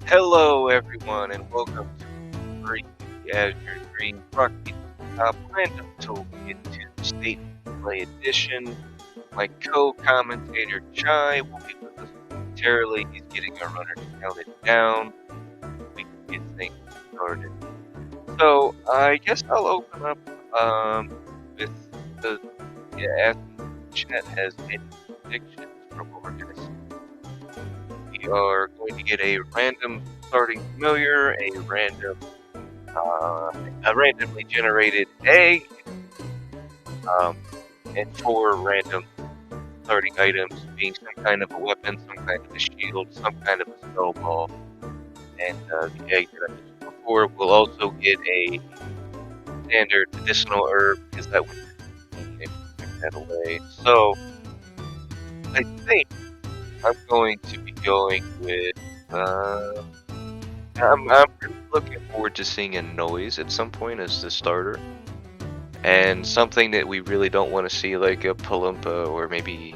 Hello, everyone, and welcome to the Azure 3 Rocket Random Toolkit 2 State Play Edition. My co-commentator Chai will be with us momentarily. He's getting our runners counted down. We can get things started. So I guess I'll open up with the asking if the chat has any predictions for what we're going to see. We are going to get a random starting familiar, a randomly generated egg, and 4 random starting items, being some kind of a weapon, some kind of a shield, some kind of a spell ball, and the egg that I mentioned before will also get a standard medicinal herb, because that would take that away. So I think I'm going to be going with. I'm really looking forward to seeing a noise at some point as the starter. And something that we really don't want to see, like a Palumpa, or maybe,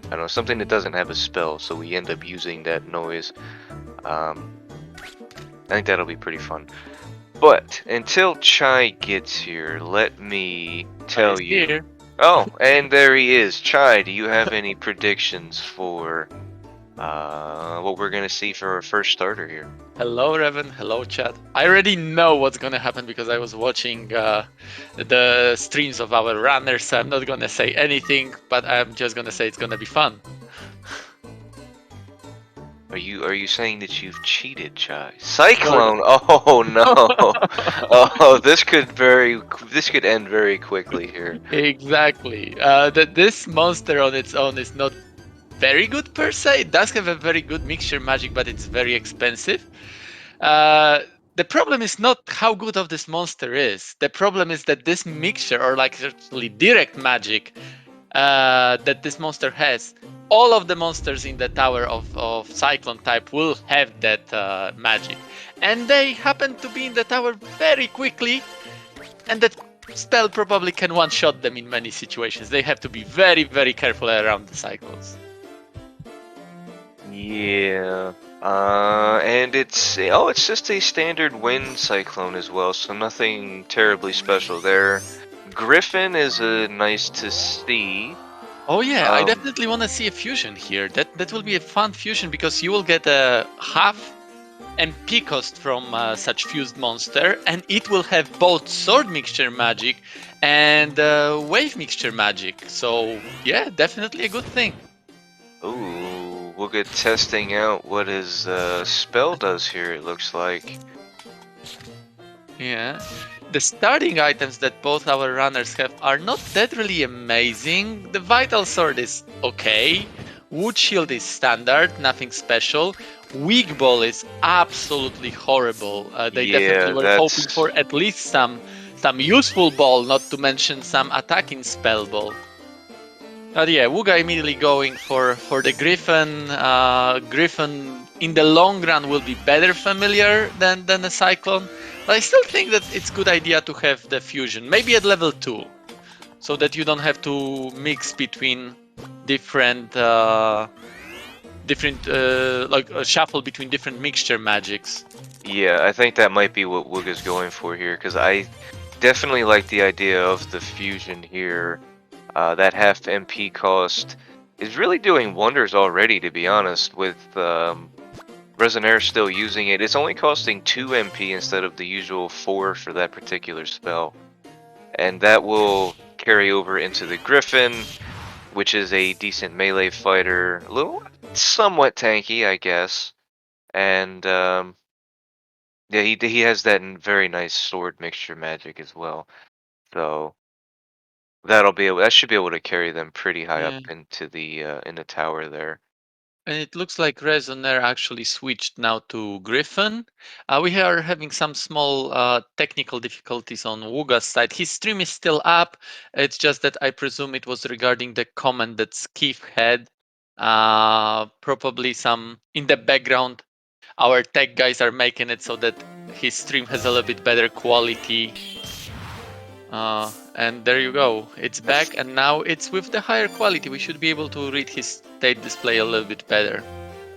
I don't know, something that doesn't have a spell, so we end up using that noise. I think that'll be pretty fun. But until Chai gets here, let me tell you. Here. Oh, and there he is. Chai, do you have any predictions for what we're gonna see for our first starter here? Hello, Revan. Hello, chat. I already know what's gonna happen because I was watching the streams of our runners. So I'm not gonna say anything, but I'm just gonna say it's gonna be fun. Are you saying that you've cheated, Chai? Cyclone! Oh no! Oh, this could end very quickly here. Exactly. This monster on its own is not very good per se. It does have a very good mixture magic, but it's very expensive. The problem is not how good of this monster is. The problem is that this mixture, or like actually direct magic, that this monster has, all of the monsters in the tower of Cyclone type will have that magic. And they happen to be in the tower very quickly, and that spell probably can one-shot them in many situations. They have to be very, very careful around the cycles. Yeah. And it's just a standard wind cyclone as well, so nothing terribly special there. Griffin is nice to see. Oh yeah, I definitely want to see a fusion here. That will be a fun fusion because you will get a half MP cost from such fused monster, and it will have both sword mixture magic and wave mixture magic. So yeah, definitely a good thing. Ooh, we'll get testing out what his spell does here, it looks like. Yeah. The starting items that both our runners have are not that really amazing. The Vital Sword is okay. Wood Shield is standard, nothing special. Weak Ball is absolutely horrible. They definitely were hoping for at least some useful ball, not to mention some attacking spell ball. But yeah, Wugga immediately going for the Griffin. Griffin in the long run will be better familiar than a Cyclone. But I still think that it's a good idea to have the fusion, maybe at level 2, so that you don't have to mix between different shuffle between different mixture magics. Yeah, I think that might be what Wugga's going for here, because I definitely like the idea of the fusion here. That half MP cost is really doing wonders already, to be honest, with Resonaire still using it. It's only costing 2 MP instead of the usual 4 for that particular spell. And that will carry over into the Griffin, which is a decent melee fighter. A little, somewhat tanky, I guess. And yeah, he has that very nice sword mixture magic as well. So that should be able to carry them pretty high up Yeah. into the in the tower there. And it looks like Resonaire actually switched now to Griffin. We are having some small technical difficulties on Wugga's side. His stream is still up. It's just that I presume it was regarding the comment that Skiff had. Probably some in the background. Our tech guys are making it so that his stream has a little bit better quality. And there you go. It's back, and now it's with the higher quality. We should be able to read his state display a little bit better.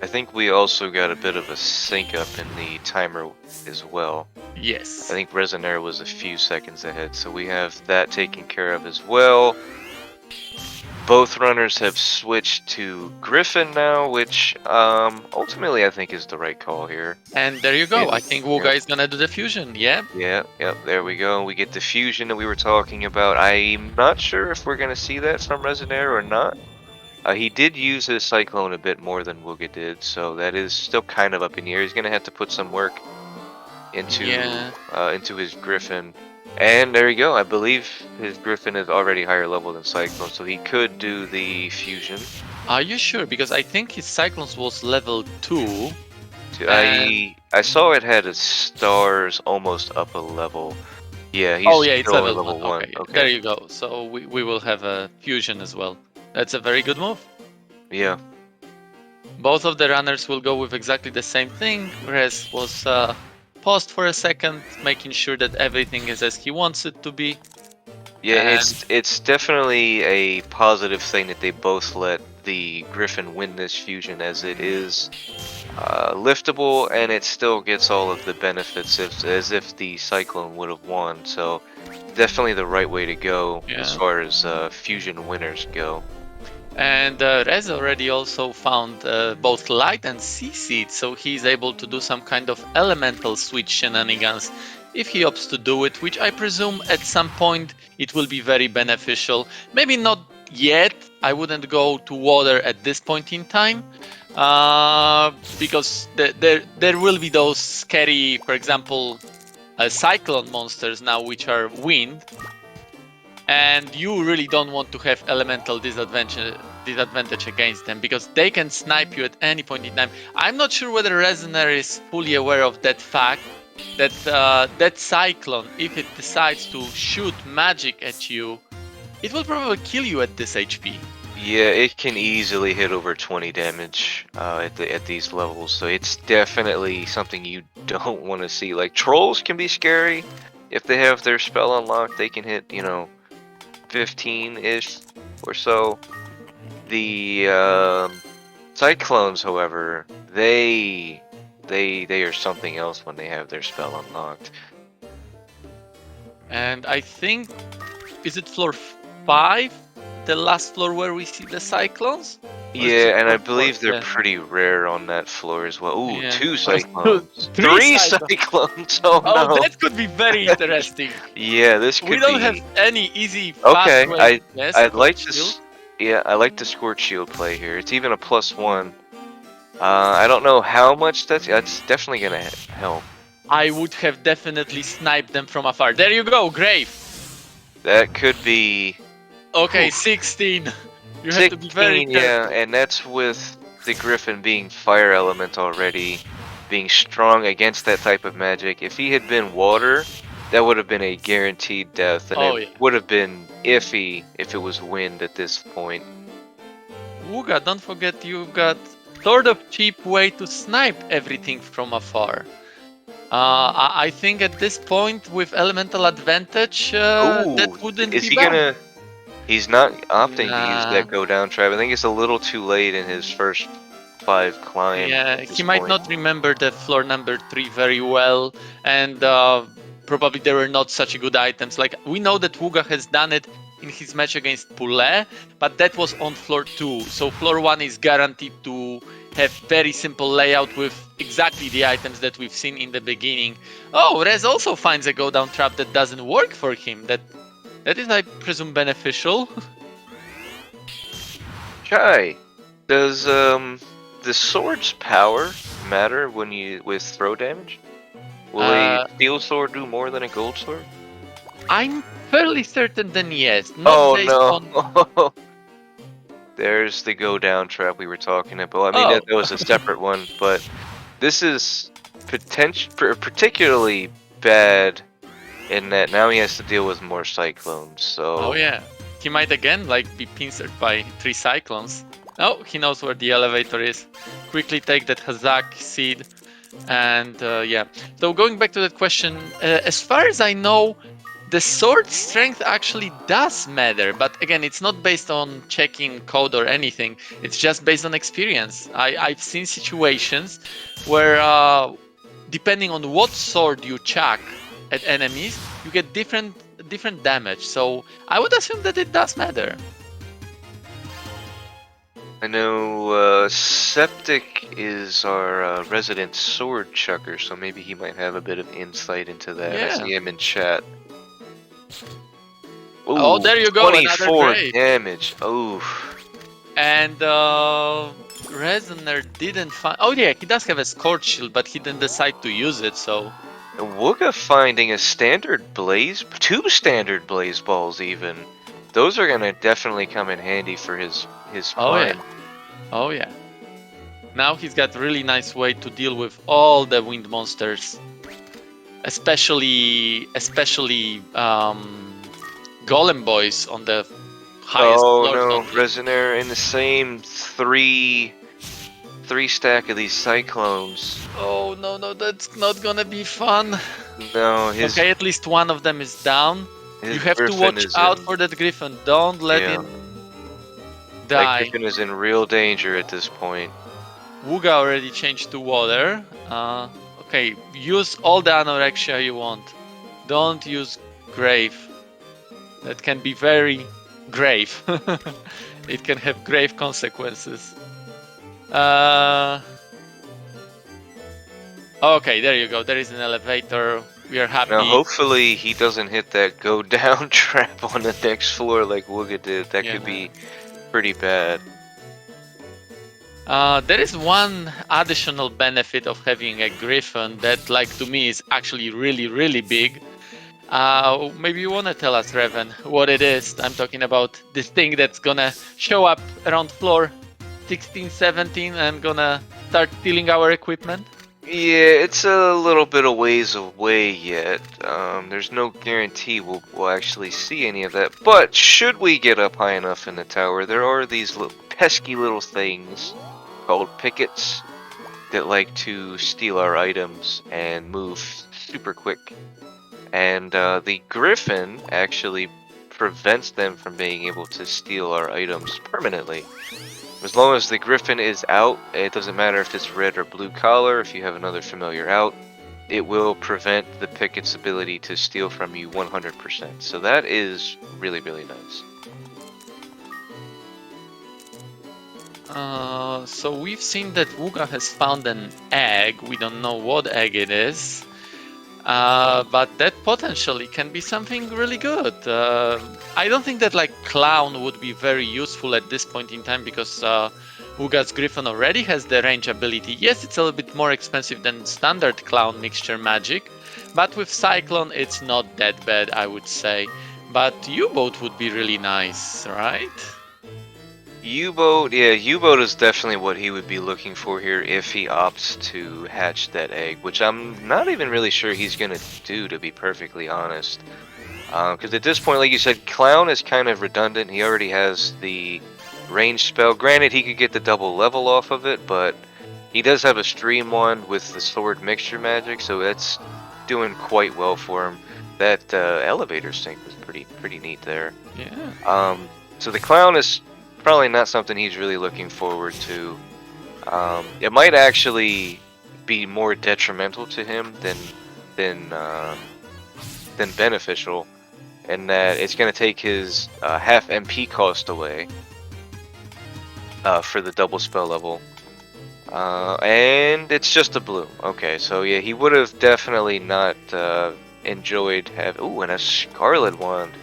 I think we also got a bit of a sync up in the timer as well. Yes. I think Resonaire was a few seconds ahead, so we have that taken care of as well. Both runners have switched to Griffin now, which ultimately I think is the right call here. And there you go. Yeah. I think Wugga is gonna do the fusion. Yeah. Yeah, yep, there we go. We get the fusion that we were talking about. I'm not sure if we're going to see that from Resonaire or not. He did use his Cyclone a bit more than Wugga did, so that is still kind of up in the air. He's going to have to put some work into his Griffin. And there you go. I believe his Griffin is already higher level than Cyclone, so he could do the fusion. Are you sure? Because I think his Cyclones was level 2. I saw it had its stars almost up a level. Yeah, he's it's still level, at level 1. Okay, there you go. So we will have a fusion as well. That's a very good move. Yeah. Both of the runners will go with exactly the same thing. Rez was paused for a second, making sure that everything is as he wants it to be. Yeah, it's definitely a positive thing that they both let the Griffin win this fusion, as it is liftable and it still gets all of the benefits as if the Cyclone would have won. So definitely the right way to go as far as fusion winners go. And Rez already also found both light and sea seed, so he's able to do some kind of elemental switch shenanigans if he opts to do it, which I presume at some point it will be very beneficial. Maybe not yet. I wouldn't go to water at this point in time, because there will be those scary, for example, cyclone monsters now, which are wind. And you really don't want to have elemental disadvantage against them, because they can snipe you at any point in time. I'm not sure whether Resonaire is fully aware of that fact, that that Cyclone, if it decides to shoot magic at you, it will probably kill you at this HP. Yeah, it can easily hit over 20 damage at these levels, so it's definitely something you don't want to see. Like, trolls can be scary. If they have their spell unlocked, they can hit, 15-ish or so. The Cyclones, however, they are something else when they have their spell unlocked. And I think, is it floor 5? The last floor where we see the Cyclones? Yeah, and I believe they're pretty rare on that floor as well. Ooh, 2 Cyclones. 3 Cyclones! Oh, no. That could be very interesting. Yeah, this could be... We don't have any easy fast way. I'd like to... Yeah, I like the Scorch Shield play here. It's even a +1. I don't know how much that's definitely gonna help. I would have definitely sniped them from afar. There you go, Grave. That could be... Okay, 16. You have to be very careful. Yeah, and that's with the Griffin being fire element already, being strong against that type of magic. If he had been water, that would have been a guaranteed death, and it would have been iffy if it was wind at this point. Wugga, don't forget you've got sort of cheap way to snipe everything from afar. I think at this point with elemental advantage, that wouldn't be bad. He's not opting to use that go down trap. I think it's a little too late in his first 5 climb. Yeah, he might not remember the floor number 3 very well, and probably there were not such good items. Like, we know that Wugga has done it in his match against Poulet, but that was on floor 2. So floor 1 is guaranteed to have very simple layout with exactly the items that we've seen in the beginning. Oh, Rez also finds a go down trap that doesn't work for him. That is, I presume, beneficial. Chai, does the sword's power matter with throw damage? Will a steel sword do more than a gold sword? I'm fairly certain then yes. No. There's the go down trap we were talking about. I mean, that was a separate one, but this is particularly bad in that now he has to deal with more Cyclones, so... Oh yeah, he might again be pincered by 3 Cyclones. Oh, he knows where the elevator is. Quickly take that Hazak seed, and yeah. So going back to that question, as far as I know, The sword strength actually does matter, but again, it's not based on checking code or anything. It's just based on experience. I've seen situations where, depending on what sword you chuck at enemies, you get different damage. So I would assume that it does matter. I know Septic is our resident sword chucker, so maybe he might have a bit of insight into that. I Yeah. see him in chat. Ooh, Oh, there you go, another 24 grave. damage. Ooh. And Resonaire didn't find. Oh yeah, he does have a scorch shield, but he didn't decide to use it. So Wugga finding a standard blaze, 2 standard blaze balls even. Those are gonna definitely come in handy for his oh yeah, climb. oh yeah. Now he's got really nice way to deal with all the wind monsters, especially golem boys on the highest Oh floors. no, Only. Resonaire in the same three stack of these cyclones. Oh no, that's not gonna be fun. No, his Okay, at least one of them is down. his You have to Griffin watch is out in, for that griffin. Don't let yeah, him that die. Griffin is in real danger at this point. Wugga already changed to water. Okay, use all the anorexia you want. Don't use grave. That can be very grave. It can have grave consequences. Okay, there you go. There is an elevator. We are happy. Now, hopefully, he doesn't hit that go down trap on the next floor like Wugga did. That could be pretty bad. There is one additional benefit of having a griffin that, like, to me is actually really big. Maybe you want to tell us, Revan, what it is. I'm talking about this thing that's gonna show up around floor 16, 17 and gonna start stealing our equipment. Yeah, it's a little bit of ways away yet. There's no guarantee we'll actually see any of that. But should we get up high enough in the tower, there are these pesky little things called pickets that like to steal our items and move super quick. And the Griffin actually prevents them from being able to steal our items permanently. As long as the Griffin is out, it doesn't matter if it's red or blue collar, if you have another familiar out, it will prevent the picket's ability to steal from you 100%. So that is really nice. So we've seen that Wugga has found an egg. We don't know what egg it is. But that potentially can be something really good. I don't think that like Clown would be very useful at this point in time because Wugga's Griffin already has the range ability. Yes, it's a little bit more expensive than standard Clown mixture magic, but with Cyclone it's not that bad, I would say. But U-Boat would be really nice, right? U-Boat, yeah, U-Boat is definitely what he would be looking for here if he opts to hatch that egg, which I'm not even really sure he's gonna do, to be perfectly honest. Because at this point, like you said, Clown is kind of redundant. He already has the range spell. Granted, he could get the double level off of it, but he does have a stream wand with the sword mixture magic, so that's doing quite well for him. That elevator sync was pretty neat there. Yeah. So the Clown is probably not something he's really looking forward to. It might actually be more detrimental to him than beneficial, in that it's going to take his half MP cost away for the double spell level. And it's just a blue. Okay, so yeah, he would have definitely not enjoyed having... Ooh, and a Scarlet Wand.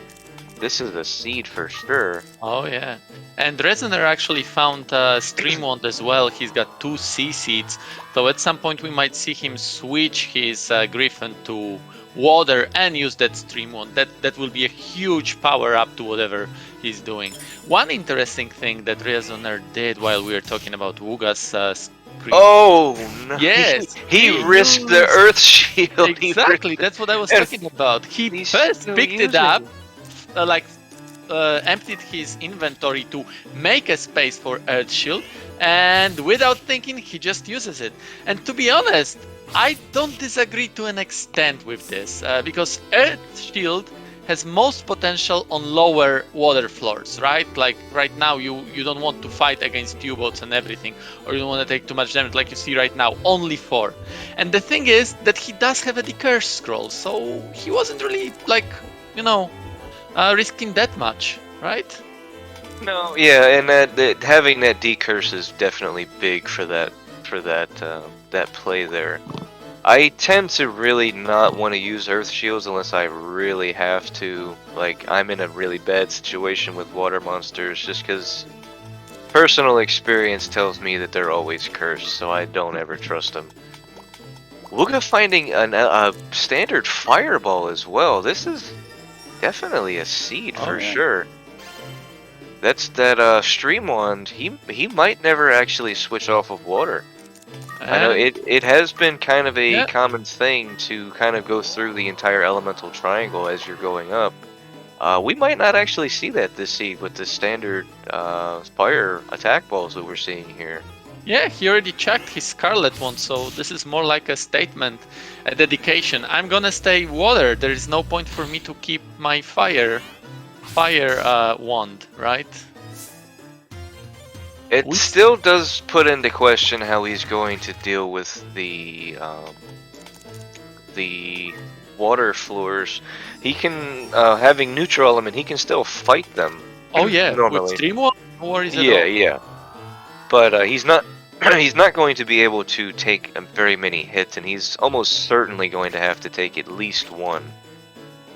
This is a seed for sure. Oh yeah, and Resonaire actually found Stream Wand as well. He's got 2 C seeds, so at some point we might see him switch his Griffin to water and use that Stream Wand. That will be a huge power up to whatever he's doing. One interesting thing that Resonaire did while we were talking about Wugga's screen. Oh no! Yes, he risked the Earth Shield. Exactly, that's what I was talking about. He first picked it up. Emptied his inventory to make a space for Earth Shield, and without thinking, he just uses it. And to be honest, I don't disagree to an extent with this, because Earth Shield has most potential on lower water floors, right? Like right now, you don't want to fight against U-boats and everything, or you don't want to take too much damage, like you see right now, only 4. And the thing is that he does have a decurse scroll, so he wasn't really like, you know, risking that much, right? No, yeah, and that having that decurse is definitely big for that that play there. I tend to really not want to use Earth Shields unless I really have to. Like, I'm in a really bad situation with water monsters just because personal experience tells me that they're always cursed, so I don't ever trust them. Wugga finding a standard fireball as well. This is definitely a seed for sure. That's that stream wand. He might never actually switch off of water. I know it has been kind of a common thing to kind of go through the entire elemental triangle as you're going up. We might not actually see that this seed with the standard fire attack balls that we're seeing here. Yeah, he already checked his Scarlet one, so this is more like a statement, a dedication. I'm gonna stay water. There is no point for me to keep my fire wand, right? It still does put into question how he's going to deal with the water floors. He can having neutral element. He can still fight them. Oh yeah, normally. with stream wand, no worries at all. Yeah. But he's not. He's not going to be able to take very many hits, and he's almost certainly going to have to take at least one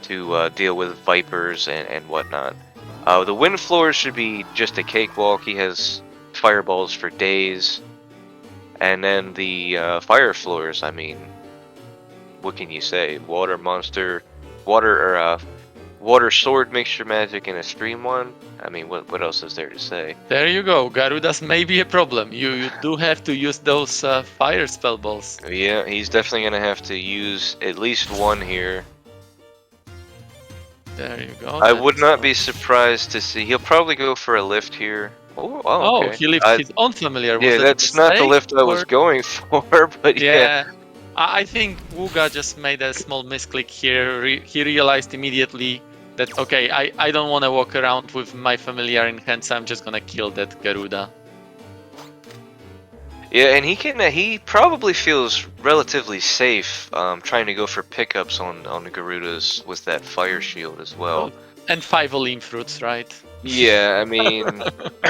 to deal with vipers and whatnot. The wind floors should be just a cakewalk. He has fireballs for days, and then the fire floors. I mean, what can you say? Water monster, water sword mixture magic, and a stream one. I mean, what else is there to say? There you go. Garudas may be a problem. You do have to use those fire spell balls. Yeah, he's definitely gonna have to use at least one here. There you go. I would not be surprised to see. He'll probably go for a lift here. Oh, okay. He lifts his own familiar. Yeah, that's not the lift I was going for, but yeah. I think Wugga just made a small misclick here. He realized immediately that, okay, I don't want to walk around with my familiar in hand, so I'm just gonna kill that Garuda. Yeah, and he probably feels relatively safe trying to go for pickups on the Garudas with that fire shield as well. And 5 Olim fruits, right? Yeah, I mean,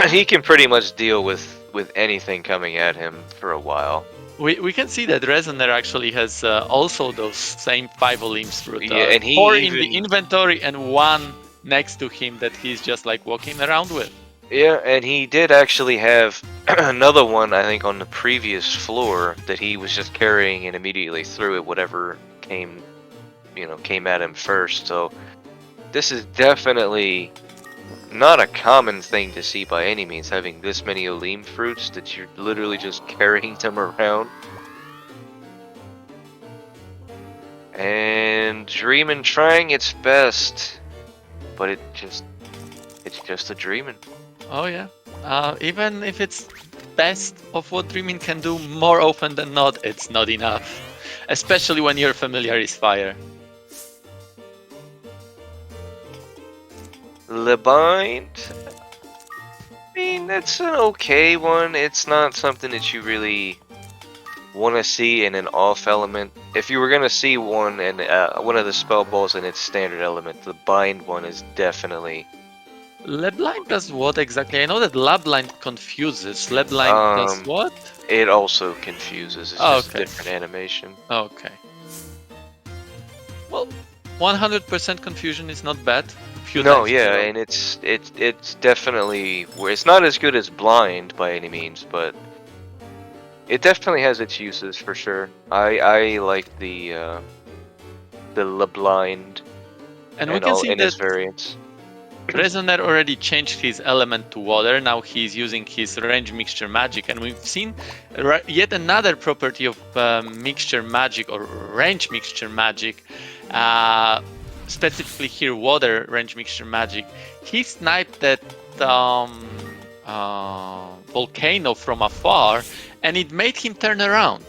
he can pretty much deal with anything coming at him for a while. We can see that Resonaire actually has also those same 5 Olims fruit. Yeah, and he 4 in the inventory and 1 next to him that he's just like walking around with. Yeah, and he did actually have another one, I think, on the previous floor that he was just carrying and immediately threw at whatever came at him first. So this is definitely not a common thing to see by any means, having this many Olim fruits that you're literally just carrying them around. And Dreamin' trying its best, but it's just a Dreamin'. Oh yeah. Even if it's best of what Dreamin' can do, more often than not, it's not enough. Especially when your familiar is fire. The bind, I mean, that's an okay one. It's not something that you really want to see in an off element. If you were going to see one in one of the spell balls in its standard element, the bind one is definitely... Leblind does what exactly? I know that Leblind confuses. Leblind does what? It also confuses. It's just a different animation. Okay. Well, 100% confusion is not bad. No, yeah, and it's definitely it's not as good as blind by any means, but it definitely has its uses for sure. I like the blind and we can see in its variants. Resonaire already changed his element to water. Now he's using his range mixture magic, and we've seen yet another property of mixture magic or range mixture magic. Specifically here, water range mixture magic. He sniped that volcano from afar, and it made him turn around.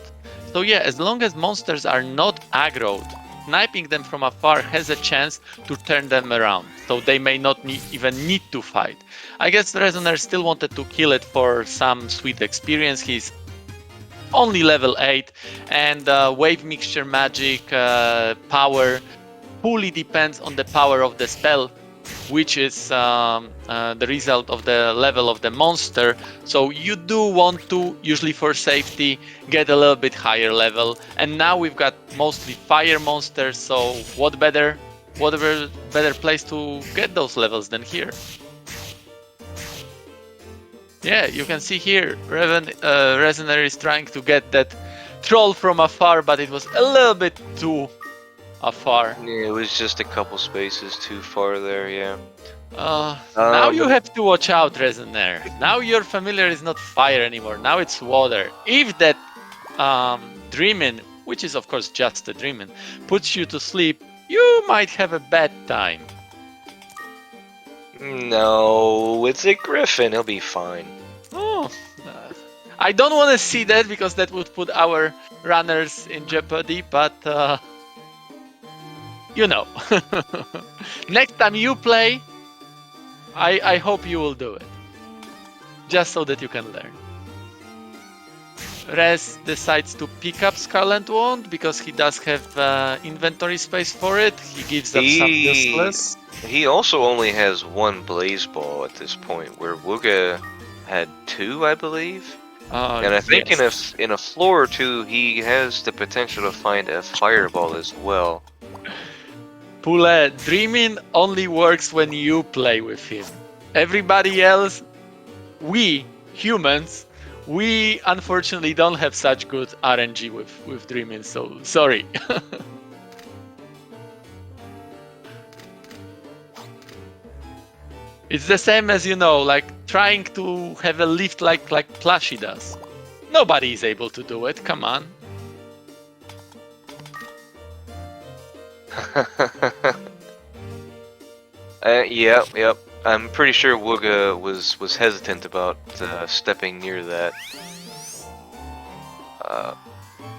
So yeah, as long as monsters are not aggroed sniping them from afar has a chance to turn them around, so they may not even need to fight. I guess Resonaire still wanted to kill it for some sweet experience. He's only level 8, and wave mixture magic power fully depends on the power of the spell, which is the result of the level of the monster. So you do want to, usually for safety, get a little bit higher level. And now we've got mostly fire monsters, so what better place to get those levels than here? Yeah, you can see here, Resonaire is trying to get that troll from afar, but it was a little bit too afar. Yeah, it was just a couple spaces too far there, yeah. Now you have to watch out, Resonaire. Now your familiar is not fire anymore, now it's water. If that dreaming, which is of course just a dreaming, puts you to sleep, you might have a bad time. No, it's a griffin, he'll be fine. Oh, I don't want to see that because that would put our runners in jeopardy, but you know. Next time you play, I hope you will do it. Just so that you can learn. Rez decides to pick up Scarlet Wand because he does have inventory space for it. He gives up some useless. He also only has one blaze ball at this point, where Wugga had 2, I believe. And I think yes. in a floor or 2, he has the potential to find a fireball as well. Pule, dreaming only works when you play with him. Everybody else, we humans, we unfortunately don't have such good RNG with dreaming, so sorry. It's the same as, you know, like trying to have a lift like Plushy does. Nobody is able to do it, come on. Yep. I'm pretty sure Wugga was hesitant about stepping near that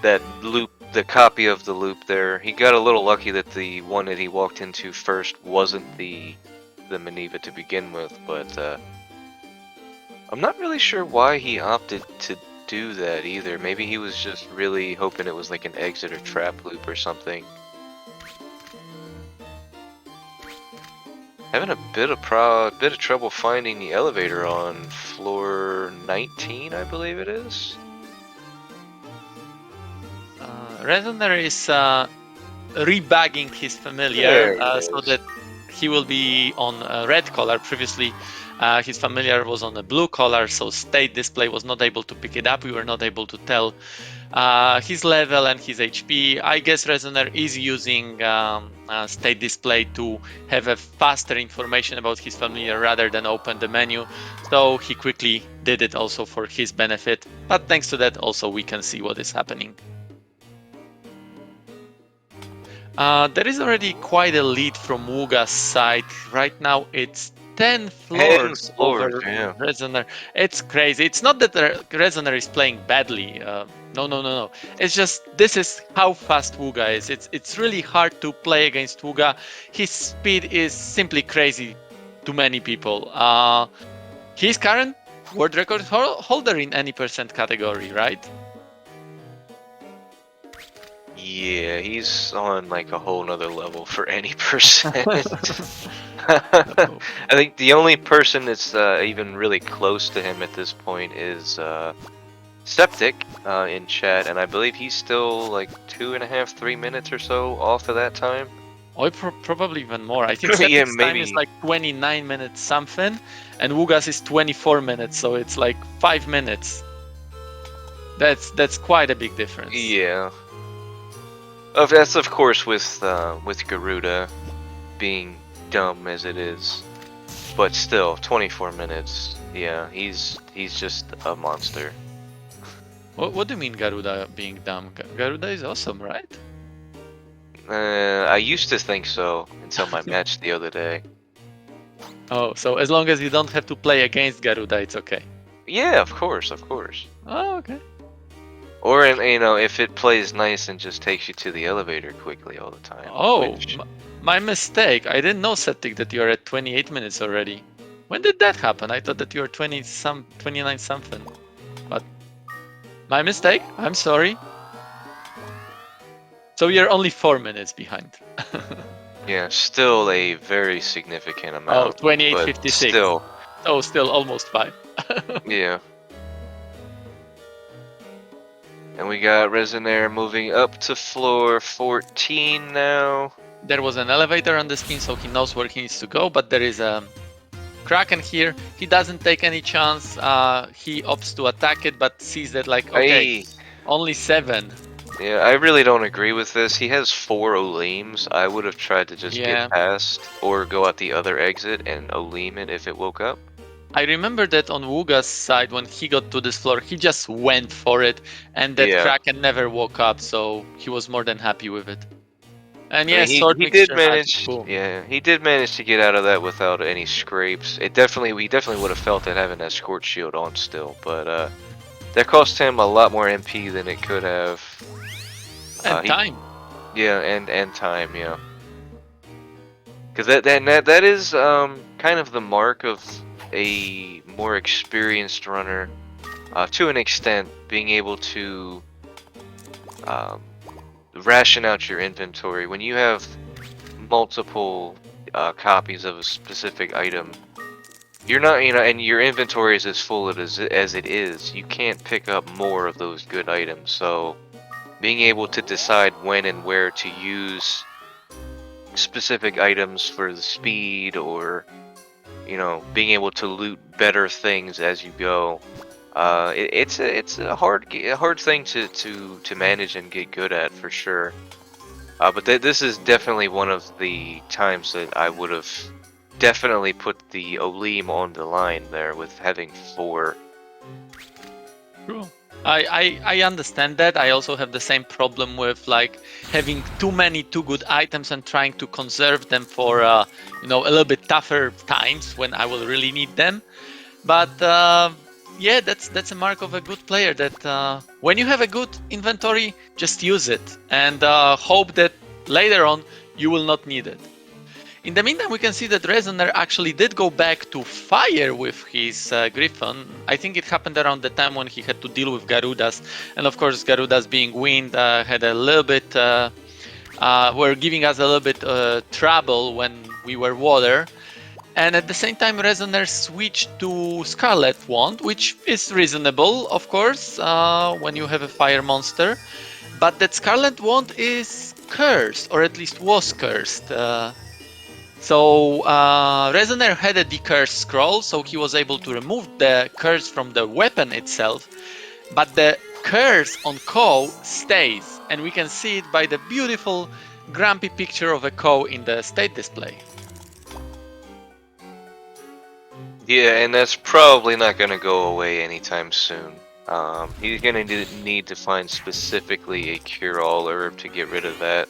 that loop, the copy of the loop there. He got a little lucky that the one that he walked into first wasn't the Maneva to begin with, but I'm not really sure why he opted to do that either. Maybe he was just really hoping it was like an exit or trap loop or something. Having a bit of trouble finding the elevator on floor 19, I believe it is. Resonaire is rebagging his familiar so that he will be on a red color. Previously, his familiar was on a blue color, so state display was not able to pick it up. We were not able to tell his level and his HP. I guess Resonaire is using state display to have a faster information about his familiar rather than open the menu. So he quickly did it also for his benefit. But thanks to that, also we can see what is happening. There is already quite a lead from Wugga's side. Right now it's 10 floors over Resonaire. It's crazy. It's not that Resonaire is playing badly. No. It's just this is how fast Wugga is. It's really hard to play against Wugga. His speed is simply crazy to many people. He's current world record holder in any percent category, right? Yeah, he's on like a whole nother level for any percent. I think the only person that's even really close to him at this point is Septic in chat, and I believe he's still like 2.5, 3 minutes or so off of that time. Oh, probably even more. I think Septic's time is like 29 minutes something, and Wugga's is 24 minutes, so it's like 5 minutes. That's quite a big difference. Yeah. That's of course with Garuda being dumb as it is, but still 24 minutes. Yeah, he's just a monster. What do you mean Garuda being dumb? Garuda is awesome, right? I used to think so until my match the other day. Oh, so as long as you don't have to play against Garuda, it's okay. Yeah, of course. Oh, okay. Or you know, if it plays nice and just takes you to the elevator quickly all the time. Oh, Which my mistake. I didn't know, Septic, that you're at 28 minutes already. When did that happen? I thought that you were 29 something. But my mistake. I'm sorry. So you're only 4 minutes behind. yeah, still a very significant Oh, amount, but 28:56. still, Oh, still almost 5. yeah. And we got Resonaire moving up to floor 14 now. There was an elevator on the screen, so he knows where he needs to go, but there is a Kraken here. He doesn't take any chance. He opts to attack it, but sees that, like, okay, only 7. Yeah, I really don't agree with this. He has 4 Oleams. I would have tried to just Yeah. get past or go out the other exit and Oleam it if it woke up. I remember that on Wugga's side, when he got to this floor, he just went for it, and that Yeah. Kraken never woke up, so he was more than happy with it. And I yeah, mean, sword he did mixture magic, manage. boom. Yeah, he did manage to get out of that without any scrapes. We definitely would have felt it having that scorch shield on still, but that cost him a lot more MP than it could have. And time. Yeah, and time, yeah. Because that is kind of the mark of a more experienced runner, to an extent, being able to um, ration out your inventory when you have multiple copies of a specific item. You're not, you know, and your inventory is as full as it is. You can't pick up more of those good items. So, being able to decide when and where to use specific items for the speed, or you know, being able to loot better things as you go. It's a hard thing to manage and get good at for sure. But this is definitely one of the times that I would have definitely put the Oleam on the line there with having 4. True. I understand that. I also have the same problem with like having too many too good items and trying to conserve them for you know, a little bit tougher times when I will really need them. But yeah, that's a mark of a good player, that when you have a good inventory, just use it and hope that later on you will not need it. In the meantime, we can see that Resonaire actually did go back to fire with his Griffon. I think it happened around the time when he had to deal with Garudas. And of course, Garudas being wind had a little bit, were giving us a little bit trouble when we were water. And at the same time, Resonaire switched to Scarlet Wand, which is reasonable, of course, when you have a fire monster. But that Scarlet Wand is cursed, or at least was cursed. So Resonaire had a decurse scroll, so he was able to remove the curse from the weapon itself, but the curse on Ko stays, and we can see it by the beautiful grumpy picture of a Ko in the state display. Yeah, and that's probably not going to go away anytime soon. He's going to need to find specifically a cure-all herb to get rid of that.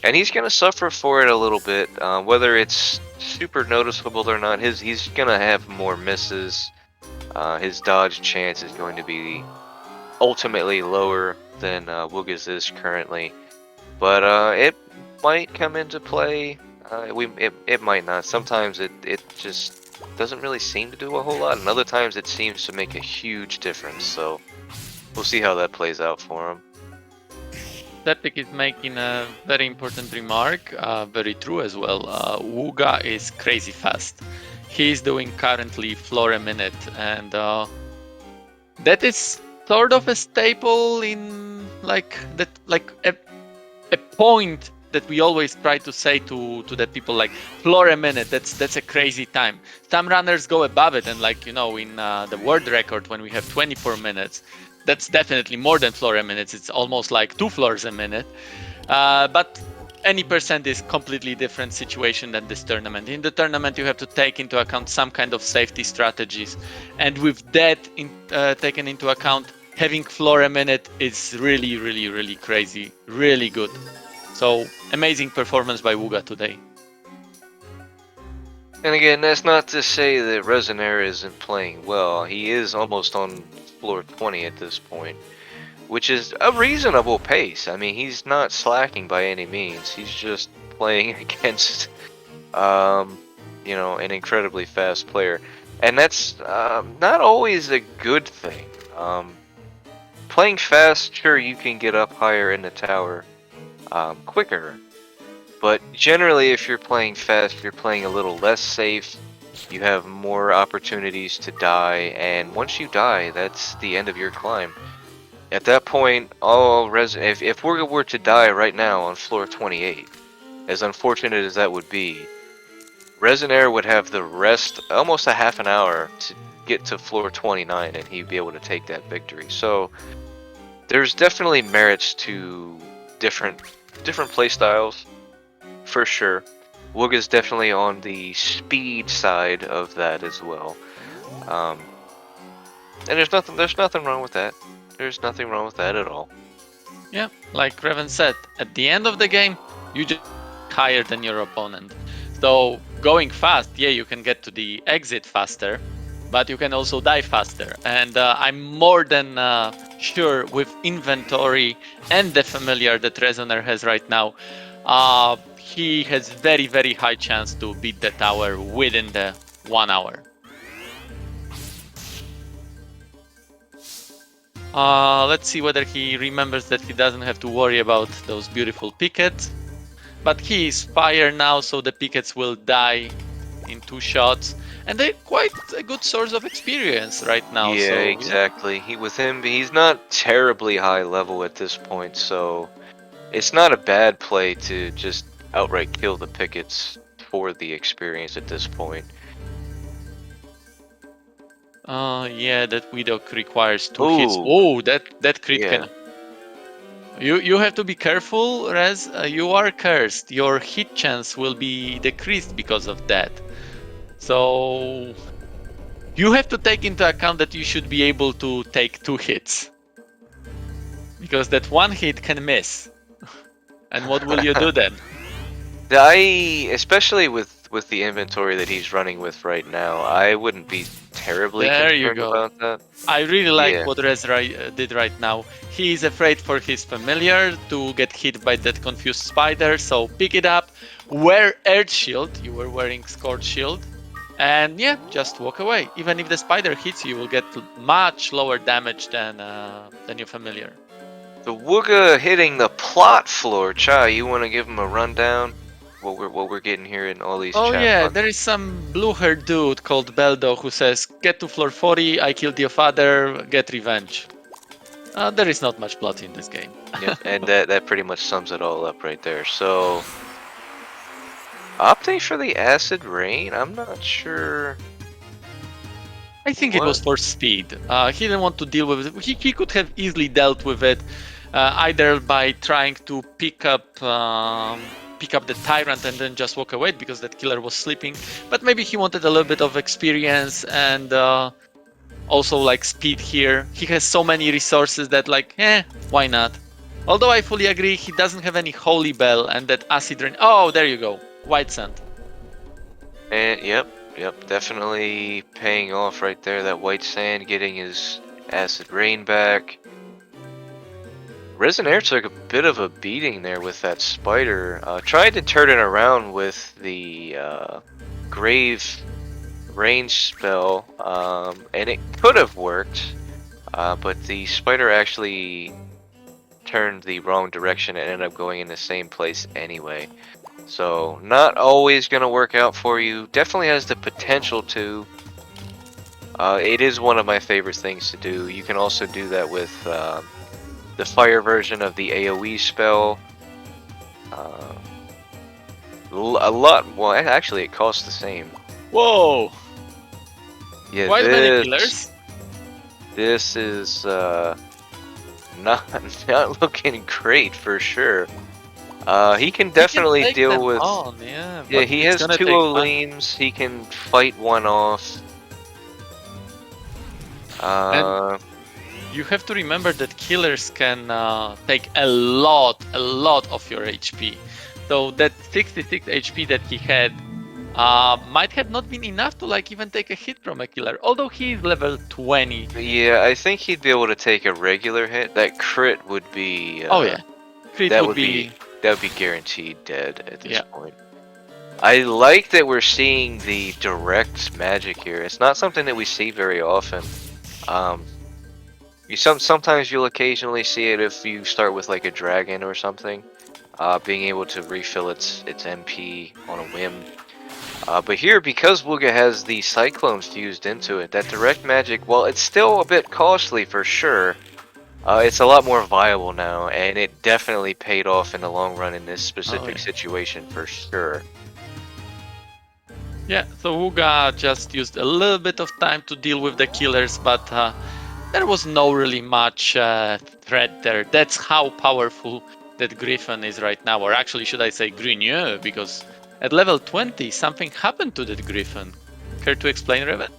And he's going to suffer for it a little bit, whether it's super noticeable or not. He's going to have more misses. His dodge chance is going to be ultimately lower than Wugga's is currently. But it might come into play. It might not. Sometimes it just doesn't really seem to do a whole lot, and other times it seems to make a huge difference. So we'll see how that plays out for him. Septic is making a very important remark, very true as well. Wugga is crazy fast. He's doing currently floor a minute, and that is sort of a staple in like that, like a point that we always try to say to the people, like floor a minute. That's a crazy time. Some runners go above it, and like, you know, in the world record when we have 24 minutes. That's definitely more than floor a minute. It's almost like 2 floors a minute. But any percent is completely different situation than this tournament. In the tournament, you have to take into account some kind of safety strategies. And with that taken into account, having floor a minute is really, really, really crazy. Really good. So amazing performance by Wugga today. And again, that's not to say that Resonaire isn't playing well. He is almost on floor 20 at this point. which is a reasonable pace. I mean, he's not slacking by any means. He's just playing against, you know, an incredibly fast player, and that's not always a good thing. Playing fast, sure, you can get up higher in the tower quicker, but generally, if you're playing fast, you're playing a little less safe. You have more opportunities to die, and once you die, that's the end of your climb. At that point, if we were to die right now on floor 28, as unfortunate as that would be, Resonaire would have the rest, almost a half an hour, to get to floor 29, and he'd be able to take that victory. So there's definitely merits to different play styles, for sure. Wugga's definitely on the speed side of that as well, and there's nothing wrong with that. There's nothing wrong with that at all. Yeah, like Revan said, at the end of the game, you just higher than your opponent. So going fast, yeah, you can get to the exit faster, but you can also die faster. And I'm more than sure with inventory and the familiar that Resonaire has right now, he has very, very high chance to beat the tower within the 1 hour. Let's see whether he remembers that he doesn't have to worry about those beautiful pickets. But he is fire now, so the pickets will die in 2 shots. And they're quite a good source of experience right now. Yeah, so, exactly. He's not terribly high level at this point, so it's not a bad play to just outright kill the pickets for the experience at this point. Yeah, that Widow requires 2 hits. Oh, that crit can. You have to be careful, Rez. You are cursed. Your hit chance will be decreased because of that. So you have to take into account that you should be able to take 2 hits, because that 1 hit can miss. And what will you do then? Especially with the inventory that he's running with right now, I wouldn't be terribly concerned about that. I really like what Rez did right now. He is afraid for his familiar to get hit by that confused spider, so pick it up, wear Earth Shield, you were wearing Scorch Shield, and yeah, just walk away. Even if the spider hits you, you will get much lower damage than your familiar. The Wugga hitting the plot floor. Chai, you want to give him a rundown? What we're getting here in all these Oh chat yeah, boxes? there is some blue-haired dude called Beldo who says, "Get to floor 40, I killed your father, get revenge." There is not much plot in this game. Yep, and that pretty much sums it all up right there. So, opting for the acid rain? I'm not sure. I think it was for speed. He didn't want to deal with it. He could have easily dealt with it, either by trying to pick up the tyrant and then just walk away because that killer was sleeping. But maybe he wanted a little bit of experience and also like speed here. He has so many resources that why not? Although I fully agree, he doesn't have any holy bell and that acid rain. Oh, there you go, white sand. And yep, definitely paying off right there. That white sand getting his acid rain back. Resonaire took a bit of a beating there with that spider. Tried to turn it around with the grave range spell, and it could have worked, but the spider actually turned the wrong direction and ended up going in the same place anyway. So not always gonna work out for you. Definitely has the potential to. It is one of my favorite things to do. You can also do that with the fire version of the AoE spell. A lot. Well, actually, it costs the same. Whoa! Yeah, Quite many killers. This is not looking great for sure. He can definitely deal with. Yeah, he has 2 Oleams. He can fight one off. And you have to remember that killers can take a lot of your HP. So that 66 HP that he had might have not been enough to like even take a hit from a killer, although he's level 20. Yeah, I think he'd be able to take a regular hit. That crit would be Oh yeah, crit that would would be, be guaranteed dead at this yeah. point. I like that we're seeing the direct magic here. It's not something that we see very often. Sometimes you'll occasionally see it if you start with like a dragon or something, being able to refill its MP on a whim. But here, because Wugga has the Cyclone fused into it, that direct magic, while it's still a bit costly for sure, it's a lot more viable now, and it definitely paid off in the long run in this specific situation for sure. Yeah, so Wugga just used a little bit of time to deal with the killers, but there was no really much threat there. That's how powerful that Griffin is right now, or actually should I say Grunier, because at level 20 something happened to that Griffin. Care to explain, Reven?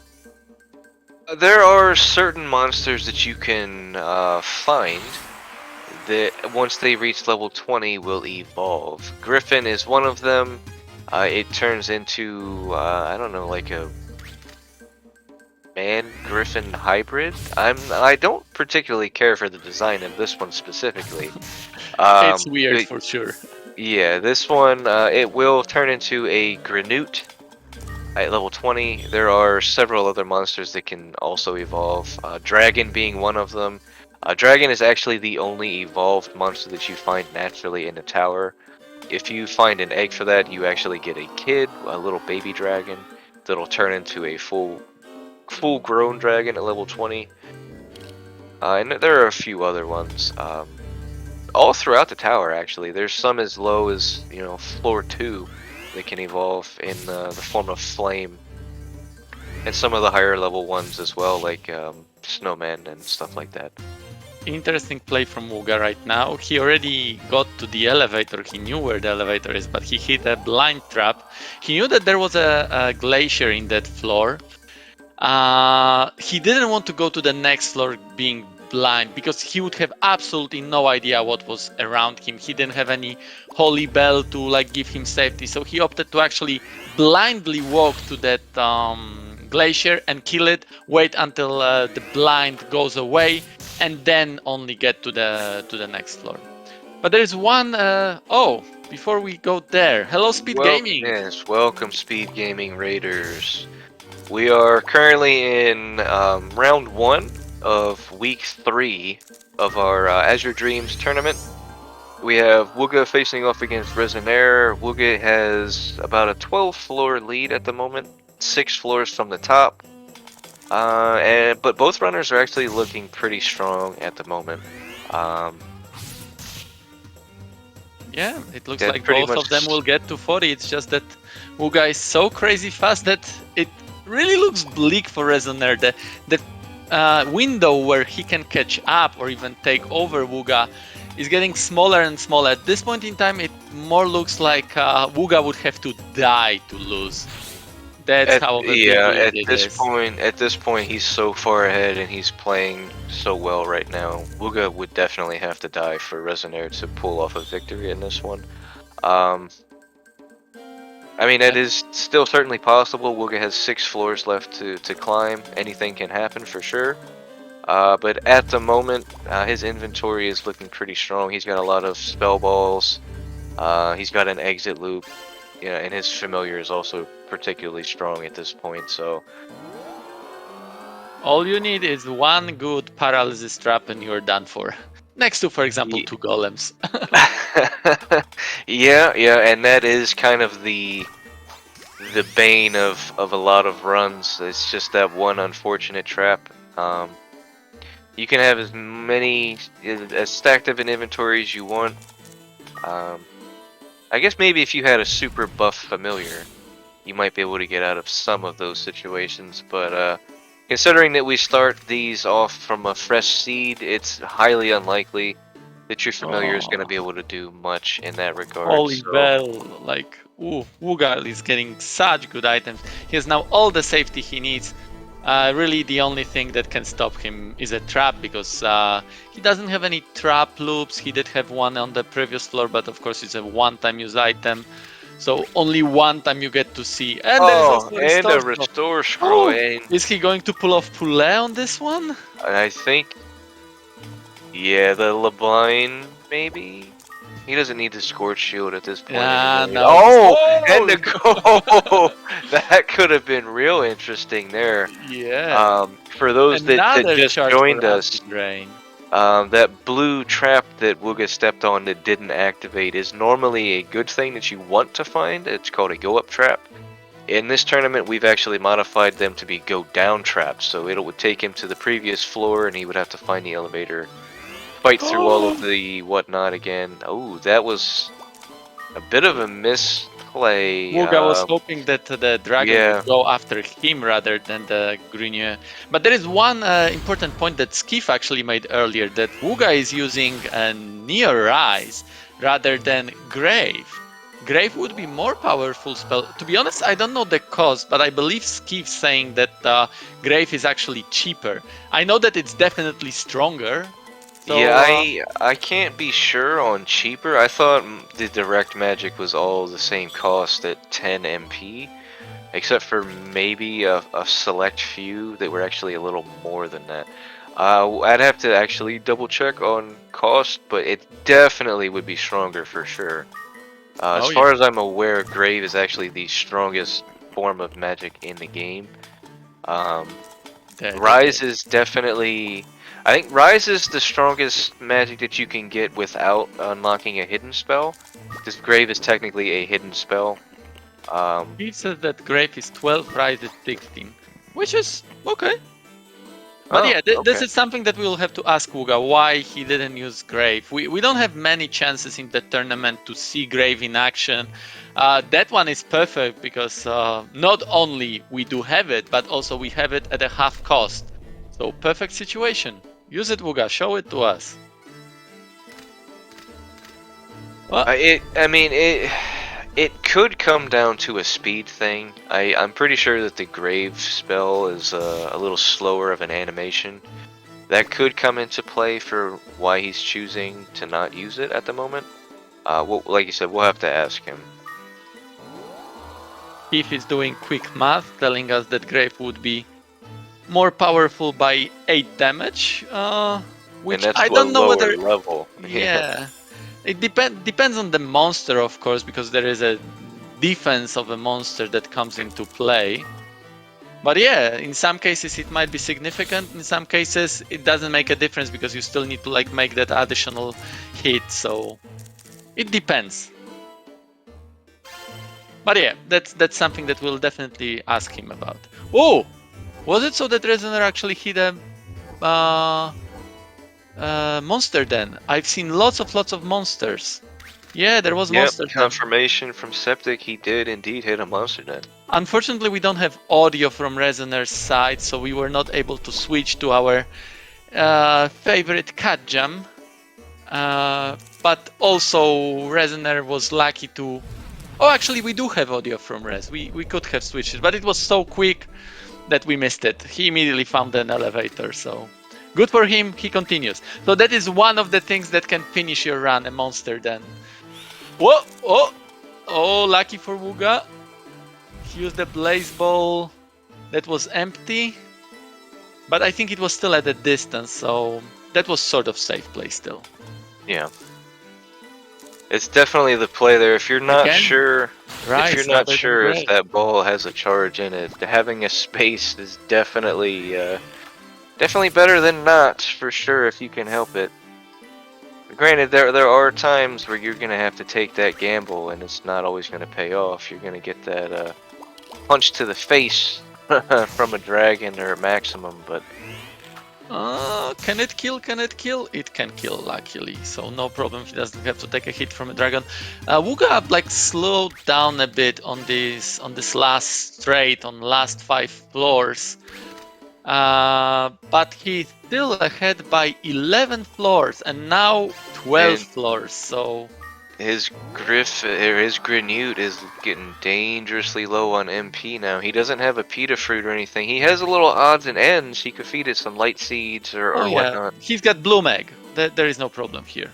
There are certain monsters that you can find that once they reach level 20 will evolve. Griffin is one of them. It turns into, I don't know, like a man-griffin hybrid. I don't particularly care for the design of this one specifically. It's weird for sure. Yeah, this one, it will turn into a Granute at level 20. There are several other monsters that can also evolve, Dragon being one of them. Dragon is actually the only evolved monster that you find naturally in the tower. If you find an egg for that, you actually get a kid, a little baby dragon, that'll turn into a full-grown dragon at level 20. And there are a few other ones, all throughout the tower actually. There's some as low as, you know, floor 2 that can evolve in the form of flame. And some of the higher level ones as well, like snowman and stuff like that. Interesting play from Wugga right now. He already got to the elevator. He knew where the elevator is, but he hit a blind trap. He knew that there was a glacier in that floor. He didn't want to go to the next floor being blind because he would have absolutely no idea what was around him. He didn't have any holy bell to like give him safety, so he opted to actually blindly walk to that glacier and kill it, wait until the blind goes away, and then only get to the next floor. But there's one before we go there, hello SpeedGaming. Yes, welcome SpeedGaming Raiders. We are currently in round 1 of week 3 of our Azure Dreams tournament. We have Wugga facing off against Resonaire. Wugga has about a 12 floor lead at the moment, 6 floors from the top. But both runners are actually looking pretty strong at the moment. Yeah, it looks like both of them will get to 40. It's just that Wugga is so crazy fast that it really looks bleak for Resonaire. The window where he can catch up or even take over Wugga is getting smaller and smaller. At this point in time, it more looks like Wugga would have to die to lose. That's how at this point, he's so far ahead and he's playing so well right now. Wugga would definitely have to die for Resonaire to pull off a victory in this one. I mean, that is still certainly possible. Wugga has 6 floors left to climb. Anything can happen for sure. But at the moment, his inventory is looking pretty strong. He's got a lot of spell balls. He's got an exit loop. Yeah, and his familiar is also particularly strong at this point, so... All you need is one good paralysis trap and you're done for. Next to, for example, 2 golems. yeah, and that is kind of the bane of a lot of runs. It's just that one unfortunate trap. You can have as stacked of an inventory as you want. I guess maybe if you had a super buff familiar, you might be able to get out of some of those situations, but considering that we start these off from a fresh seed, it's highly unlikely that your familiar is going to be able to do much in that regard. Holy bell, like, Wugga is getting such good items. He has now all the safety he needs. Really, the only thing that can stop him is a trap, because he doesn't have any trap loops. He did have one on the previous floor, but of course it's a one-time use item. So only one time you get to see. And there is Oh, also a and restore a scroll. restore scroll, Oh, and is he going to pull off Poulet on this one? I think, yeah, the LeBlanc, maybe? He doesn't need the Scorch Shield at this point Yeah, anymore. no. Oh, and Oh! the goal! That could have been real interesting there. Yeah. For those that Another just charge joined for us, acid rain. that blue trap that Wugga stepped on that didn't activate is normally a good thing that you want to find. It's called a go-up trap. In this tournament, we've actually modified them to be go-down traps, so it would take him to the previous floor and he would have to find the elevator, fight through all of the whatnot again. Oh, that was a bit of a misplay. Wugga was hoping that the dragon Yeah, would go after him rather than the Grenier. But there is one important point that Skiff actually made earlier, that Wugga is using a Near Rise rather than Grave. Grave would be more powerful spell. To be honest, I don't know the cost, but I believe Skiff saying that Grave is actually cheaper. I know that it's definitely stronger. So, yeah, I can't be sure on cheaper. I thought the direct magic was all the same cost at 10 MP, except for maybe a select few that were actually a little more than that. I'd have to actually double check on cost, but it definitely would be stronger for sure. As oh yeah, far as I'm aware, Grave is actually the strongest form of magic in the game. Um, that Rise is definitely. I think Rise is the strongest magic that you can get without unlocking a hidden spell. Because Grave is technically a hidden spell. he says that Grave is 12, Rise is 16, which is okay. But Oh, yeah, this okay. is something that we will have to ask Wugga why he didn't use Grave. We don't have many chances in the tournament to see Grave in action. That one is perfect because not only we do have it, but also we have it at a half cost. So perfect situation. Use it, Wugga. Show it to us. Well, I mean, it could come down to a speed thing. I'm pretty sure that the Grave spell is a little slower of an animation. That could come into play for why he's choosing to not use it at the moment. Well, like you said, we'll have to ask him. Keith is doing quick math, telling us that Grave would be more powerful by 8 damage, And which that's I a don't know lower whether. level. Yeah, it depends on the monster, of course, because there is a defense of a monster that comes into play. But yeah, in some cases it might be significant. In some cases it doesn't make a difference because you still need to like make that additional hit. So it depends. But yeah, that's something that we'll definitely ask him about. Oh, was it so that Resonaire actually hit a monster then? I've seen lots of monsters. Yeah, there was Yep, monsters then. confirmation from Septic, he did indeed hit a monster den. Unfortunately, we don't have audio from Resonaire's side, so we were not able to switch to our favorite cat jam. But also, Resonaire was lucky to. Oh, actually, we do have audio from Res. We could have switched it, but it was so quick that we missed it. He immediately found an elevator, so good for him. He continues. So that is one of the things that can finish your run, a monster then. Whoa! Oh, lucky for Wugga. He used the blaze ball that was empty, but I think it was still at a distance, so that was sort of safe play still. Yeah. It's definitely the play there. If you're not sure, Right, if you're not sure if that ball has a charge in it, having a space is definitely definitely better than not, for sure, if you can help it. Granted, there are times where you're gonna have to take that gamble, and it's not always gonna pay off. You're gonna get that punch to the face from a dragon or a maximum, but can it kill? Can it kill? It can kill, luckily, so no problem. He doesn't have to take a hit from a dragon. Wugga like slowed down a bit on this last straight, on last 5 floors, but he's still ahead by 11 floors and now 12 floors. So his Grenute is getting dangerously low on MP now. He doesn't have a pita fruit or anything. He has a little odds and ends. He could feed it some light seeds or whatnot. He's got Bloom Egg. There is no problem here.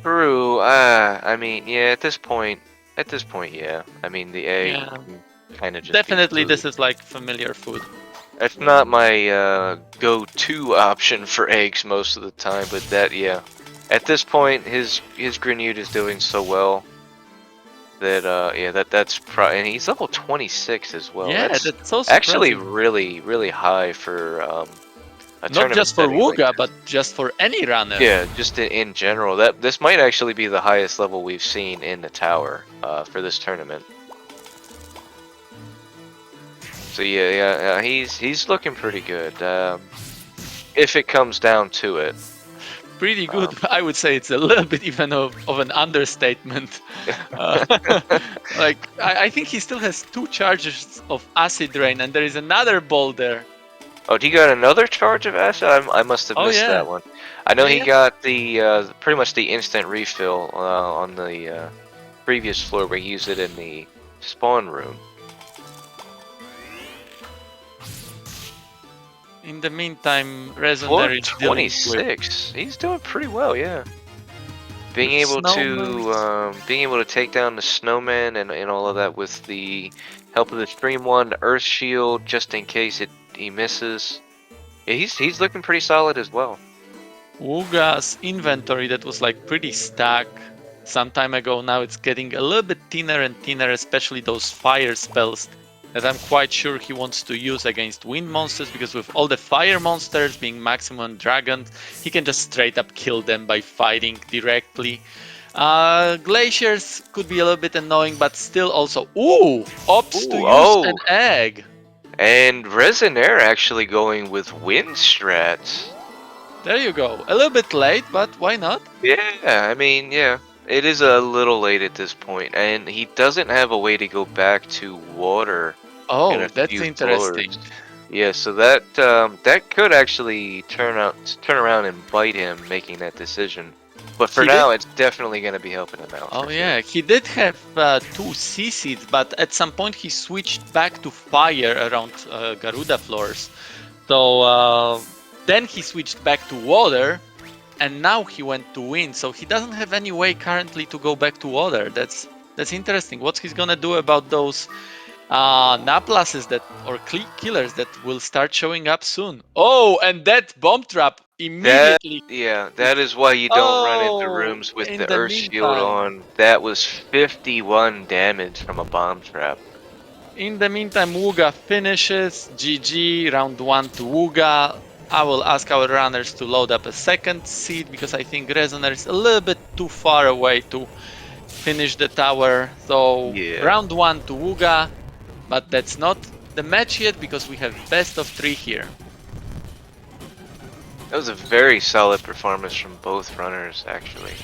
True. I mean, yeah, at this point, At this point, yeah. I mean, the egg Yeah, can kind of just be definitely food. this is like familiar food. That's not my go-to option for eggs most of the time, but that, yeah. At this point, his Grenade is doing so well that yeah, that's and he's level 26 as well. Yeah, That's that's so actually surprising. really high for a Not tournament just for setting like Wugga, this. but just for any runner. Yeah, just in general, that this might actually be the highest level we've seen in the tower for this tournament. So yeah, he's looking pretty good. If it comes down to it. Pretty good. Um, I would say it's a little bit even of an understatement. Uh, like I think he still has 2 charges of acid rain, and there is another boulder. oh, he got another charge of acid? I must have Oh missed yeah, that one. I know yeah, he yeah. got the pretty much the instant refill on the previous floor where he used it in the spawn room. In the meantime, Floor Resonaire is dealing 26. He's doing pretty well, yeah. with snowmen. Being able to take down the snowman and all of that with the help of the stream one, the earth shield, just in case he misses. Yeah, he's looking pretty solid as well. Wugga's inventory that was like pretty stacked some time ago, now it's getting a little bit thinner and thinner, especially those fire spells that I'm quite sure he wants to use against wind monsters, because with all the fire monsters being maximum dragons, he can just straight up kill them by fighting directly. Glaciers could be a little bit annoying, but still also, ooh, opts to Ooh, use an oh, egg. and Resonaire actually going with wind strats. There you go. A little bit late, but why not? Yeah, I mean, yeah, it is a little late at this point, and he doesn't have a way to go back to water in Oh, a that's few floors. interesting. Yeah, so that could actually turn around and bite him making that decision. But for He did. now, it's definitely going to be helping him out for Oh sure. yeah, he did have 2 CCs, but at some point he switched back to fire around Garuda floors. So then he switched back to water, and now he went to wind. So he doesn't have any way currently to go back to water. That's interesting. What's he's gonna do about those Naplasses that or killers that will start showing up soon? Oh, and that bomb trap That immediately. yeah, that is why you don't run into Oh, rooms with in the the earth shield meantime. on. That was 51 damage from a bomb trap. In the meantime, Wugga finishes. GG, round 1 to Wugga. I will ask our runners to load up a second seed because I think Resonaire is a little bit too far away to finish the tower. So Yeah. round 1 to Wugga, but that's not the match yet because we have best of 3 here. That was a very solid performance from both runners, actually.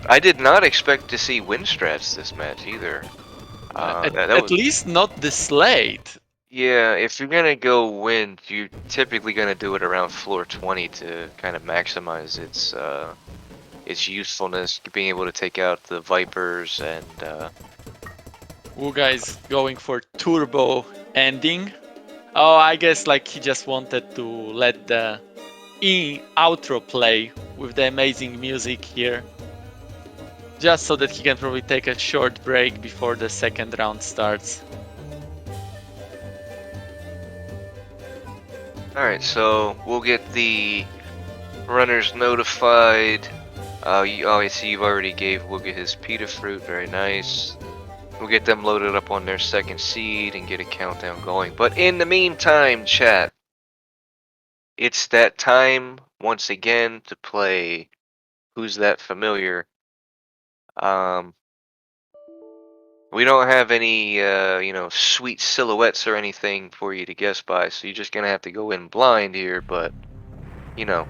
I did not expect to see wind strats this match either. That At was least not this late. yeah. If you're gonna go wind, you're typically gonna do it around floor 20 to kind of maximize its usefulness, being able to take out the vipers and Wugga is going for turbo ending. Oh, I guess like he just wanted to let the outro play with the amazing music here. Just so that he can probably take a short break before the second round starts. all right. So we'll get the runners notified. I see you've already gave Wugga his pita fruit. Very nice. We'll get them loaded up on their second seed and get a countdown going. But in the meantime, chat, it's that time once again to play Who's That Familiar? Um, we don't have any, sweet silhouettes or anything for you to guess by, so you're just gonna have to go in blind here. But, you know,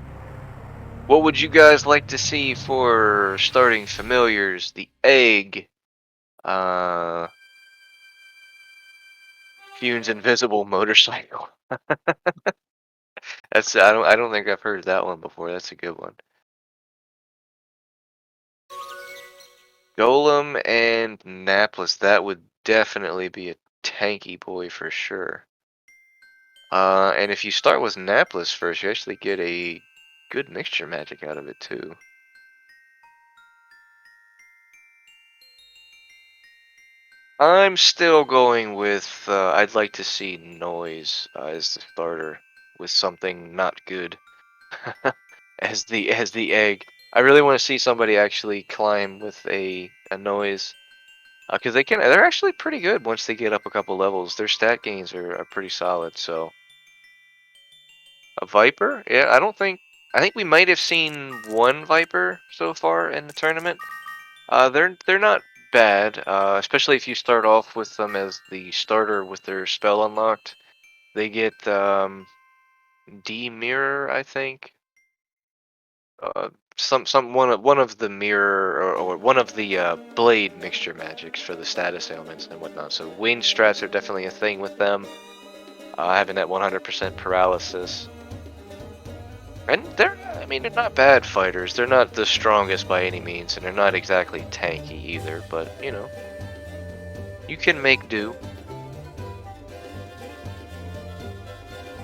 what would you guys like to see for starting familiars? The egg, uh, Fune's invisible motorcycle. I don't think I've heard that one before. That's a good one. Golem and Naples, that would definitely be a tanky boy for sure. And if you start with Naples first, you actually get a good mixture magic out of it too. I'm still going with I'd like to see noise as the starter with something not good as the egg. I really want to see somebody actually climb with a noise because they're actually pretty good once they get up a couple levels. Their stat gains are pretty solid. So a Viper, yeah, I think we might have seen one Viper so far in the tournament. They're not bad, especially if you start off with them as the starter with their spell unlocked. They get D mirror, I think. Some one of the mirror or one of the blade mixture magics for the status ailments and whatnot. So wind strats are definitely a thing with them. Having that 100% paralysis. And I mean, they're not bad fighters. They're not the strongest by any means, and they're not exactly tanky either, but, you know, you can make do.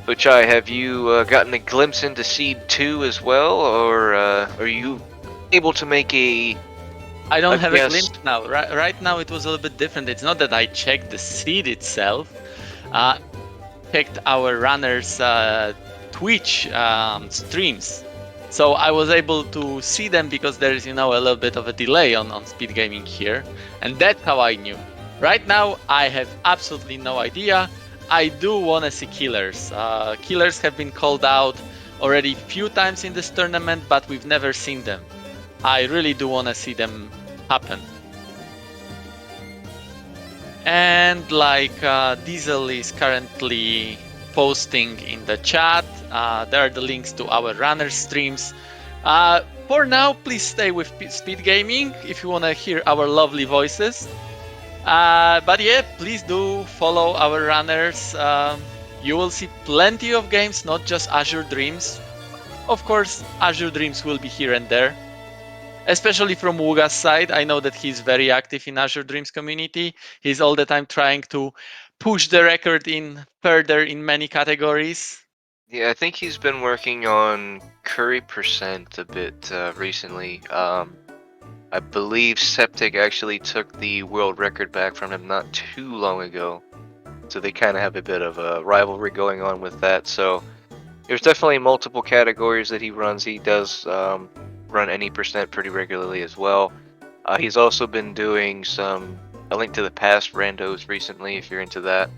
So, Chai, have you gotten a glimpse into Seed 2 as well, or are you able to make I don't a have a guess? glimpse now. Right now it was a little bit different. It's not that I checked the seed itself. Uh, checked our runners' Twitch streams. So I was able to see them because there is, a little bit of a delay on Speed Gaming here. And that's how I knew. Right now, I have absolutely no idea. I do want to see killers. Killers have been called out already a few times in this tournament, but we've never seen them. I really do want to see them happen. And like Diesel is currently posting in the chat, there are the links to our runner streams. For now, please stay with Speed Gaming if you want to hear our lovely voices. But yeah, please do follow our runners. You will see plenty of games, not just Azure Dreams. Of course, Azure Dreams will be here and there. Especially from Wugga's side, I know that he's very active in Azure Dreams community. He's all the time trying to push the record in further in many categories. Yeah, I think he's been working on curry percent a bit recently. I believe Septic actually took the world record back from him not too long ago. So they kind of have a bit of a rivalry going on with that. So there's definitely multiple categories that he runs. He does run any percent pretty regularly as well. He's also been doing some A Link to the Past randos recently, if you're into that.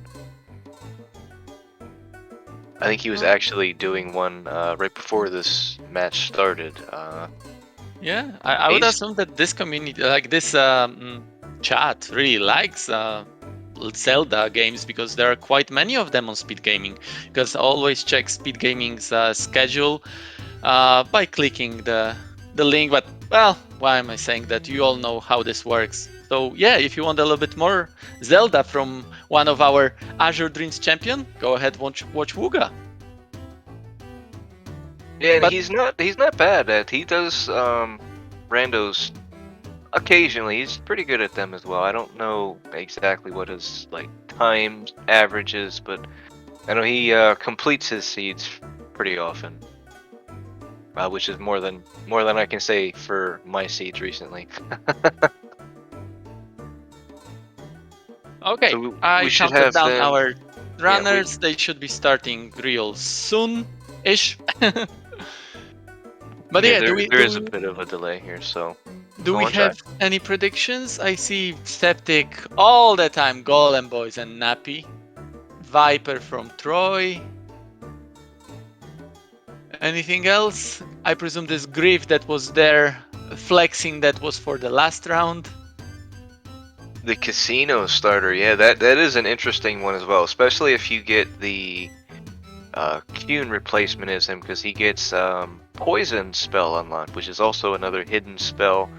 I think he was actually doing one right before this match started. Yeah, I would assume that this community, like this chat, really likes Zelda games because there are quite many of them on Speed Gaming. Because always check Speed Gaming's schedule by clicking the link. But well, why am I saying that? You all know how this works. So yeah, if you want a little bit more Zelda from one of our Azure Dreams champion, go ahead watch Wugga. Yeah, and But he's not bad at. He does randos occasionally. He's pretty good at them as well. I don't know exactly what his like time average is, but I know he completes his seeds pretty often, which is more than I can say for my seeds recently. okay, So I should counted have down then. our Yeah, runners. They should be starting real soon-ish. But yeah, there is a bit of a delay here, so do go we on, try. have any predictions? I see Septic all the time, Golem Boys and Nappy, Viper from Troy. Anything else? I presume this Grief that was there flexing, that was for the last round. The casino starter, yeah, that is an interesting one as well, especially if you get the Kuhn replacement as him, because he gets poison spell unlocked, which is also another hidden spell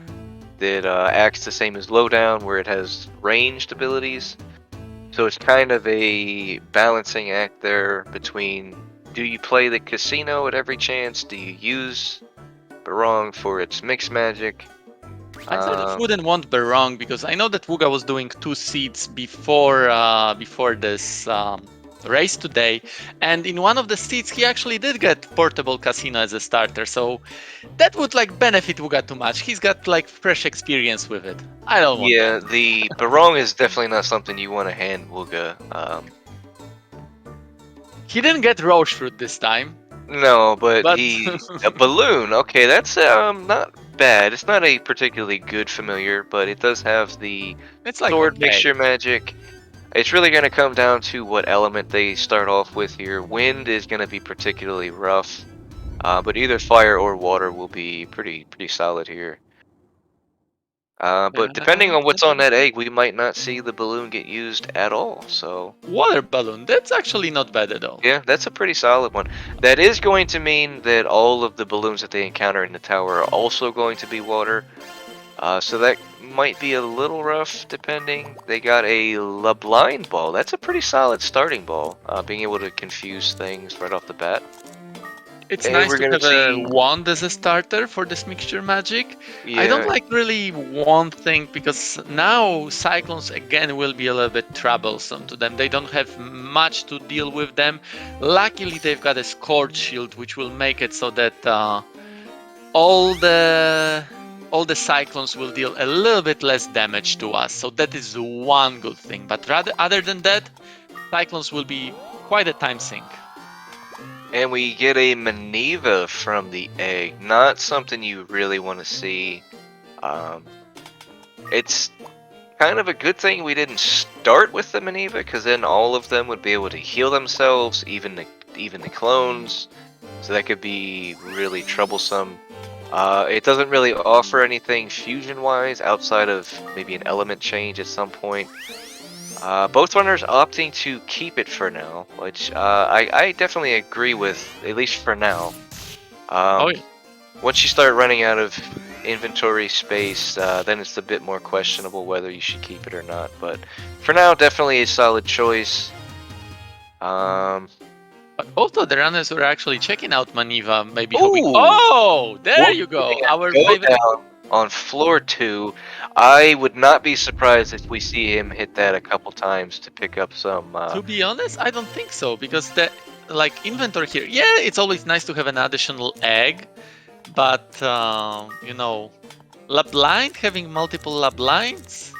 that acts the same as Lowdown, where it has ranged abilities. So it's kind of a balancing act there between, do you play the casino at every chance? Do you use Barong for its mixed magic? I sort of wouldn't want Barong because I know that Wugga was doing 2 seeds before this race today, and in one of the seats he actually did get portable casino as a starter, so that would like benefit Wugga too much. He's got like fresh experience with it. I don't want that. Yeah, the barong is definitely not something you want to hand Wugga. He didn't get roach fruit this time, No, but but a balloon. Okay, that's not bad. It's not a particularly good familiar, but it does have the it's like sword okay. mixture magic. It's really going to come down to what element they start off with here. Wind is going to be particularly rough, but either fire or water will be pretty solid here. But depending on what's on that egg, we might not see the balloon get used at all. So Water balloon, that's actually not bad at all. yeah, that's a pretty solid one. That is going to mean that all of the balloons that they encounter in the tower are also going to be water. So that might be a little rough depending. They got a La Blind ball. That's a pretty solid starting ball. Being able to confuse things right off the bat. It's And nice we're to gonna have a see, wand as a starter for this mixture magic. I don't yeah, like really wand thing because now cyclones again will be a little bit troublesome to them. They don't have much to deal with them. Luckily, they've got a scorch shield, which will make it so that all the cyclones will deal a little bit less damage to us. So that is one good thing. But other than that, cyclones will be quite a time sink. and we get a Maneva from the egg. Not something you really want to see. It's kind of a good thing we didn't start with the Maneva, because then all of them would be able to heal themselves, even the clones. So that could be really troublesome. It doesn't really offer anything fusion-wise outside of maybe an element change at some point. Both runners opting to keep it for now, which I definitely agree with, at least for now. Oh yeah. Once you start running out of inventory space, then it's a bit more questionable whether you should keep it or not. But for now, definitely a solid choice. But both of the runners were actually checking out Maneva, maybe hoping. Ooh! Oh, there you go. Looking at Our Go favorite. Down on floor 2, I would not be surprised if we see him hit that a couple times to pick up some. To be honest, I don't think so because the like inventory here. Yeah, it's always nice to have an additional egg, but you know, La Blind having multiple La Blinds.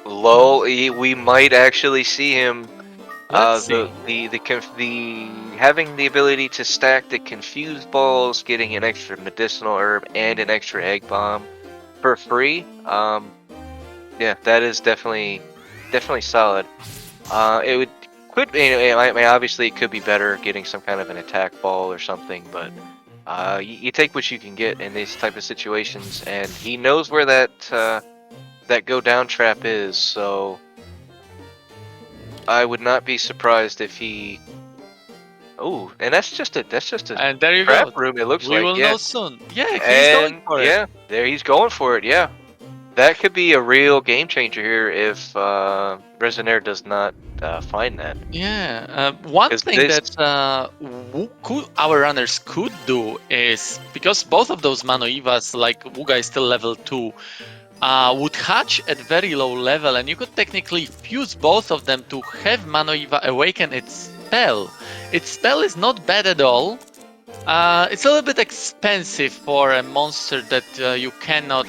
Lol, we might actually see him. Let's see. The having the ability to stack the confused balls, getting an extra medicinal herb and an extra egg bomb for free. Yeah, that is definitely solid. It would obviously it could be better getting some kind of an attack ball or something, but you take what you can get in these type of situations, and he knows where that go down trap is, so I would not be surprised if he. Oh, and that's just a And there you trap go. room. It looks We like, will yeah. know soon. Yeah, he's going And for it. yeah, there he's going for it. Yeah, that could be a real game changer here if Resonaire does not find that. Yeah, one 'Cause thing this, that our runners could do is because both of those Manoivas, like Wugga is still level 2, would hatch at very low level, and you could technically fuse both of them to have Manoiva awaken its spell. Its spell is not bad at all. It's a little bit expensive for a monster that you cannot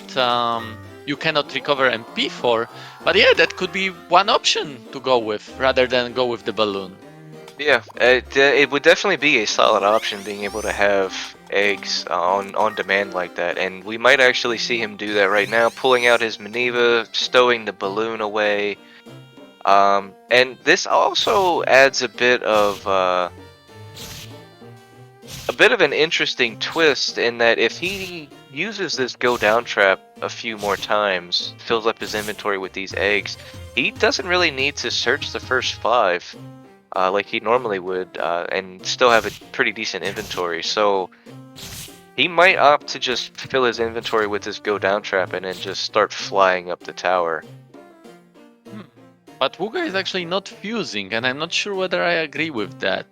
recover MP for, but yeah, that could be one option to go with rather than go with the balloon. yeah, it would definitely be a solid option being able to have eggs on demand like that, and we might actually see him do that right now, pulling out his Maneva, stowing the balloon away. And this also adds a bit of an interesting twist in that if he uses this go down trap a few more times, fills up his inventory with these eggs, he doesn't really need to search the first 5 like he normally would, and still have a pretty decent inventory. So he might opt to just fill his inventory with this go down trap and then just start flying up the tower. But Wugga is actually not fusing, and I'm not sure whether I agree with that.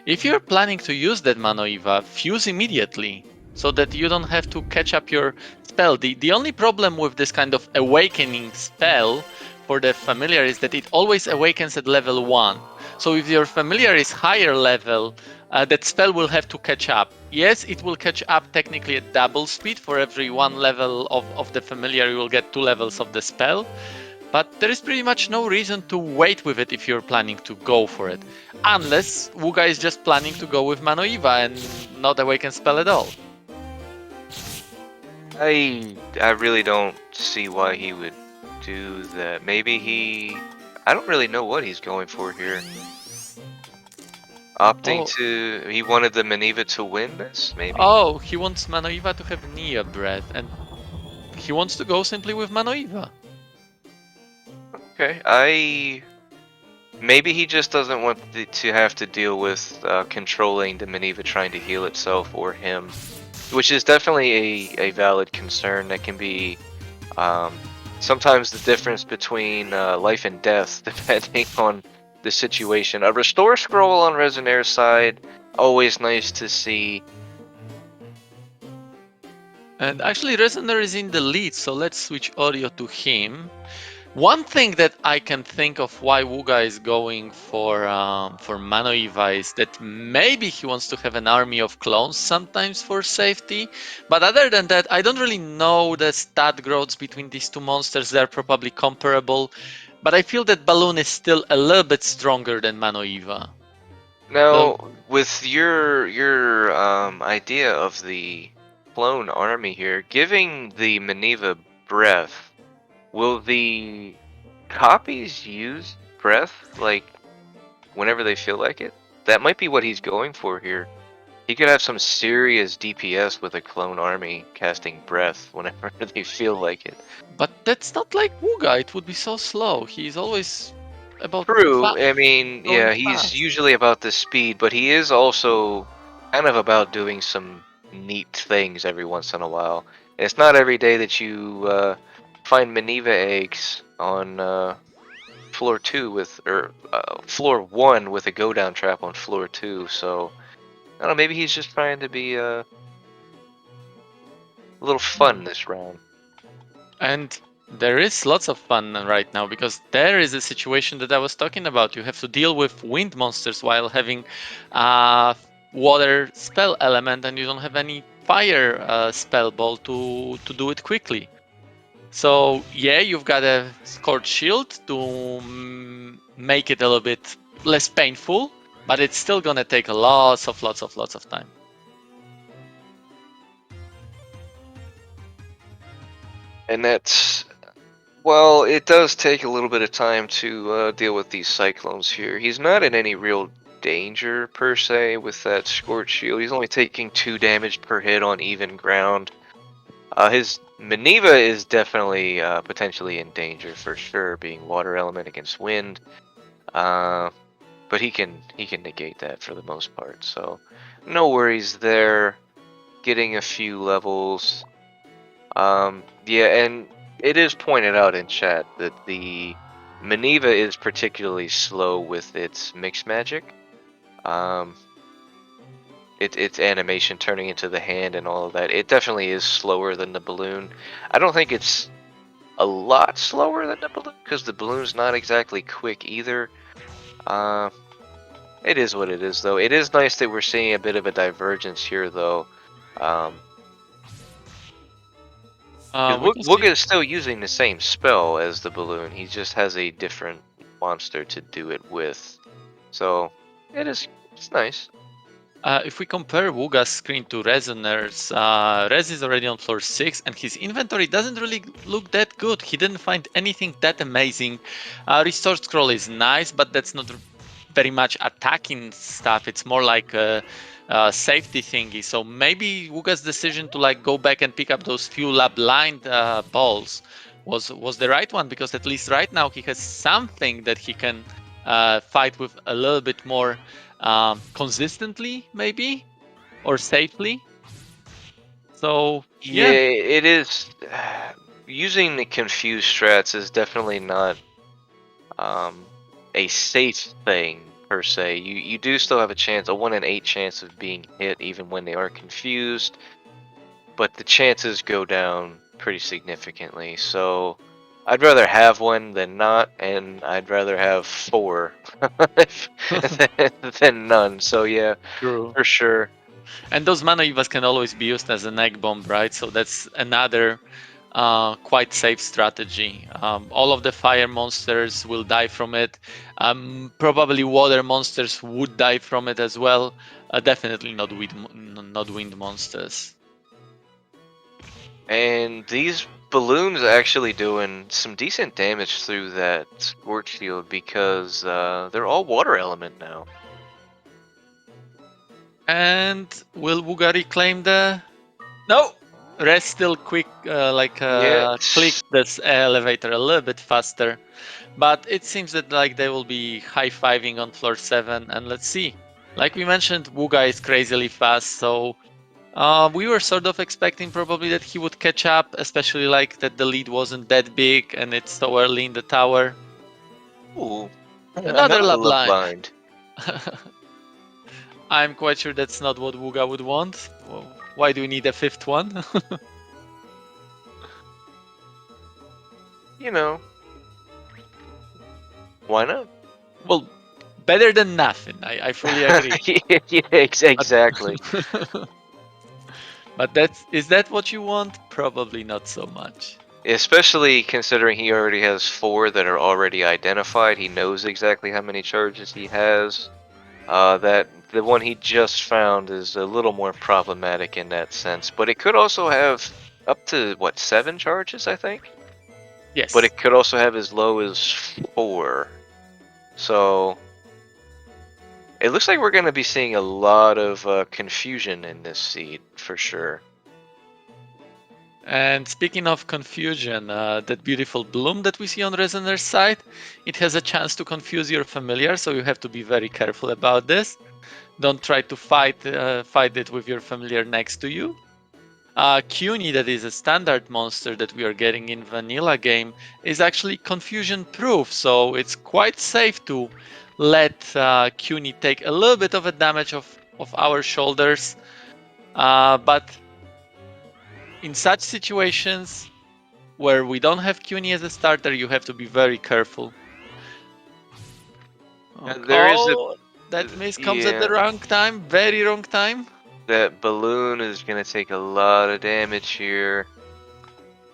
If you're planning to use that Manoiva, fuse immediately, so that you don't have to catch up your spell. The only problem with this kind of awakening spell for the familiar is that it always awakens at level 1. So if your familiar is higher level, that spell will have to catch up. Yes, it will catch up technically at double speed. For every one level of the familiar, you will get 2 levels of the spell. But there is pretty much no reason to wait with it if you're planning to go for it. Unless Wugga is just planning to go with Manoiva and not awaken spell at all. I really don't see why he would do that. Maybe I don't really know what he's going for here. Opting Oh, to he wanted the Maneva to win this, maybe? oh, he wants Manoiva to have Nia breath, and he wants to go simply with Manoiva. Okay, maybe he just doesn't want to have to deal with controlling the Maneva trying to heal itself or him, which is definitely a valid concern that can be sometimes the difference between life and death, depending on the situation. A restore scroll on Resonaire's side, always nice to see. And actually, Resonaire is in the lead, so let's switch audio to him. One thing that I can think of why Wugga is going for Manoiva is that maybe he wants to have an army of clones sometimes for safety. But other than that, I don't really know the stat growths between these two monsters. They're probably comparable. But I feel that Balloon is still a little bit stronger than Manoiva. So Now, with your idea of the clone army here, giving the Maneva breath, will the copies use breath like whenever they feel like it? That might be what he's going for here. He could have some serious DPS with a clone army casting breath whenever they feel like it. but that's not like Wugga. It would be so slow. He's always about True. I mean, going yeah, he's fast. usually about the speed, but he is also kind of about doing some neat things every once in a while. It's not every day that you find Maneva eggs on floor 2 with, or floor 1 with a go down trap on floor 2. So I don't know. Maybe he's just trying to be a little fun this round. And there is lots of fun right now because there is a situation that I was talking about. You have to deal with wind monsters while having a water spell element, and you don't have any fire spell ball to do it quickly. So yeah, you've got a scorch shield to make it a little bit less painful, but it's still gonna take lots of time. And that's, well, it does take a little bit of time to deal with these cyclones here. He's not in any real danger per se with that Scorch Shield. He's only taking 2 damage per hit on even ground. His Maneva is definitely potentially in danger for sure, being water element against wind. But he can negate that for the most part. So no worries there. Getting a few levels. Yeah, and it is pointed out in chat that the Maneva is particularly slow with its mixed magic. Um, its animation turning into the hand and all of that. It definitely is slower than the balloon. I don't think it's a lot slower than the balloon because the balloon's not exactly quick either. Uh, it is what it is though. It is nice that we're seeing a bit of a divergence here though. Um, Because We can Wugga see. is still using the same spell as the balloon. He just has a different monster to do it with. So it's nice. If we compare Wugga's screen to Resonaire's, Rez is already on floor 6 and his inventory doesn't really look that good. He didn't find anything that amazing. Restore Scroll is nice, but that's not very much attacking stuff. It's more like a safety thingy. So maybe Wugga's decision to like go back and pick up those few lab blind balls was the right one, because at least right now he has something that he can fight with a little bit more consistently, maybe, or safely. So Yeah, yeah, it is. Using the confused strats is definitely not um, a safe thing per se. You do still have a chance, a 1 in 8 chance of being hit even when they are confused, but the chances go down pretty significantly. So I'd rather have one than not, and I'd rather have 4 than none. So yeah, True. for sure. And those mana evas can always be used as an egg bomb, right? So that's another quite safe strategy. All of the fire monsters will die from it. Probably water monsters would die from it as well. Definitely not wind monsters. And these balloons are actually doing some decent damage through that scorch shield because they're all water element now. And will Wugga reclaim the? No. Rest still quick, Yeah. click this elevator a little bit faster. But it seems that like they will be high-fiving on floor 7, and let's see. Like we mentioned, Wugga is crazily fast, so we were sort of expecting probably that he would catch up, especially like that the lead wasn't that big and it's so early in the tower. Ooh, Another another love love line. blind. I'm quite sure that's not what Wugga would want. Well, why do we need a 5th one? You know, why not? Well, better than nothing. I fully agree. Yeah, exactly. But is that what you want? Probably not so much. Especially considering he already has 4 that are already identified. He knows exactly how many charges he has. That the one he just found is a little more problematic in that sense. But it could also have up to what 7 charges, I think. Yes. But it could also have as low as 4. So it looks like we're going to be seeing a lot of confusion in this seed for sure. And speaking of confusion, that beautiful bloom that we see on Resonaire's side, it has a chance to confuse your familiar, so you have to be very careful about this. Don't try to fight it with your familiar next to you. Cuny, that is a standard monster that we are getting in vanilla game, is actually confusion proof, so it's quite safe to let Cuny take a little bit of a damage of our shoulders. But in such situations where we don't have Cuny as a starter, you have to be very careful. There is a That miss comes at the wrong time, very wrong time. that balloon is going to take a lot of damage here.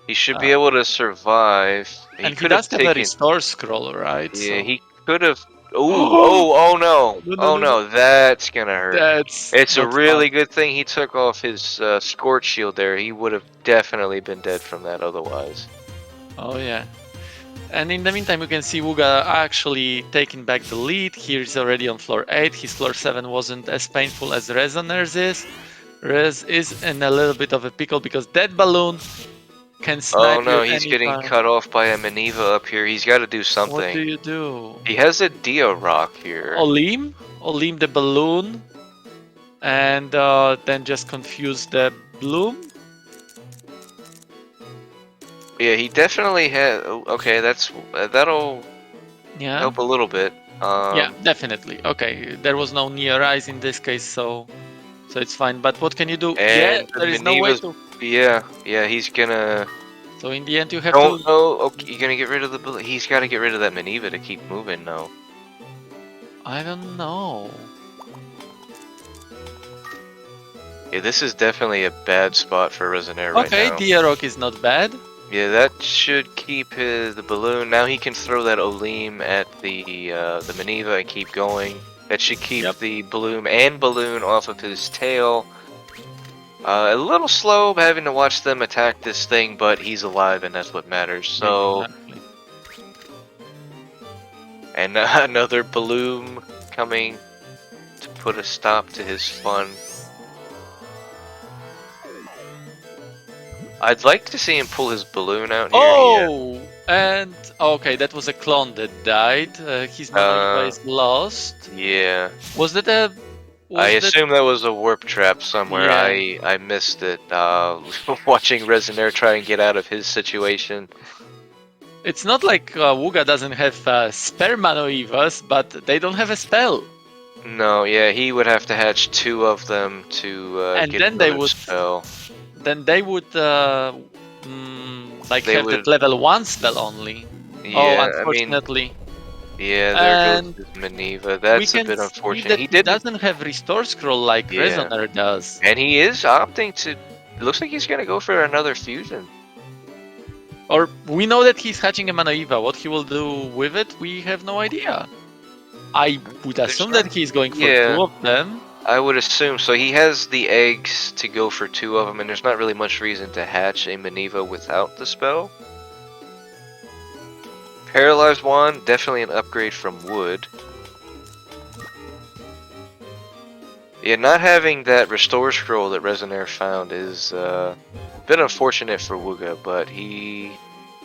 He should be able to survive. He And he could have does have a taken. restore scroll, right? Yeah, So he could have. Oh no! Oh no. no, that's gonna hurt. That's It's a not really fun. good thing he took off his scorch shield there. He would have definitely been dead from that otherwise. Oh yeah. And in the meantime, you can see Wugga actually taking back the lead. He's already on floor 8. His floor 7 wasn't as painful as Resonaire's is. Rez is in a little bit of a pickle because that balloon can Oh snipe you no, at he's any getting time. cut off by a Maneva up here. He's got to do What something. do you do? He has a Dio Rock here. Olim the balloon, and then just confuse the bloom. Yeah, he definitely has. Okay, that'll Yeah. help a little bit. Yeah, definitely. Okay, there was no near rise in this case, so it's fine. But what can you do? Yeah, And there is no way to. Yeah, he's gonna. So in the end, you have Don't to. know. Okay, you're gonna get rid of the. He's got to get rid of that Maneva to keep moving. No. I don't know. Yeah, this is definitely a bad spot for Resonaire right now. Okay, Diarok is not bad. Yeah, that should keep the balloon. Now he can throw that Olim at the Maneva and keep going. That should keep the balloon off of his tail. A little slow having to watch them attack this thing, but he's alive and that's what matters. So, Exactly. and another balloon coming to put a stop to his fun. I'd like to see him pull his balloon out here. Oh, and okay, that was a clone that died. His memory is lost. Yeah. Was that a? I assume that was a warp trap somewhere. Yeah. I missed it. Watching Resonaire try and get out of his situation. It's not like Wugga doesn't have spare Manoivas, but they don't have a spell. No, yeah, he would have to hatch 2 of them to and get then another they would spell. Then they would Like They have would, that level 1 spell only. Oh, yeah, I mean, unfortunately. yeah, there goes And his Maneva. we That's a can bit see unfortunate. that He he didn't, doesn't have restore scroll like yeah. Resonaire does. And he is opting to, it looks like he's gonna go for another fusion. Or we know that he's hatching a Manoiva. What he will do with it, we have no idea. I would There's assume not, that he's going for yeah, 2 of them. I would assume. So he has the eggs to go for 2 of them, and there's not really much reason to hatch a Maneva without the spell. Paralyzed Wand, definitely an upgrade from Wood. Yeah, not having that Restore Scroll that Resonaire found is a bit unfortunate for Wugga, but he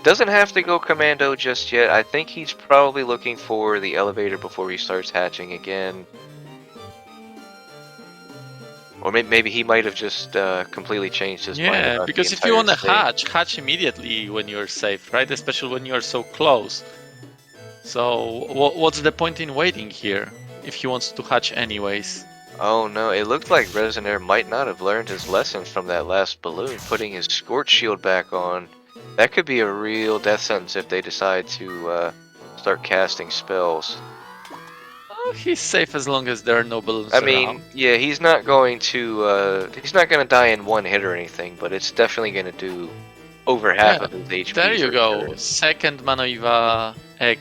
doesn't have to go Commando just yet. I think he's probably looking for the elevator before he starts hatching again. Or maybe he might have just completely changed his mind Yeah, about because the if you entire want to state. hatch immediately when you're safe, right? Especially when you're so close. So what's the point in waiting here if he wants to hatch anyways? Oh no, it looked like Resonaire might not have learned his lesson from that last balloon, putting his Scorch Shield back on. That could be a real death sentence if they decide to start casting spells. Oh, he's safe as long as there are no balloons I mean, around. yeah, he's not going to, he's not going to die in one hit or anything, but it's definitely going to do over half Yeah, of his HP. there you for go. sure. Second Manoiva egg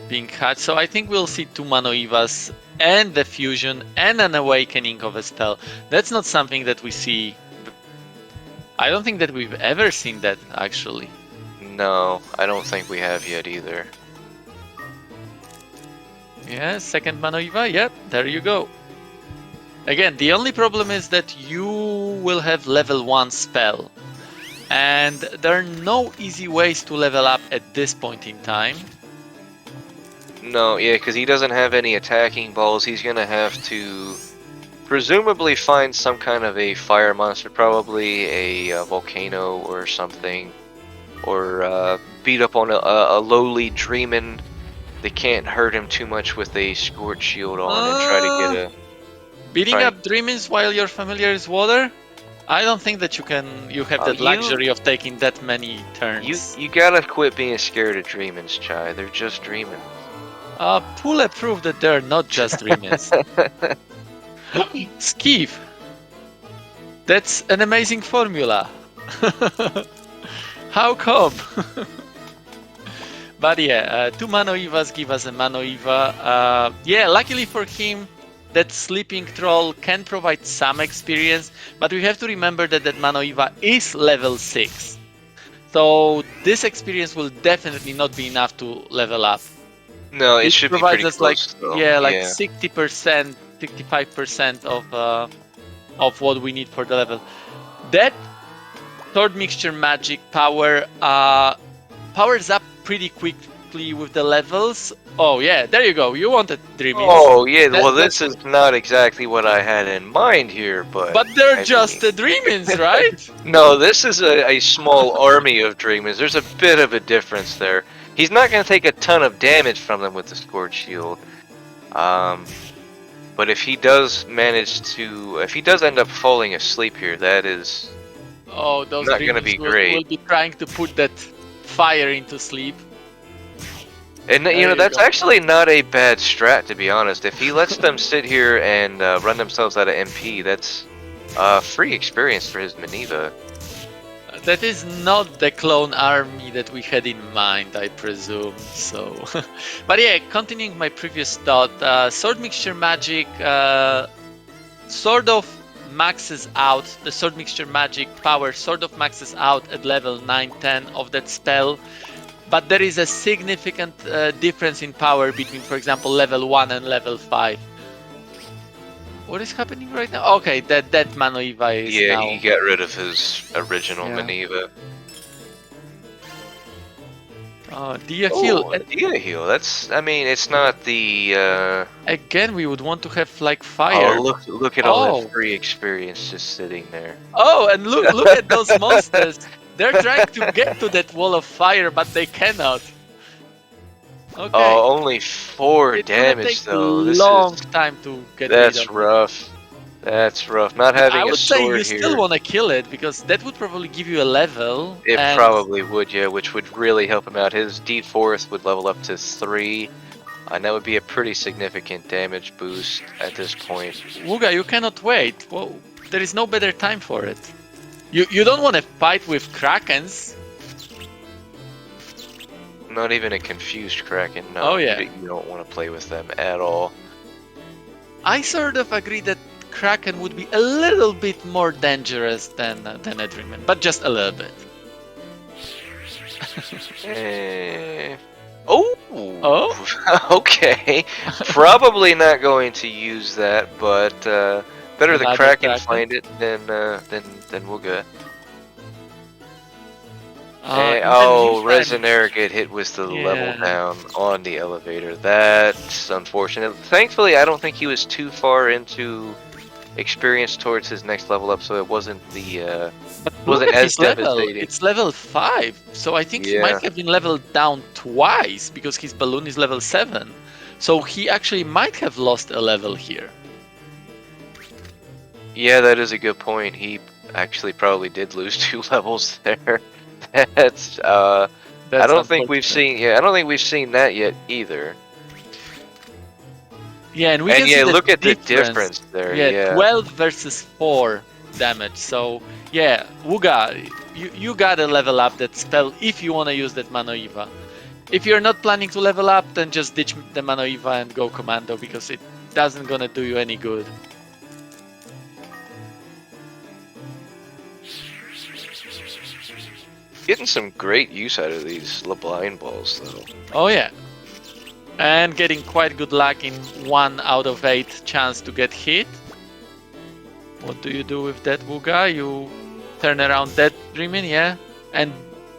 being hatched. So I think we'll see 2 Manoivas and the fusion and an awakening of a spell. That's not something that we see. I don't think that we've ever seen that actually. No, I don't think we have yet either. Yeah, second Manoiva, yep, there you go. Again, the only problem is that you will have level 1 spell. And there are no easy ways to level up at this point in time. No, yeah, because he doesn't have any attacking balls. He's going to have to presumably find some kind of a fire monster, probably a volcano or something. Or beat up on a lowly Dreamin'. They can't hurt him too much with a Scorch Shield on and try to get a... Beating up Dreamins while your familiar is water? I don't think that you have that luxury of taking that many turns. You gotta quit being scared of Dreamins, Chai. They're just dreaming. Pull a proof that they're not just Dreamins. Skeeve. That's an amazing formula. How come? But yeah, 2 Manoivas give us a Manoiva. Yeah, luckily for him, that Sleeping Troll can provide some experience, but we have to remember that that Manoiva is level 6. So this experience will definitely not be enough to level up. No, it should be pretty us close, though. like 60%, 65% of what we need for the level. That Sword Mixture Magic power powers up pretty quickly with the levels. Oh yeah, there you go. You wanted Dreamins. Oh yeah, well this is not exactly what I had in mind here, but... But they're just the Dreamins, right? No, this is a small army of Dreamins. There's a bit of a difference there. He's not going to take a ton of damage from them with the Scorch Shield. But if he does manage to... If he does end up falling asleep here, that is... Oh, those not going to be great. Will be trying to put that fire into sleep. And you know, that's actually not a bad strat, to be honest. If he lets them sit here and run themselves out of MP, that's free experience for his Maneva. That is not the clone army that we had in mind, I presume. So, but yeah, continuing my previous thought, Sword Mixture Magic sort of maxes out. The Sword Mixture Magic power sort of maxes out at level 9-10 of that spell. But there is a significant difference in power between, for example, level 1 and level 5. What is happening right now? Okay, that Manoiva is now... Yeah, he got rid of his original Maneva. Dia Heal. Dia Heal. That's... I mean, it's not the... Again, we would want to have, like, fire. Oh, look at all that free experience just sitting there. Oh, and look at those monsters. They're trying to get to that wall of fire, but they cannot. Okay. Oh, only 4 damage though. This long time to get rid of. That's rough. That's rough. Not But I having a would say you sword still here. want to kill it because that would probably give you a level. It And probably would, yeah, which would really help him out. His D4th would level up to 3, and that would be a pretty significant damage boost at this point. Wugga, you cannot wait. Well, there is no better time for it. You don't want to fight with Krakens. Not even a confused Kraken, no. Oh, yeah. You don't want to play with them at all. I sort of agree that Kraken would be a little bit more dangerous than a Dreamman, but just a little bit. Oh! Oh? Okay. Probably not going to use that, but better the Another Kraken Kraken? find it than Wugga. Even Oh, you find- Resonaire get hit with the level Yeah. down on the elevator. That's unfortunate. Thankfully, I don't think he was too far into experience towards his next level up, so it wasn't the But wasn't look at as his level. devastating. It's level 5, so I think he Yeah. might have been leveled down twice because his balloon is level 7. So he actually might have lost a level here. Yeah, that is a good point. He actually probably did lose 2 levels there. That's I don't think we've unfortunate. seen. Yeah, I don't think we've seen that yet either. Yeah, and we And can yeah, see the look at the difference there. Yeah, Yeah. 12 versus 4 damage. So yeah, Wugga, you gotta level up that spell if you want to use that Manoiva. If you're not planning to level up, then just ditch the Manoiva and go Commando because it doesn't gonna do you any good. Getting some great use out of these LeBlind balls, though. Oh yeah. And getting quite good luck in 1 out of 8 chance to get hit. What do you do with that, Wugga? You turn around that Dreamin', yeah? And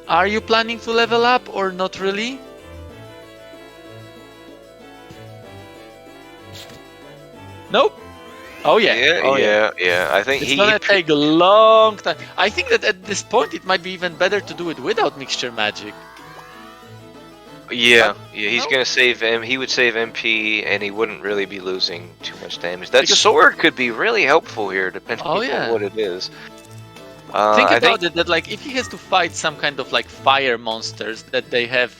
are you planning to level up or not really? Nope. Oh yeah. Yeah, Oh, yeah. I think It's gonna take a long time. I think that at this point it might be even better to do it without mixture magic. Yeah, But he's no. gonna save him. He would save MP, and he wouldn't really be losing too much damage. That Because- sword could be really helpful here, depending Oh, yeah. on what it is. Think I about think it that like if he has to fight some kind of like fire monsters that they have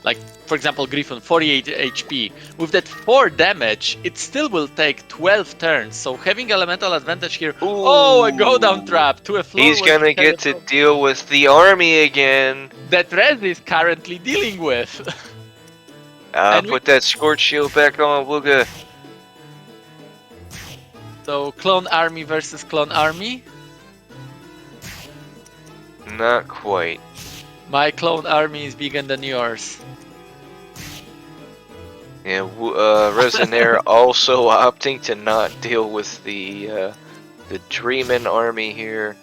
like for example Griffon 48 HP with that 4 damage it still will take 12 turns, so having elemental advantage here. Oh, a go down trap to a floor he's where gonna he get has to deal with the army again. that Rez is currently dealing with. And Put that scorch shield back on, Wugga. So clone army versus clone army. Not quite. My clone army is bigger than yours. Yeah, Resonaire also opting to not deal with the Dreamin' army here.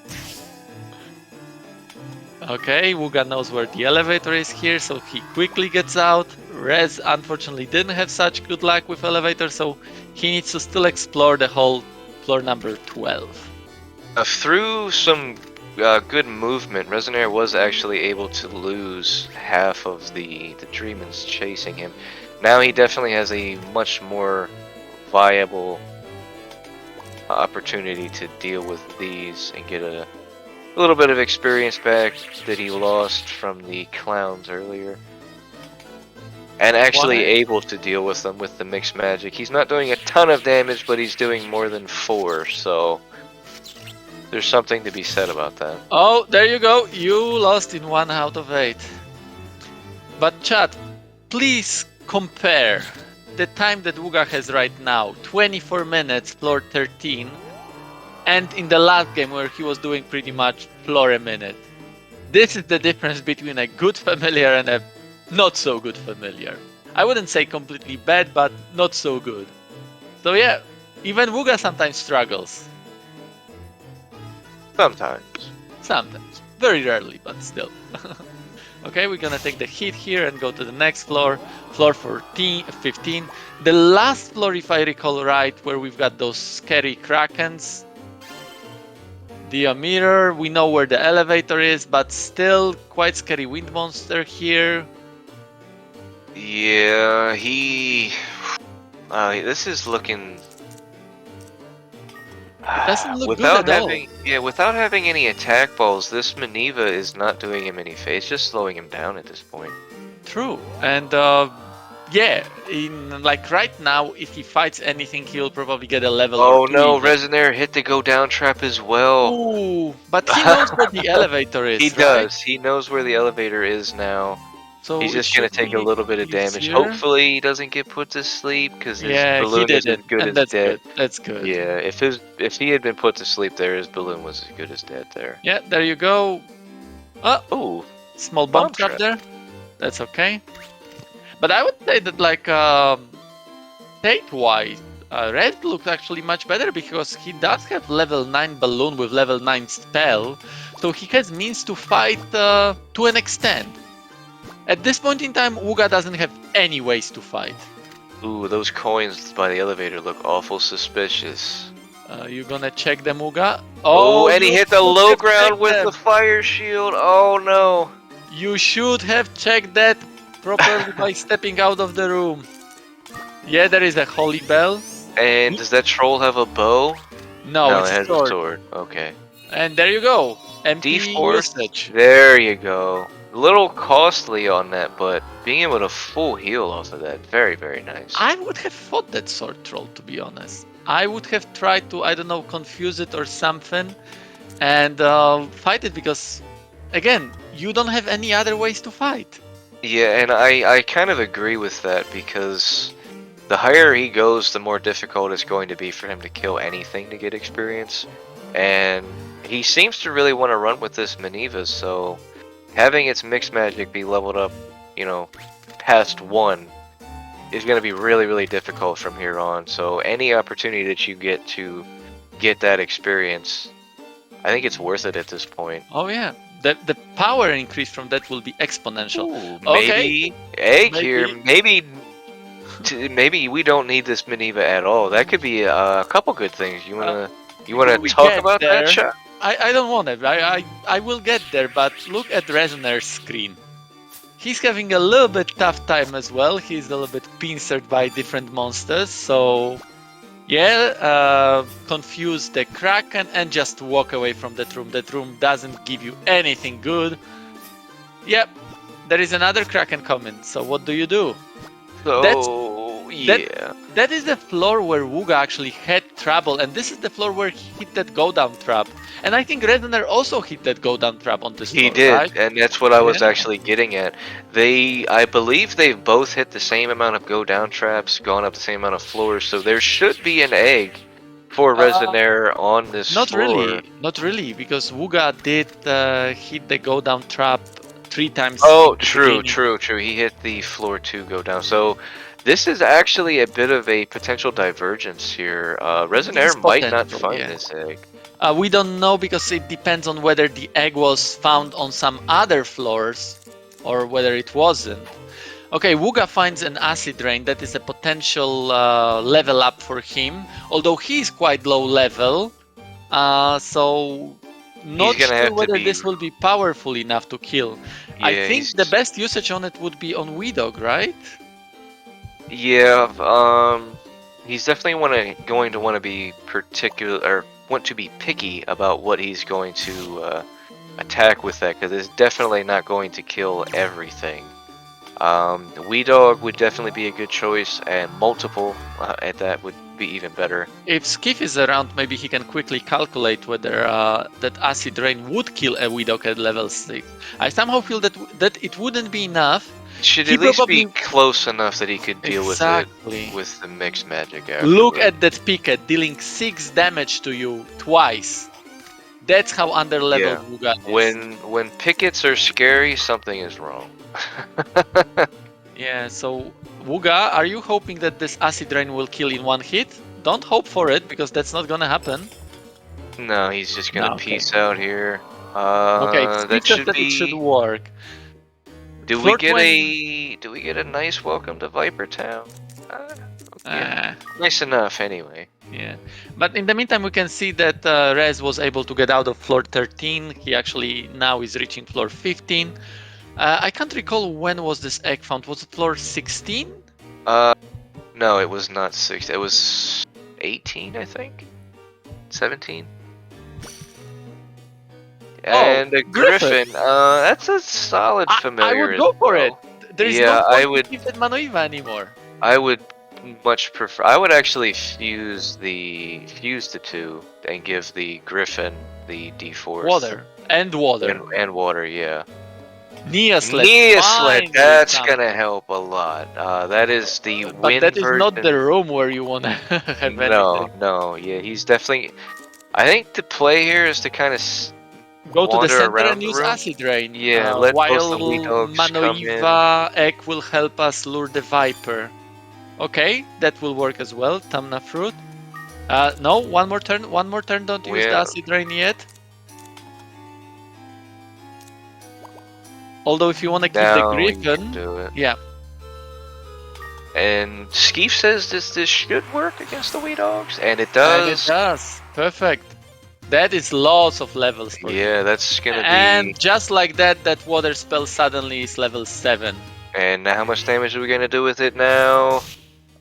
Okay, Wugga knows where the elevator is here, so he quickly gets out. Rez unfortunately didn't have such good luck with elevator, so he needs to still explore the whole floor number 12. Through some good movement, Resonaire was actually able to lose half of the Dreamins chasing him. Now he definitely has a much more viable opportunity to deal with these and get a little bit of experience back that he lost from the clowns earlier. And actually able to deal with them with the mixed magic. He's not doing a ton of damage, but he's doing more than 4, so there's something to be said about that. Oh, there you go. You lost in 1 out of 8. But chat, please compare the time that Wugga has right now, 24 minutes, floor 13, and in the last game where he was doing pretty much floor a minute. This is the difference between a good familiar and a not so good familiar. I wouldn't say completely bad, but not so good. So yeah, even Wugga sometimes struggles. Sometimes. Sometimes. Very rarely, but still. Okay, we're gonna take the hit here and go to the next floor. Floor 15. The last floor, if I recall right, where we've got those scary Krakens. The mirror, we know where the elevator is, but still quite scary wind monster here. Yeah, this is looking It doesn't look good Without at all. having, yeah, without having any attack balls, this Maneva is not doing him any favors. It's just slowing him down at this point. True, and yeah, in like right now, if he fights anything, he'll probably get a level or Oh two. no, Even. Resonaire hit the go down trap as well. Ooh, but he knows where the elevator is, He right? does. He knows where the elevator is now. So He's it just gonna should take a be little bit of damage. easier. Hopefully he doesn't get put to sleep because his Yeah, he balloon is as didn't, good and as that's dead. good. That's good. Yeah, if he had been put to sleep there, his balloon was as good as dead there. Yeah, there you go. Oh, Oh, small bomb bump trap trap. there. That's okay. But I would say that like state-wise, Red looks actually much better because he does have level 9 balloon with level 9 spell, so he has means to fight to an extent. At this point in time, Wugga doesn't have any ways to fight. Ooh, those coins by the elevator look awful suspicious. You gonna check them, Wugga? Oh, and he you hit the should low have ground checked with them. the fire shield. Oh no. You should have checked that properly by stepping out of the room. Yeah, there is a holy bell. And does that troll have a bow? No, it's it a has sword. a sword. Okay. And there you go. MP D4. usage. There you go. A little costly on that, but being able to full heal off of that, very, very nice. I would have fought that sword troll, to be honest. I would have tried to, I don't know, confuse it or something and fight it because, again, you don't have any other ways to fight. Yeah, and I kind of agree with that because the higher he goes, the more difficult it's going to be for him to kill anything to get experience. And he seems to really want to run with this Maneva, so having its mixed magic be leveled up, you know, past 1 is going to be really, really difficult from here on. So any opportunity that you get to get that experience, I think it's worth it at this point. Oh, yeah. The power increase from that will be exponential. Ooh, maybe egg here. Maybe we don't need this Maneva at all. That could be a couple good things. You wanna talk about that, Chuck? I don't want to. I will get there, but look at Resonaire's screen. He's having a little bit tough time as well. He's a little bit pincered by different monsters, so yeah, confuse the Kraken and just walk away from that room. That room doesn't give you anything good. Yep, there is another Kraken coming, so what do you do? So, yeah. That is the floor where Wugga actually had trouble, and this is the floor where he hit that go-down trap. And I think Resonaire also hit that go-down trap on this floor, He did, right? and that's what I was actually getting at. I believe they've both hit the same amount of go-down traps, gone up the same amount of floors, so there should be an egg for Resonaire on this floor. Not really, because Wugga did hit the go-down trap 3 times. Oh, true. He hit the floor 2 go down. So this is actually a bit of a potential divergence here. Resonaire might not find this egg. We don't know because it depends on whether the egg was found on some other floors or whether it wasn't. Okay, Wugga finds an acid rain. That is a potential level up for him, although he's quite low level. So not sure whether this will be powerful enough to kill. Yeah, I think the best usage on it would be on Weedog, right? Yeah, he's definitely going to want to be want to be picky about what he's going to attack with that, because it's definitely not going to kill everything. Weedog would definitely be a good choice, and multiple at that would be even better. If Skiff is around, maybe he can quickly calculate whether that acid rain would kill a Weedog at level 6. I somehow feel that it wouldn't be enough. It should at least be close enough that he could deal with it with the mixed magic afterwards. Look at that Picket dealing 6 damage to you twice. That's how underleveled Wugga is. When Pickets are scary, something is wrong. Yeah, so Wugga, are you hoping that this acid rain will kill in 1 hit? Don't hope for it, because that's not gonna happen. No, he's just gonna peace out here. Okay, that should it should work. Do we get a nice welcome to Viper Town? Nice enough anyway. Yeah, but in the meantime we can see that Rez was able to get out of floor 13. He actually now is reaching floor 15. I can't recall when was this egg found. Was it floor 16? No, it was not 6. It was 18, I think. 17. Oh, And a Griffin. Griffin. That's a solid I familiar would as go for it. well. There is Yeah, no point to keep that Manoiva anymore. I would much prefer. I would actually fuse the two and give the Griffin the D4 Water and water. and water. Yeah, Nia Sled. Nia Sled. Finally That's gonna something. help a lot. That is the But that wind is not the version. room where you want to have No, anything. no, yeah, he's definitely. I think the play here is to kind of Go to the wander center around and the use room. Acid Rain. Yeah, let both While the wee dogs come in. Manoiva Egg will help us lure the Viper. Okay, that will work as well. Tamna Fruit. No, one more turn. One more turn. Don't use the Yeah, Acid Rain yet. Although if you want to keep the now you can Griffin, do it. yeah. And Skeef says this should work against the wee dogs, and it And it does. does. Perfect. That is lots of levels for you. Yeah, that's gonna And be. just like that, that water spell suddenly is level 7. And how much damage are we gonna do with it now?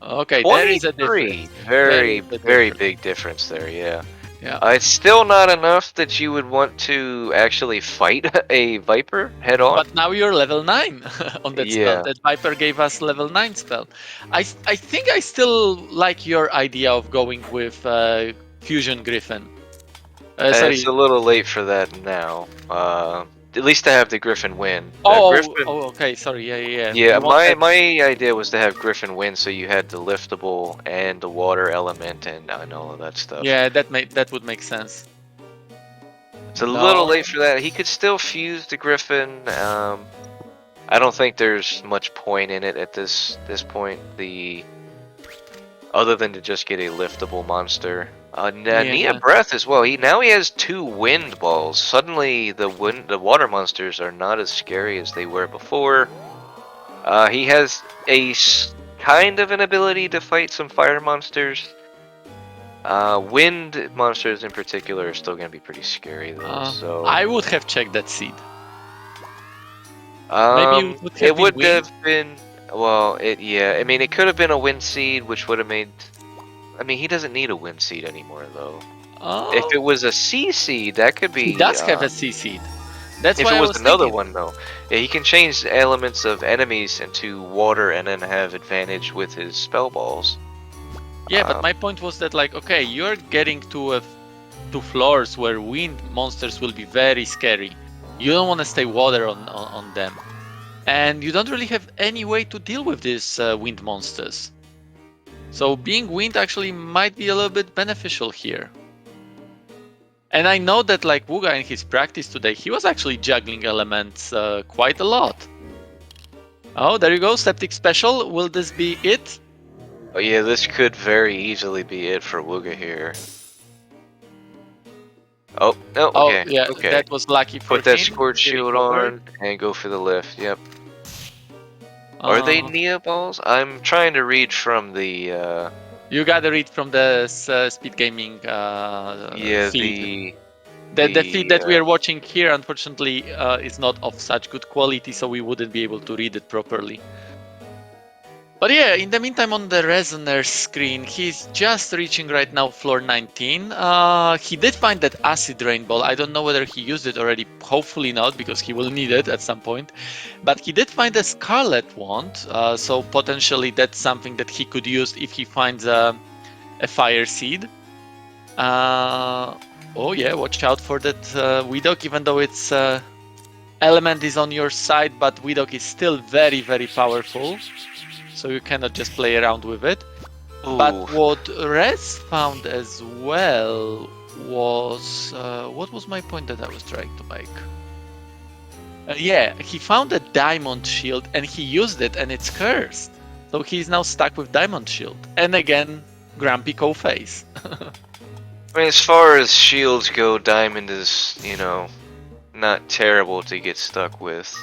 Okay, there is a 23. difference. There Very, is a very difference. big difference there. Yeah. Yeah. It's still not enough that you would want to actually fight a Viper head on. But now you're level 9 on that spell. Yeah. That Viper gave us level 9 spell. I think I still like your idea of going with Fusion Griffin. It's Sorry. a little late for that now. At least to have the Griffin win. Griffin. Okay. Sorry. Yeah. Yeah, You want that? my idea was to have Griffin win, so you had the liftable and the water element and all of that stuff. Yeah, that would make sense. It's a No. little late for that. He could still fuse the Griffin. I don't think there's much point in it at this point. Other than to just get a liftable monster. Nia Breath as well. Now he has 2 wind balls. Suddenly the water monsters are not as scary as they were before. He has kind of an ability to fight some fire monsters. Wind monsters in particular are still going to be pretty scary though. So I would have checked that seed. maybe it would have been. Well, yeah. I mean, it could have been a wind seed, which would have made. I mean, he doesn't need a wind seed anymore though. If it was a sea seed, that could be. He does have a sea seed. That's why if it was another thinking. one though. Yeah, he can change elements of enemies into water and then have advantage with his spell balls. Yeah, but my point was that, like, okay, you're getting to floors where wind monsters will be very scary. You don't want to stay water on them. And you don't really have any way to deal with these wind monsters. So being wind actually might be a little bit beneficial here. And I know that, like, Wugga in his practice today, he was actually juggling elements quite a lot. Oh, there you go, Septic Special. Will this be it? Oh yeah, this could very easily be it for Wugga here. Oh, no, okay. Oh, yeah, okay. that was lucky for Put that him. Scorch Shield on and go for the lift, yep. Are they Nia balls? I'm trying to read from the... You gotta read from the SpeedGaming feed. The feed that we are watching here, unfortunately, is not of such good quality, so we wouldn't be able to read it properly. But yeah, in the meantime, on the Resonaire screen, he's just reaching right now floor 19. He did find that Acid Rain Ball. I don't know whether he used it already. Hopefully not, because he will need it at some point. But he did find a Scarlet Wand, so potentially that's something that he could use if he finds a Fire Seed. Oh yeah, watch out for that Widok, even though its element is on your side, but Widok is still very, very powerful. So you cannot just play around with it. Ooh. But what Rez found as well was... what was my point that I was trying to make? Yeah, he found a Diamond Shield and he used it and it's cursed. So he's now stuck with Diamond Shield. And again, Grumpy Co-Face. I mean, as far as shields go, Diamond is, not terrible to get stuck with.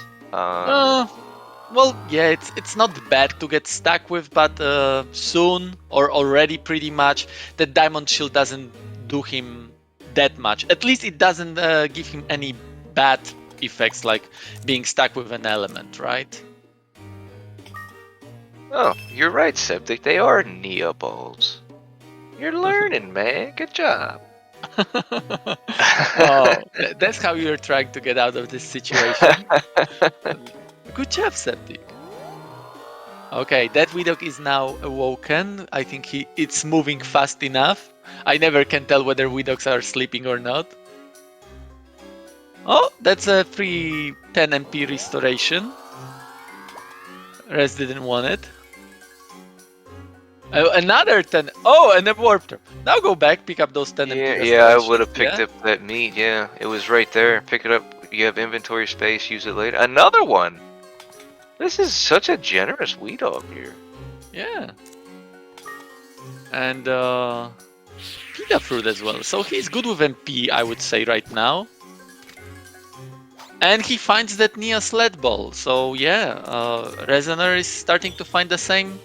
Well, yeah, it's not bad to get stuck with, but soon, or already pretty much, the Diamond Shield doesn't do him that much. At least it doesn't give him any bad effects, like being stuck with an element, right? Oh, you're right, Septic. They are Nia balls. You're learning, man. Good job. Oh, that's how you're trying to get out of this situation. Good job, Septic. Okay, that Widok is now awoken. I think it's moving fast enough. I never can tell whether Widoks are sleeping or not. Oh, that's a free 10 MP restoration. Rez didn't want it. Another 10. Oh, and a warp trap. Now go back, pick up those 10 MP Yeah, restorations. I would have picked yeah? up that meat. Yeah, it was right there. Pick it up. You have inventory space. Use it later. Another one. This is such a generous weed dog here. Yeah. And Pita fruit as well. So he's good with MP, I would say, right now. And he finds that Nia sled ball. So yeah, Resonaire is starting to find the same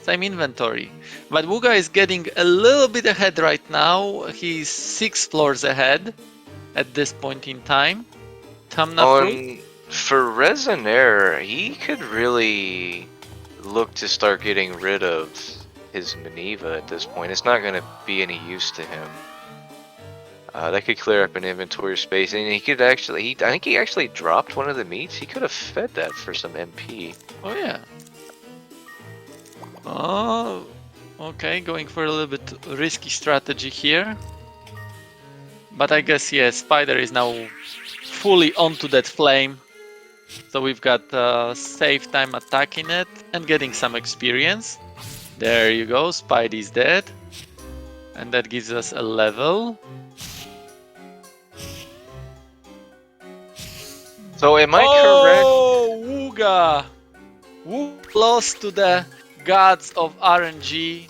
inventory. But Wugga is getting a little bit ahead right now. He's 6 floors ahead at this point in time. Tamna fruit. For Resonaire, he could really look to start getting rid of his Maneva at this point. It's not going to be any use to him. That could clear up an inventory space, and he could actually. I think he actually dropped one of the meats. He could have fed that for some MP. Oh yeah. Oh, okay, going for a little bit risky strategy here. But I guess, yeah, Spider is now fully onto that flame. So we've got save time attacking it and getting some experience. There you go, Spidey's dead. And that gives us a level. So am I correct? Oh, Wugga! Wugga lost to the gods of RNG.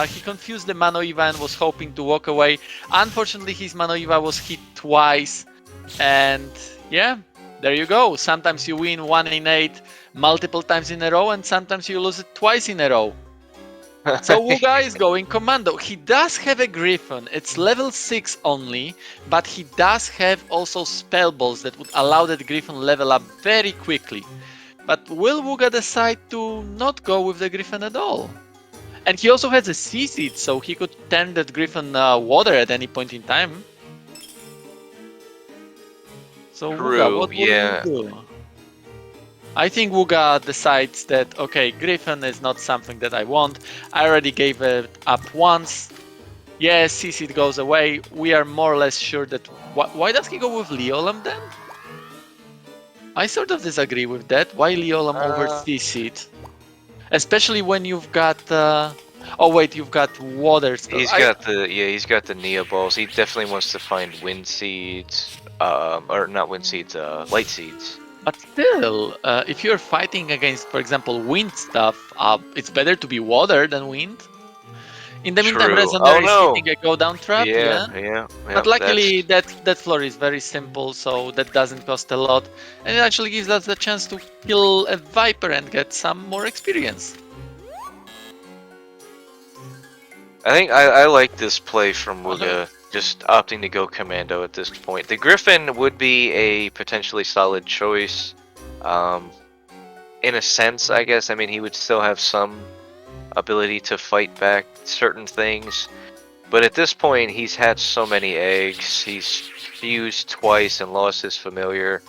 He confused the Manoiva and was hoping to walk away. Unfortunately, his Manoiva was hit twice. And yeah, there you go. Sometimes you win 1 in 8 multiple times in a row, and sometimes you lose it twice in a row. So Wugga is going commando. He does have a Griffin. It's level 6 only, but he does have also spell balls that would allow that Griffin level up very quickly. But will Wugga decide to not go with the Griffin at all? And he also has a C-Seed, so he could turn that Griffin water at any point in time. So Wugga, what will you do? I think Wugga decides that, okay, Griffin is not something that I want. I already gave it up once. Yes, C-Seed goes away. We are more or less sure that... Why does he go with Leolam then? I sort of disagree with that. Why Leolam over C-Seed? Especially when you've got... oh wait, you've got water. He's got the Nia balls. He definitely wants to find wind seeds. Or not wind seeds, light seeds. But still, if you're fighting against, for example, wind stuff, it's better to be water than wind. In the meantime, Resonaire is hitting a go-down trap. Yeah. But luckily, that floor is very simple, so that doesn't cost a lot. And it actually gives us the chance to kill a Viper and get some more experience. I think I like this play from Wugga. Just opting to go commando at this point. The Griffin would be a potentially solid choice. In a sense, I guess. I mean, he would still have some ability to fight back certain things. But at this point, he's had so many eggs. He's fused twice and lost his familiar.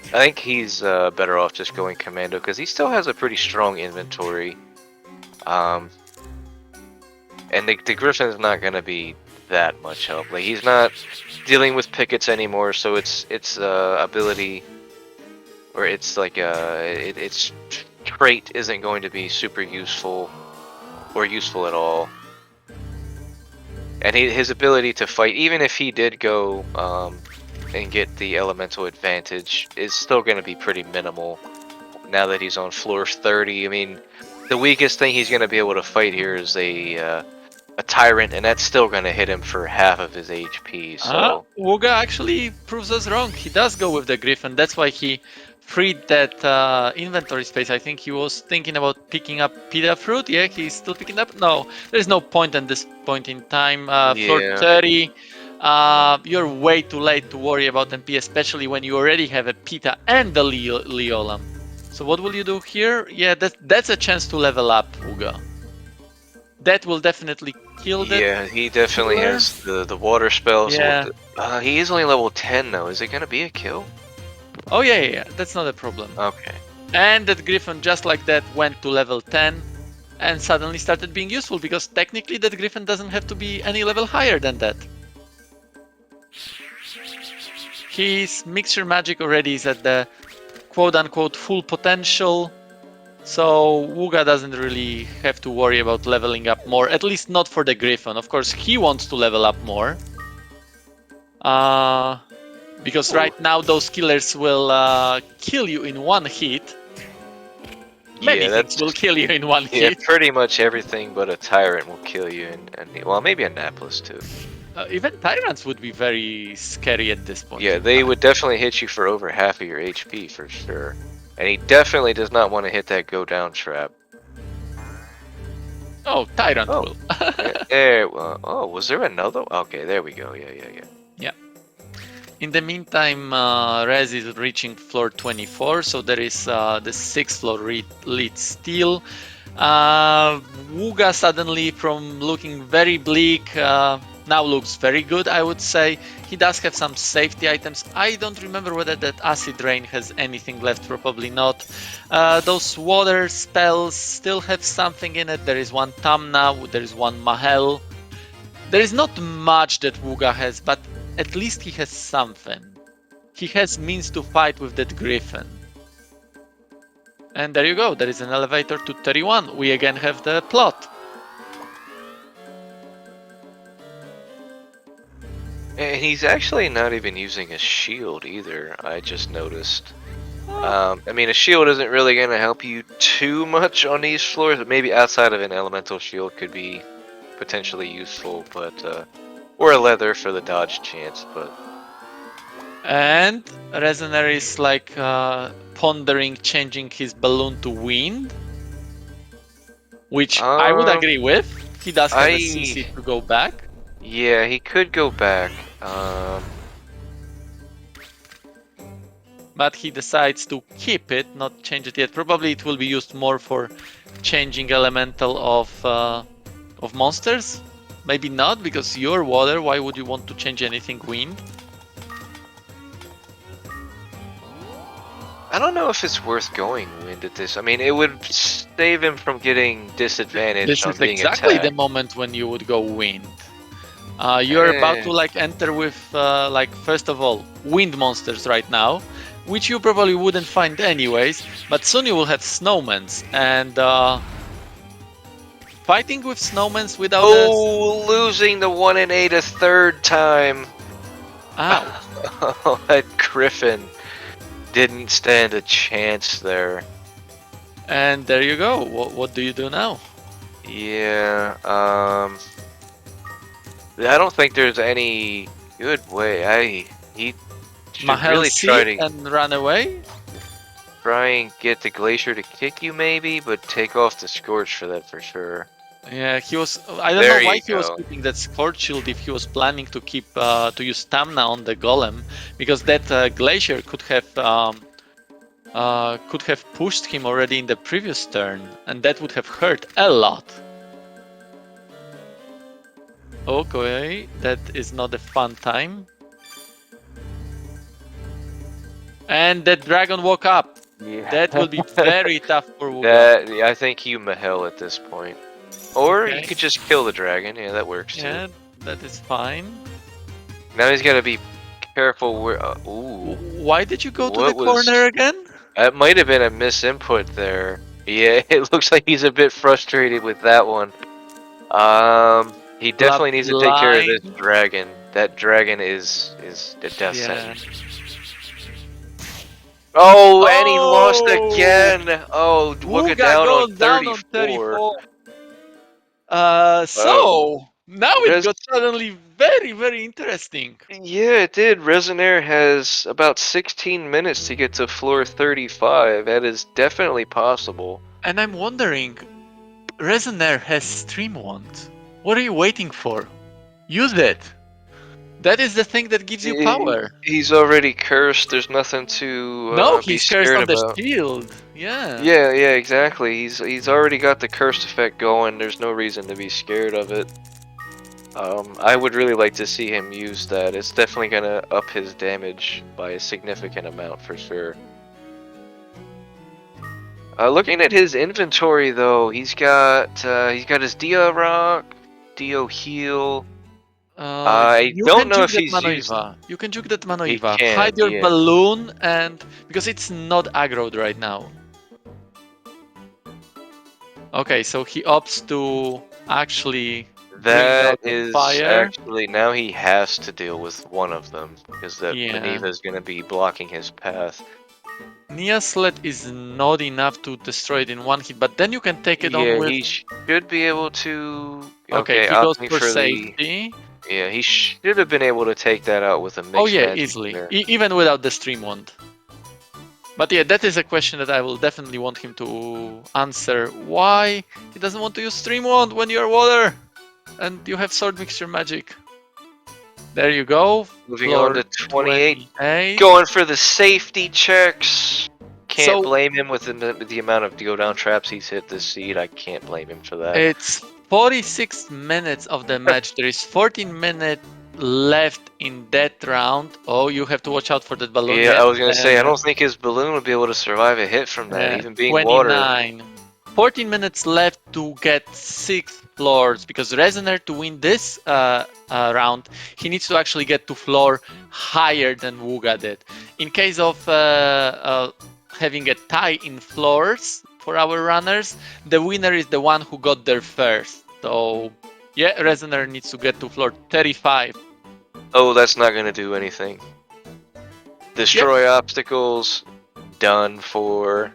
I think he's better off just going commando because he still has a pretty strong inventory. And the Griffin's not going to be that much help. Like, he's not dealing with pickets anymore, so its ability, or its like its trait isn't going to be super useful or useful at all. And his ability to fight, even if he did go and get the elemental advantage, is still going to be pretty minimal now that he's on floor 30. I mean, the weakest thing he's going to be able to fight here is a Tyrant, and that's still going to hit him for half of his HP. So Wugga actually proves us wrong. He does go with the Griffin. That's why he freed that inventory space. I think he was thinking about picking up Pita fruit. Yeah, he's still picking up. No, there's no point at this point in time. Floor 30. You're way too late to worry about MP, especially when you already have a Pita and the Leolam. So what will you do here? Yeah, that's a chance to level up, Wugga. That will definitely kill that. Yeah, he definitely killer? has the water spells. Yeah. He is only level 10 though. Is it gonna be a kill? Oh yeah. That's not a problem. Okay. And that Griffin, just like that, went to level 10 and suddenly started being useful because technically that Griffin doesn't have to be any level higher than that. His mixture magic already is at the quote-unquote full potential, so Wugga doesn't really have to worry about leveling up more, at least not for the Griffin. Of course, he wants to level up more. Because right now those killers will kill you in one hit. Many things will kill you in one hit. Pretty much everything but a tyrant will kill you, and well, maybe a Napolis too. Even tyrants would be very scary at this point. Yeah, they would definitely hit you for over half of your HP for sure. And he definitely does not want to hit that go down trap. Oh, tyrant will. Oh, was there another? Okay, there we go. Yeah. In the meantime, Rez is reaching floor 24, so there is the 6th floor lead still. Wugga suddenly, from looking very bleak, now looks very good, I would say. He does have some safety items. I don't remember whether that acid rain has anything left, probably not. Those water spells still have something in it. There is one Tamna, there is one Mahel. There is not much that Wugga has, but at least he has something. He has means to fight with that Griffin. And there you go, there is an elevator to 31. We again have the plot. And he's actually not even using a shield either, I just noticed. I mean, a shield isn't really going to help you too much on these floors, but maybe outside of an elemental shield could be potentially useful, but or a leather for the dodge chance, but... And Resonaire is like pondering changing his balloon to wind, which I would agree with. He does have a CC to go back. Yeah, he could go back. But he decides to keep it, not change it yet. Probably it will be used more for changing elemental of monsters. Maybe not, because you're water. Why would you want to change anything wind? I don't know if it's worth going wind at this. I mean, it would save him from getting disadvantaged on being attacked. This is exactly the moment when you would go wind. You're about to like enter with like first of all wind monsters right now, which you probably wouldn't find anyways. But soon you will have snowmans, and fighting with snowmans without losing the 1 in 8 a third time. Ow. Oh, that Griffin didn't stand a chance there. And there you go. What do you do now? Yeah, I don't think there's any good way. He should really try to and run away. Try and get the glacier to kick you, maybe, but take off the scorch for that for sure. Yeah, he was. I don't know why he was keeping that scorch shield if he was planning to keep to use stamina on the golem, because that glacier could have pushed him already in the previous turn, and that would have hurt a lot. Okay, that is not a fun time. And that dragon woke up. Yeah. That will be very tough for Wugga. I think you Mahel at this point. Or you could just kill the dragon. Yeah, that works too. Yeah, that is fine. Now he's got to be careful where... ooh. Why did you go to the corner again? That might have been a misinput there. Yeah, it looks like he's a bit frustrated with that one. He definitely needs to take care of this dragon. That dragon is a death sentence. Oh, and he lost again. Oh, Wugga down on 34. So now it got suddenly very, very interesting. Yeah, it did. Resonaire has about 16 minutes to get to floor 35. That is definitely possible. And I'm wondering, Resonaire has stream wand. What are you waiting for? Use it. That is the thing that gives you power. He's already cursed. There's nothing to he's cursed on the shield. Yeah. Yeah, exactly. He's already got the cursed effect going. There's no reason to be scared of it. I would really like to see him use that. It's definitely gonna up his damage by a significant amount for sure. Looking at his inventory though, he's got his Dia Rock, Dio Heal. I You don't can know juke if that he's used. Manoiva. You can juke that He Manoiva. can, Hide your yeah. balloon and because it's not aggroed right now. Okay, so he opts to actually bring out That the is fire. actually now he has to deal with one of them because that Yeah. Maneva is gonna be blocking his path. Nia Sled is not enough to destroy it in one hit, but then you can take it on Yeah, with. he should be able to. Okay, Okay, he goes opting for for the. safety. Yeah, he should have been able to take that out with a Oh mixed yeah, magic easily, there. even without the stream wand. But yeah, that is a question that I will definitely want him to answer. Why he doesn't want to use stream wand when you're water and you have sword mixture magic? There you go. Moving on Floor to 28. 28. Going for the safety checks. Can't So blame him with the amount of go down traps he's hit this seed. I can't blame him for that. it's 46 minutes of the match. There is 14 minutes left in that round. Oh, you have to watch out for that balloon. Yeah, Yeah. I was gonna say I don't think his balloon would be able to survive a hit from that, even being water. 29. 14 minutes left to get 6 floors because Resonaire to win this round, he needs to actually get to floor higher than Wugga did. In case of having a tie in floors for our runners, the winner is the one who got there first. So yeah, Resonaire needs to get to floor 35. Oh, that's not gonna do anything. Destroy obstacles. Done for.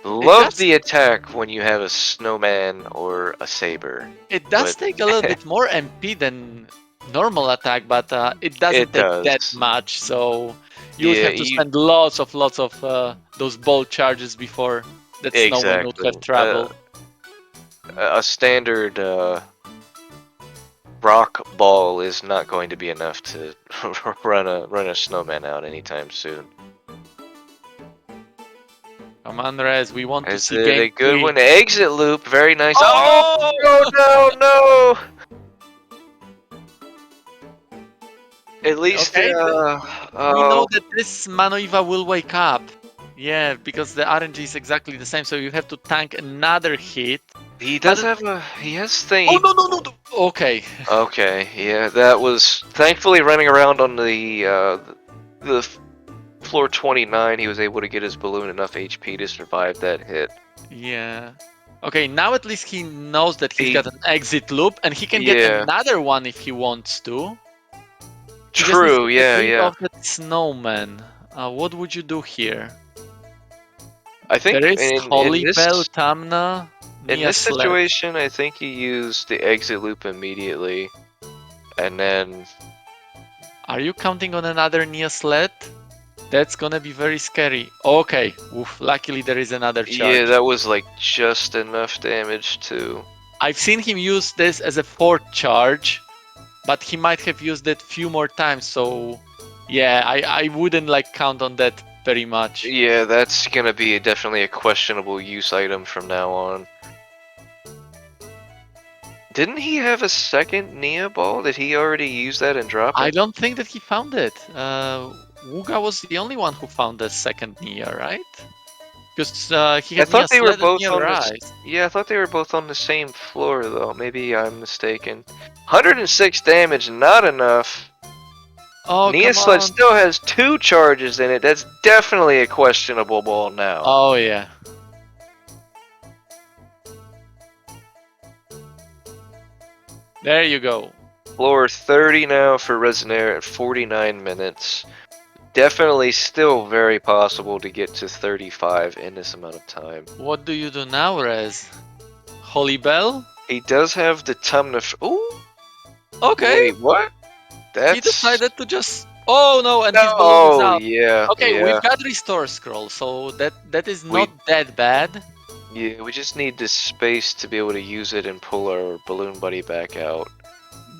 Love the attack when you have a snowman or a saber. It does but- take a little bit more MP than normal attack, but it doesn't take that does. much. So you would Yeah, have to spend lots of those bolt charges before that snowman would have traveled. A standard rock ball is not going to be enough to run a snowman out anytime soon. Come on, Rez, we want to Is see it game a good 3. one? Exit loop, very nice. Oh! No! At least Okay, we know that this Manoiva will wake up. Yeah, because the RNG is exactly the same, so you have to tank another hit. he does have a thing. Oh no! Okay. Okay, yeah, that was thankfully running around on the floor 29. He was able to get his balloon enough HP to survive that hit. Yeah. Okay, now at least he knows that he's got an exit loop, and he can get another one if he wants to. True, yeah. Of that snowman. What would you do here? I think there is Holy Bell, Tamna. In this situation, I think he used the exit loop immediately, and then. Are you counting on another Nia Sled? That's gonna be very scary. Okay, oof, luckily there is another charge. Yeah, that was like just enough damage too. I've seen him use this as a 4th charge, but he might have used it few more times, so yeah, I wouldn't count on that very much. Yeah, that's gonna be definitely a questionable use item from now on. Didn't he have a second Nia ball? Did he already use that and drop it? I don't think that he found it. Wugga was the only one who found the second Nia, right? Because he had Nia Sled and Nia Rise. Yeah, I thought they were both on the same floor, though. Maybe I'm mistaken. 106 damage, not enough. Oh, Nia Sled still has 2 charges in it. That's definitely a questionable ball now. Oh, yeah. There you go. Floor 30 now for Resonaire at 49 minutes. Definitely still very possible to get to 35 in this amount of time. What do you do now, Rez? Holy Bell? He does have the Tumna. Ooh! Okay. Wait, what? He decided to just. Oh no, and his balloon is out. Yeah. Okay, we've got Restore Scroll, so that is not that bad. Yeah, we just need this space to be able to use it and pull our balloon buddy back out.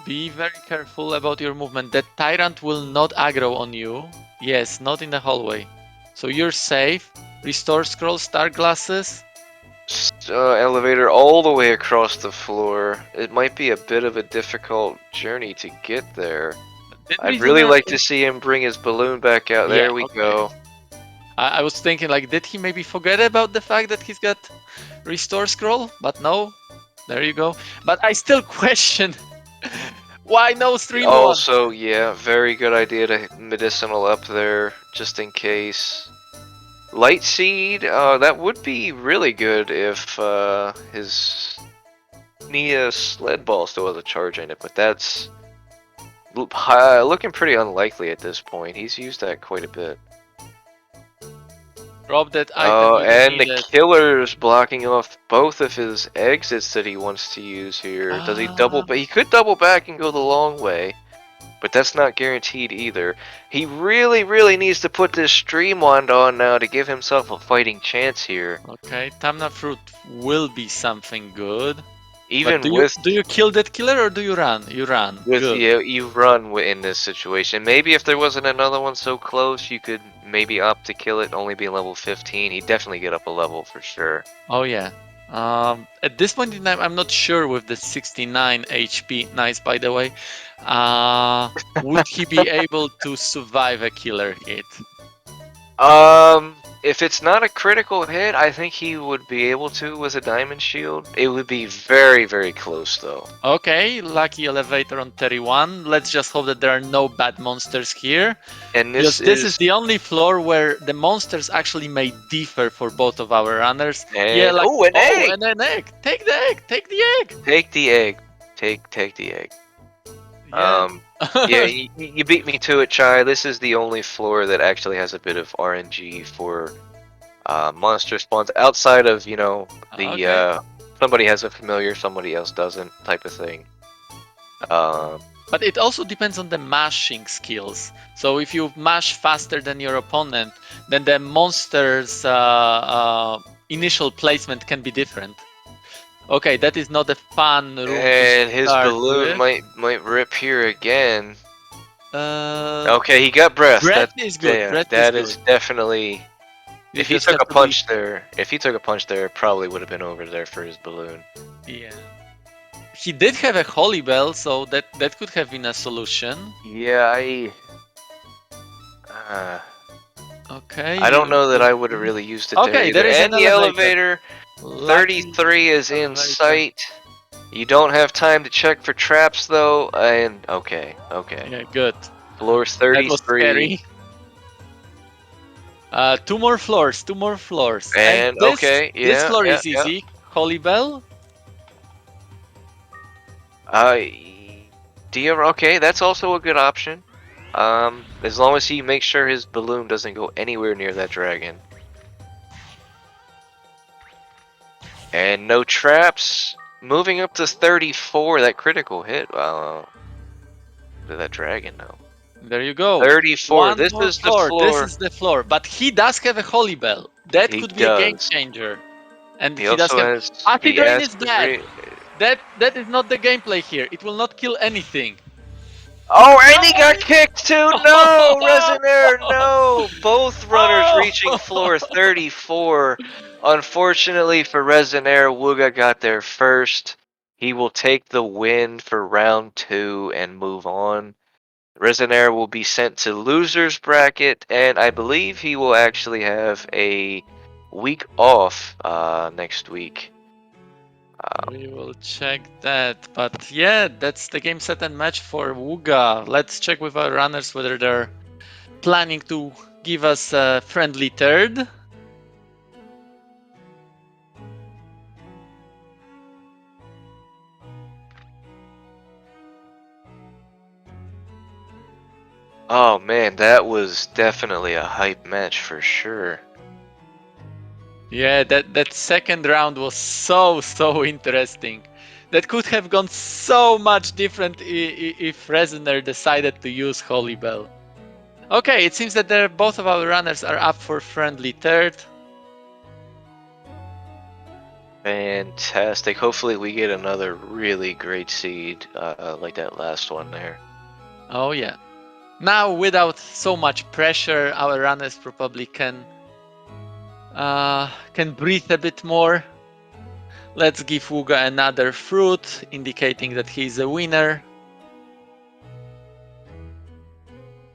Be very careful about your movement. That Tyrant will not aggro on you. Yes, not in the hallway. So you're safe. Restore Scroll, Star Glasses. elevator all the way across the floor. It might be a bit of a difficult journey to get there. Did I'd really like Resonaire- to see him bring his balloon back out. Yeah, There we okay. go. I was thinking, like, did he maybe forget about the fact that he's got restore scroll? But no, there you go. But I still question why no stream one. Also, yeah, very good idea to medicinal up there, just in case. Light Seed, that would be really good if his Nia sled ball still has a charge in it, but that's looking pretty unlikely at this point. He's used that quite a bit. Drop that item. Oh, You don't and need the it. killer's blocking off both of his exits that he wants to use here. Does he double? But he could double back and go the long way, but that's not guaranteed either. He really, really needs to put this stream wand on now to give himself a fighting chance here. Okay, Tamna fruit will be something good. Even But with do you kill that killer or do you run? You run. with Good. you run in this situation. Maybe if there wasn't another one so close, you could maybe opt to kill it and only be level 15. He'd definitely get up a level for sure. Oh yeah. At this point in time, I'm not sure with the 69 HP. Nice, by the way. Would he be able to survive a killer hit? If it's not a critical hit, I think he would be able to with a diamond shield. It would be very, very close though. Okay, lucky elevator on 31. Let's just hope that there are no bad monsters here. And Because this is the only floor where the monsters actually may differ for both of our runners. And, like, oh, an egg! And an egg! Take the egg! Take the egg! Take the egg. Take the egg. Yeah. Yeah, you beat me to it, Chai. This is the only floor that actually has a bit of RNG for monster spawns outside of, the Okay. somebody has a familiar, somebody else doesn't type of thing. But it also depends on the mashing skills. So if you mash faster than your opponent, then the monster's initial placement can be different. Okay, that is not a fun room. And his balloon with. might rip here again. Uh, Okay, he got breath. Breath is good. Yeah, Breath that is is definitely. You If he just took a have to punch there, it probably would have been over there for his balloon. Yeah. He did have a holy bell, so that could have been a solution. Yeah, Okay. I don't know that I would have really used it Okay, there either. there is And an the elevator. elevator, 33 is in elevator. sight. You don't have time to check for traps though, and okay. Yeah, good. Floor That was 33. scary. Two more floors. And this, okay, yeah. This floor yeah, is easy. Holy bell. Okay, that's also a good option. As long as he makes sure his balloon doesn't go anywhere near that dragon. And no traps. Moving up to 34, that critical hit. Did that dragon know? There you go. 34. This is the floor. This is the floor. But he does have a holy bell. That He could be a game does. changer. And He he does also have. has. Acid He rain has is bad. That is not the gameplay here. It will not kill anything. Oh, and he got kicked too! No! Resonaire, no! Both runners reaching floor 34. Unfortunately for Resonaire, Wugga got there first. He will take the win for round 2 and move on. Resonaire will be sent to loser's bracket, and I believe he will actually have a week off next week. We will check that. But yeah, that's the game set and match for Wugga. Let's check with our runners whether they're planning to give us a friendly third. Oh man, that was definitely a hype match for sure. Yeah, that second round was so interesting. That could have gone so much different if Resonaire decided to use Holy Bell. Okay, it seems that both of our runners are up for friendly third. Fantastic. Hopefully we get another really great seed like that last one there. Oh yeah. Now, without so much pressure, our runners probably can breathe a bit more. Let's give Wugga another fruit, indicating that he's a winner.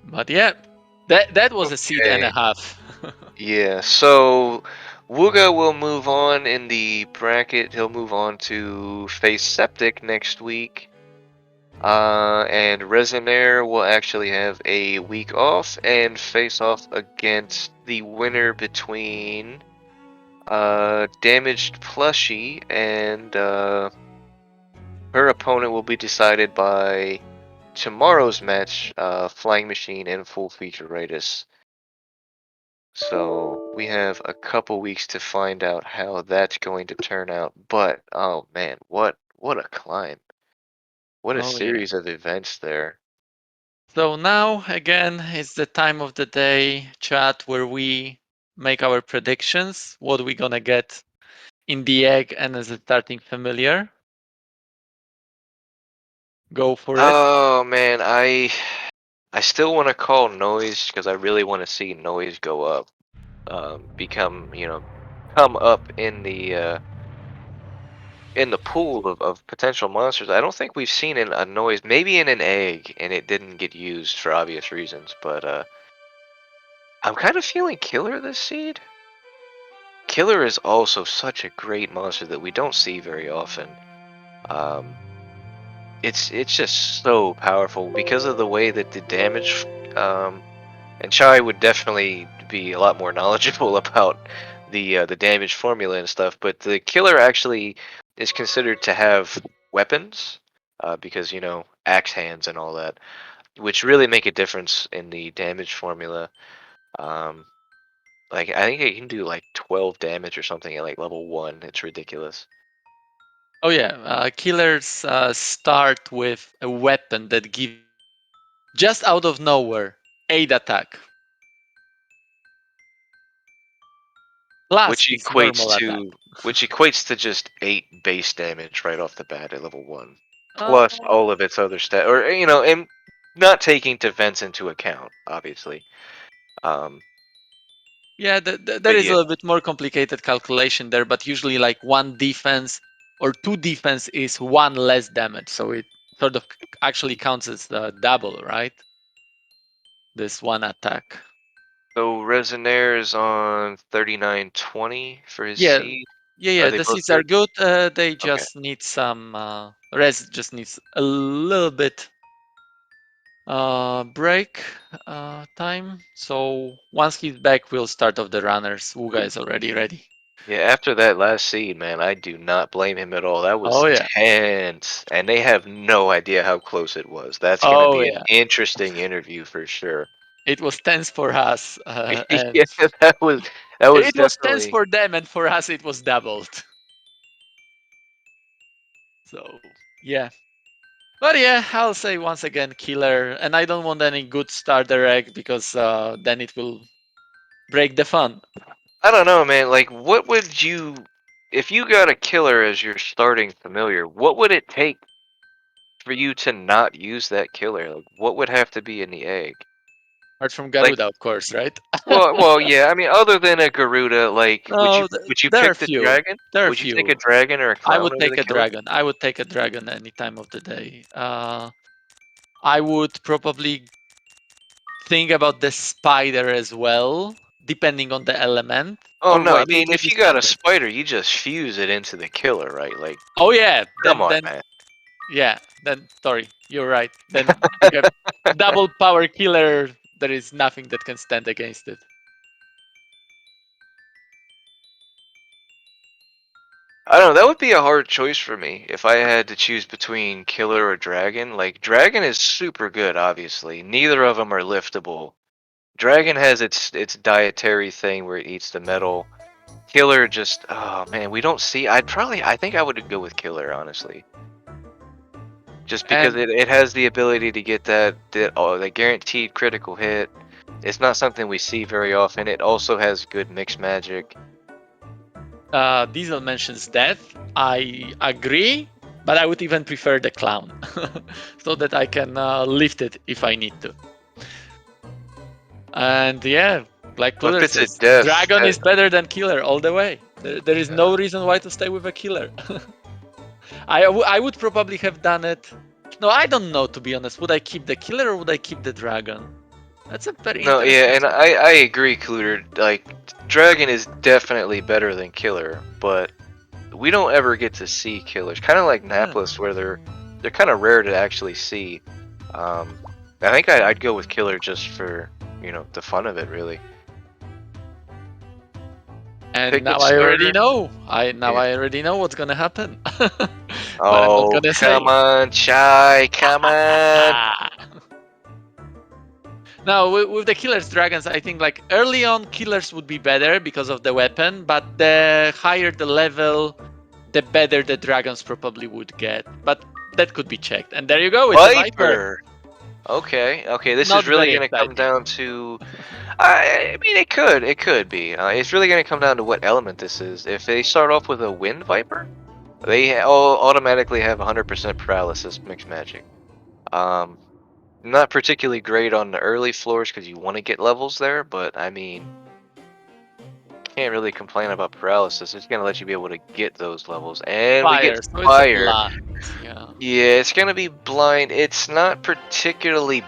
But yeah, that was a seed and a Okay. half. Yeah, so Wugga will move on in the bracket. He'll move on to face Septic next week. And Resonaire will actually have a week off and face off against the winner between Damaged Plushie and her opponent will be decided by tomorrow's match, Flying Machine and Full Feature Ratus. So we have a couple weeks to find out how that's going to turn out. But oh man, what a climb. What a Oh yeah. series of events there. So now again is the time of the day, chat, where we make our predictions. What we gonna get in the egg and as a starting familiar. Go for it. Oh man, I still want to call Noise because I really want to see Noise go up. Become, come up in the pool of potential monsters. I don't think we've seen a Noise, maybe in an egg, and it didn't get used for obvious reasons, but I'm kind of feeling Killer this seed. Killer is also such a great monster that we don't see very often. Um, it's just so powerful because of the way that the damage. And Chai would definitely be a lot more knowledgeable about the damage formula and stuff. But the Killer actually is considered to have weapons, because axe hands and all that, which really make a difference in the damage formula. Um, Like I think it can do like 12 damage or something at like level 1. It's ridiculous. Oh yeah, killers start with a weapon that gives just out of nowhere 8 attack plus Which his equates normal attack. to which equates to just 8 base damage right off the bat at level 1. Uh, Plus all of its other stat, or and not taking defense into account, obviously. Um yeah, there but is a yeah. little bit more complicated calculation there, but usually like 1 defense or 2 defense is 1 less damage, so it sort of actually counts as double, right? This 1 attack. So Resonaire is on 3920 for his Yeah, seed. Are yeah, they the both seeds are good? good. They Okay. just need some Res just needs a little bit break time. So once he's back, we'll start off the runners. Wugga is already ready. Yeah, after that last seed, man, I do not blame him at all. That was Oh yeah, tense, and they have no idea how close it was. That's going to oh be an yeah. interesting interview for sure. It was tense for us, Yeah, and that was it was tense definitely. for them, and for us it was doubled. So yeah, but yeah, I'll say once again, killer. And I don't want any good starter egg because then it will break the fun. I don't know, man. Like, what would you, if you got a killer as your starting familiar? What would it take for you to not use that killer? Like, what would have to be in the egg? Apart from Like, Garuda, of course, right? well, yeah. I mean, other than a Garuda, like, would you No, would you there are pick the few. dragon? There are Would you take a few. dragon or a I clown would over take the a killer? dragon. I would take a dragon any time of the day. I would probably think about the spider as well, depending on the element. Oh Or no, I wait, it mean, would if be you got a standard. spider, you just fuse it into the killer, right? Like, Oh yeah, come then on, then man. yeah, then sorry, you're right. Then we have double power killer. There is nothing that can stand against it. I don't know, that would be a hard choice for me if I had to choose between killer or dragon. Like, dragon is super good, obviously. Neither of them are liftable. Dragon has its dietary thing where it eats the metal. Killer just, oh man, we don't see. I think I would go with killer, honestly. Just because And it has the ability to get the guaranteed critical hit. It's not something we see very often. It also has good mixed magic. Diesel mentions death. I agree, but I would even prefer the clown, so that I can lift it if I need to. And yeah, like Well, if Clutter it's a says, death, dragon is better than killer all the way. There is no reason why to stay with a killer. I would probably have done it. No, I don't know, to be honest. Would I keep the killer or would I keep the dragon? That's a very No, interesting yeah, and question. I agree, Cluter. Like, Dragon is definitely better than Killer, but we don't ever get to see killers. Kind of like Yeah. Naplus, where they're kind of rare to actually see. I think I'd go with Killer just for the fun of it, really. And now Picnic I already starter. know. Yeah. I already know what's gonna happen. But I'm not Oh, gonna come say. on, Chai, come on. Now with the killers dragons, I think like early on killers would be better because of the weapon, but the higher the level, the better the dragons probably would get. But that could be checked. And there you go, it's a Viper. Viper. Okay, okay. This is Not really very gonna come exciting. down to. I mean, it could be. It's really gonna come down to what element this is. If they start off with a Wind Viper, they all automatically have 100% paralysis mixed magic. Um, Not particularly great on the early floors because you want to get levels there, but I mean, can't really complain about paralysis. It's gonna let you be able to get those levels, and we get Fire, so it's a fire. blind. Yeah. Yeah, it's gonna be blind. It's not particularly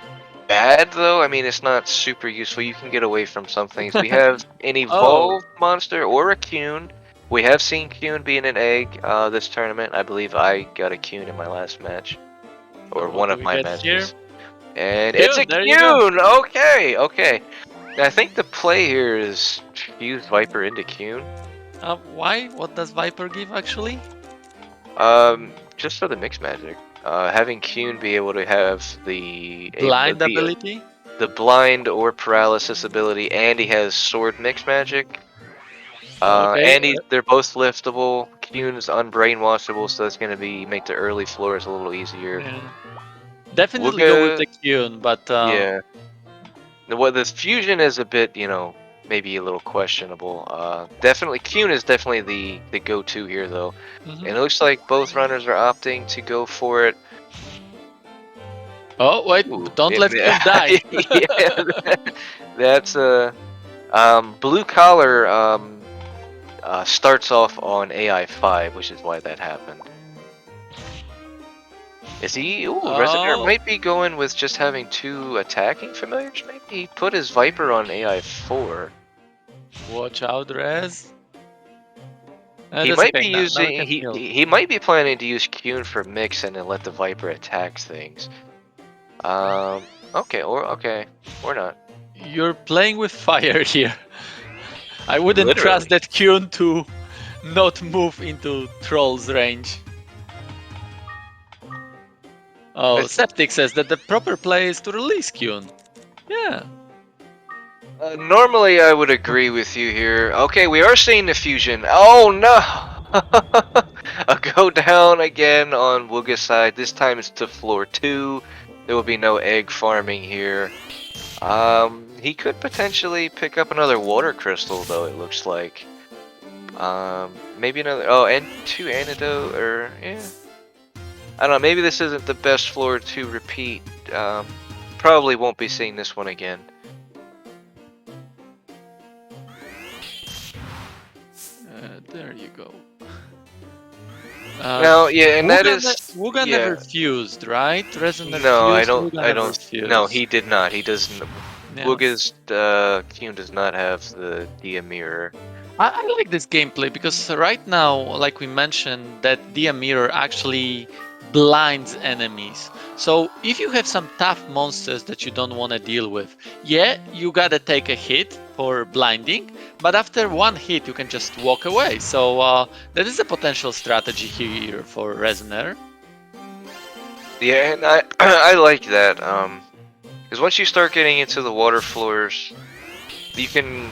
bad though. I mean, it's not super useful. You can get away from some things. We have an Oh, evolved monster or a Cune. We have seen Cune being an egg this tournament. I believe I got a Cune in my last match, so or what one do of we my get here? matches. And it's a Cute, there you go. Cune! Okay, okay. I think the play here is fuse Viper into Cune. Why? What does Viper give actually? Just for the mixed magic. Having Cune be able to have Blind ability? the blind or paralysis ability, and he has sword mixed magic. Okay. And they're both liftable. Cune's unbrainwashable, so that's gonna make the early floors a little easier. Yeah. Definitely go with Wugga, the Kyun, but yeah. This fusion is a bit, maybe a little questionable. Definitely, Cune is definitely the go-to here, though. mhm. And it looks like both runners are opting to go for it. Oh wait, Ooh, don't let Kyun die. yeah, that's blue collar starts off on AI 5, which is why that happened. Is he? Ooh, Resonaire Oh, might be going with just having 2 attacking familiars. Maybe he put his Viper on AI 4. watch out, Rez. He That's might okay. be Now we using can heal. he might be planning to use Cune for mix and then let the Viper attack things. Okay, or not. You're playing with fire here. I wouldn't trust Literally. that Kyun to not move into Troll's range. Oh, It's, Septic says that the proper play is to release Kyun. Yeah. normally I would agree with you here. Okay, we are seeing the fusion. Oh no! A go down again on Wugga's side. This time it's to floor 2. There will be no egg farming here. He could potentially pick up another water crystal, though, it looks like. Maybe another. Oh, and 2 antidote, or yeah. I don't know. Maybe this isn't the best floor to repeat. Probably won't be seeing this one again. There you go. No, yeah, and that is Wugga yeah. never fused, right? Resonaire No, fused, Wugga I never don't. No, fused. he did not. He doesn't. Yeah. Wugga's Cune does not have the Dia Mirror. I like this gameplay because right now, like we mentioned, that Dia Mirror actually blinds enemies. So if you have some tough monsters that you don't want to deal with, yeah, you gotta take a hit for blinding, but after one hit you can just walk away. So that is a potential strategy here for Resonaire. Yeah, and I I like that. Because once you start getting into the water floors, you can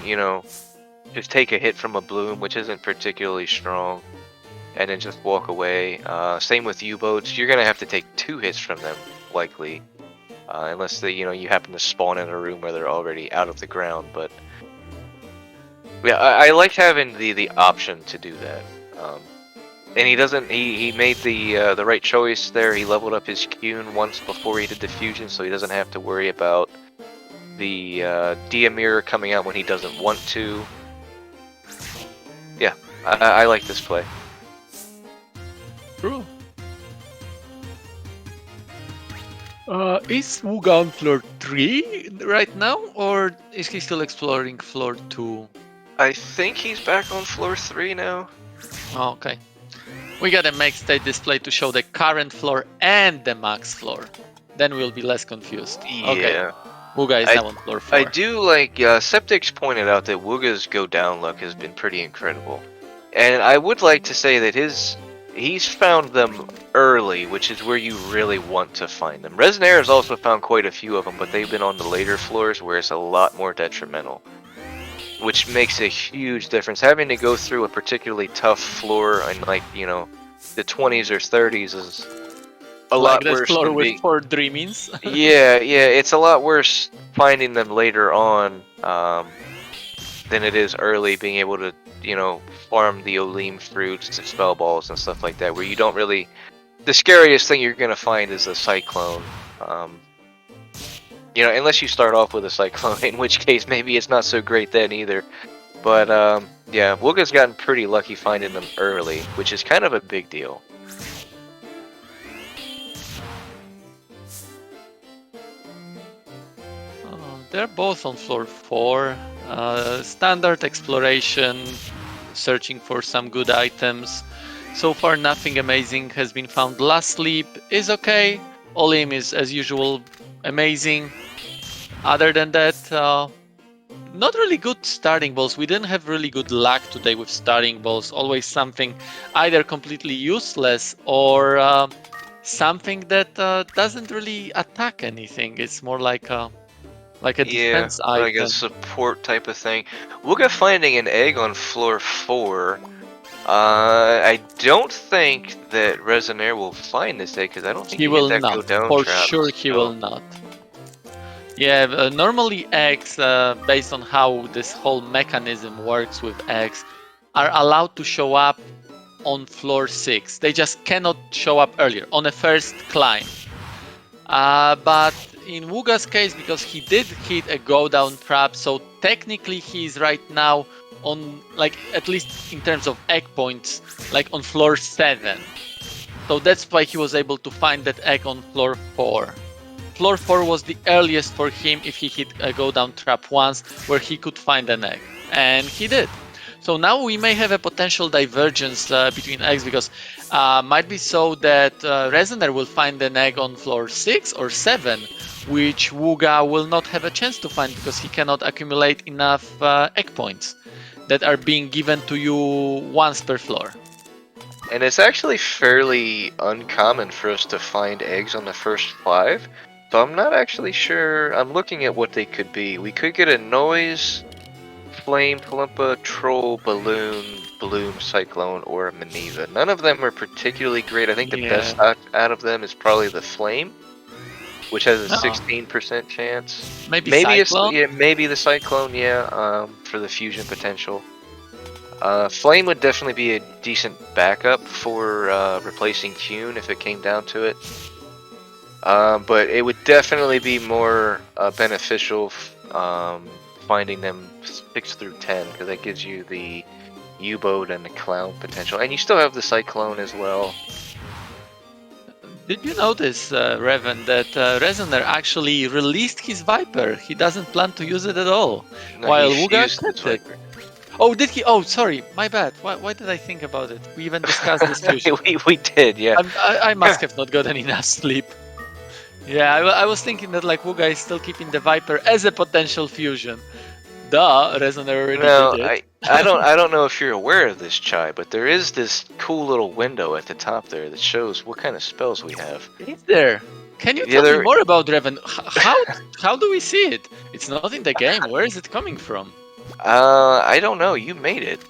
just take a hit from a bloom, which isn't particularly strong, and then just walk away. Same with U-boats. You're gonna have to take 2 hits from them, likely, unless you happen to spawn in a room where they're already out of the ground. But yeah, I like having the option to do that. And he doesn't. He made the right choice there. He leveled up his Cune once before he did the fusion, so he doesn't have to worry about the Dia Mirror coming out when he doesn't want to. Yeah, I like this play. True. Is Wugga on floor 3 right now, or is he still exploring floor 2? I think he's back on floor 3 now. Oh, okay. We got a make state display to show the current floor and the max floor. Then we'll be less confused. Yeah. Okay. Wugga is now on floor 4. I do like, Septic's pointed out that Wugga's go down luck has been pretty incredible. And I would like to say that he's found them early, which is where you really want to find them. Resonaire has also found quite a few of them, but they've been on the later floors where it's a lot more detrimental. Which makes a huge difference. Having to go through a particularly tough floor in, like, you know, the 20s or 30s is a lot worse floor than with being... 4 dreamings. yeah, it's a lot worse finding them later on than it is early, being able to, you know, farm the Olim fruits, spell balls, and stuff like that, where you don't really... The scariest thing you're going to find is a Cyclone. You know, unless you start off with a Cyclone, in which case maybe it's not so great then either. But, yeah, Wugga's gotten pretty lucky finding them early, which is kind of a big deal. They're both on floor 4. Standard exploration, searching for some good items. So far, nothing amazing has been found. Last Sleep is okay. Olim is, as usual, amazing. Other than that, not really good starting balls. We didn't have really good luck today with starting balls. Always something either completely useless or something that doesn't really attack anything. It's more like a defense item. Like a support type of thing. Wugga finding an egg on floor 4. I don't think that Resonaire will find this egg, because I don't think he will that not. go down For trap, sure, he so. will not. Yeah, normally eggs, based on how this whole mechanism works with eggs, are allowed to show up on floor 6. They just cannot show up earlier, on a first climb. But in Wugga's case, because he did hit a go down trap, so technically he's right now on, like, at least in terms of egg points, like on floor 7. So that's why he was able to find that egg on floor 4. Floor 4 was the earliest for him if he hit a go down trap once where he could find an egg, and he did. So now we may have a potential divergence between eggs, because might be so that Resonaire will find an egg on floor 6 or 7, which Wugga will not have a chance to find because he cannot accumulate enough egg points that are being given to you once per floor. And it's actually fairly uncommon for us to find eggs on the first 5, so I'm not actually sure. I'm looking at what they could be. We could get a Noise, Flame, Palumpa, Troll, Balloon, Bloom, Cyclone, or a Maneva. None of them are particularly great. I think the best out of them is probably the Flame, which has a 16% chance. Maybe Cyclone? Maybe the Cyclone, for the fusion potential. Flame would definitely be a decent backup for replacing Cune if it came down to it. But it would definitely be more beneficial finding them 6 through 10, because that gives you the U-boat and the Clown potential. And you still have the Cyclone as well. Did you notice, Revan, that Resonaire actually released his Viper? He doesn't plan to use it at all, No, while he Wugga used kept his it. Viper. Oh, did he? Oh, sorry, my bad. Why did I think about it? We even discussed this fusion. we did, yeah. I must have not gotten enough sleep. Yeah, I was thinking that, like, Wugga is still keeping the Viper as a potential fusion. Duh, Resonaire already did it. I don't know if you're aware of this, Chai, but there is this cool little window at the top there that shows what kind of spells we have. Is there? Can you tell me more about Revan? How do we see it? It's not in the game. Where is it coming from? I don't know. You made it.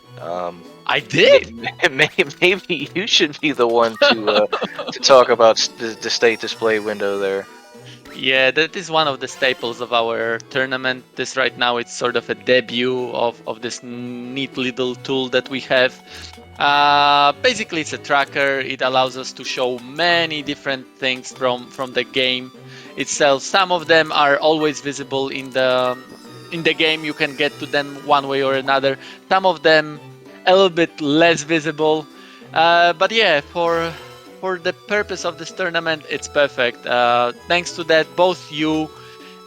I did? Maybe you should be the one to talk about the state display window there. Yeah, that is one of the staples of our tournament. This right now, it's sort of a debut of this neat little tool that we have. Basically, it's a tracker. It allows us to show many different things from the game itself. Some of them are always visible in the game. You can get to them one way or another. Some of them a little bit less visible. But yeah, for the purpose of this tournament, it's perfect. Thanks to that, both you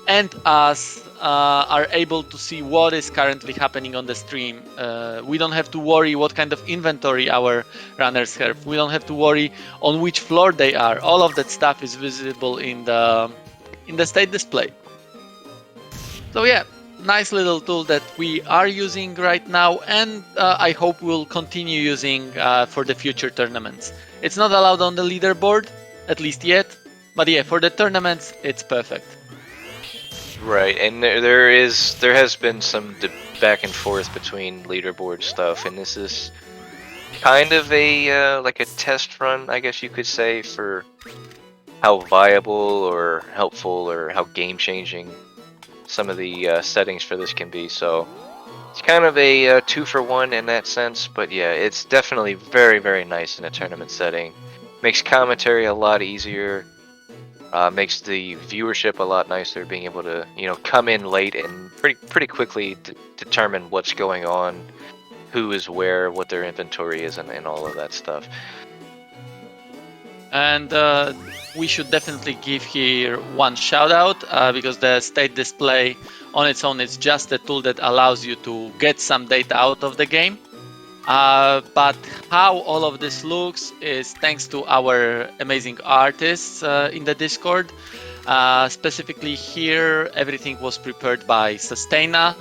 and us are able to see what is currently happening on the stream. We don't have to worry what kind of inventory our runners have. We don't have to worry on which floor they are. All of that stuff is visible in the state display. So yeah, nice little tool that we are using right now, and I hope we'll continue using for the future tournaments. It's not allowed on the leaderboard, at least yet, but yeah, for the tournaments, it's perfect. Right, and there has been some back and forth between leaderboard stuff, and this is kind of a like a test run, I guess you could say, for how viable or helpful or how game changing some of the settings for this can be. So it's kind of a 2-for-1 in that sense, but yeah, it's definitely very, very nice in a tournament setting. Makes commentary a lot easier. Makes the viewership a lot nicer, being able to, you know, come in late and pretty quickly determine what's going on, who is where, what their inventory is, and all of that stuff. And we should definitely give here one shout out because the state display on its own is just a tool that allows you to get some data out of the game. But how all of this looks is thanks to our amazing artists in the Discord. Specifically here, everything was prepared by Sustaina.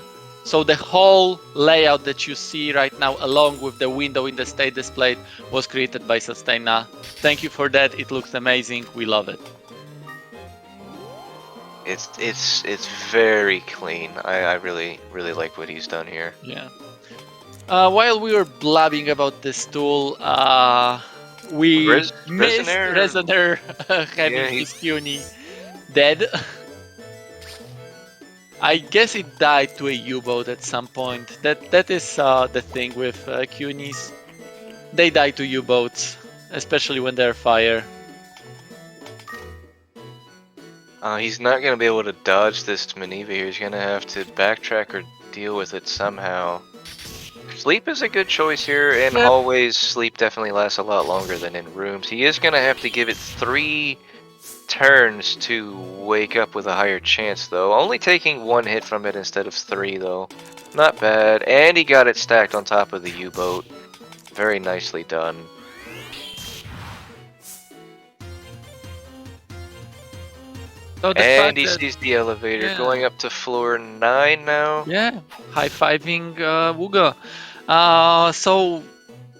So the whole layout that you see right now, along with the window in the state display, was created by Sustaina. Thank you for that. It looks amazing. We love it. It's very clean. I really like what he's done here. Yeah. While we were blabbing about this tool, we missed Resonaire having his Cuny dead. I guess it died to a U-boat at some point. That is the thing with Cunies. They die to U-boats, especially when they're fire. He's not going to be able to dodge this maneuver here. He's going to have to backtrack or deal with it somehow. Sleep is a good choice here. In hallways, sleep definitely lasts a lot longer than in rooms. He is going to have to give it 3 turns to wake up with a higher chance, though. Only taking 1 hit from it instead of 3, though. Not bad. And he got it stacked on top of the U-boat. Very nicely done. So and he sees the elevator going up to floor 9 now. Yeah, high-fiving Wugga. So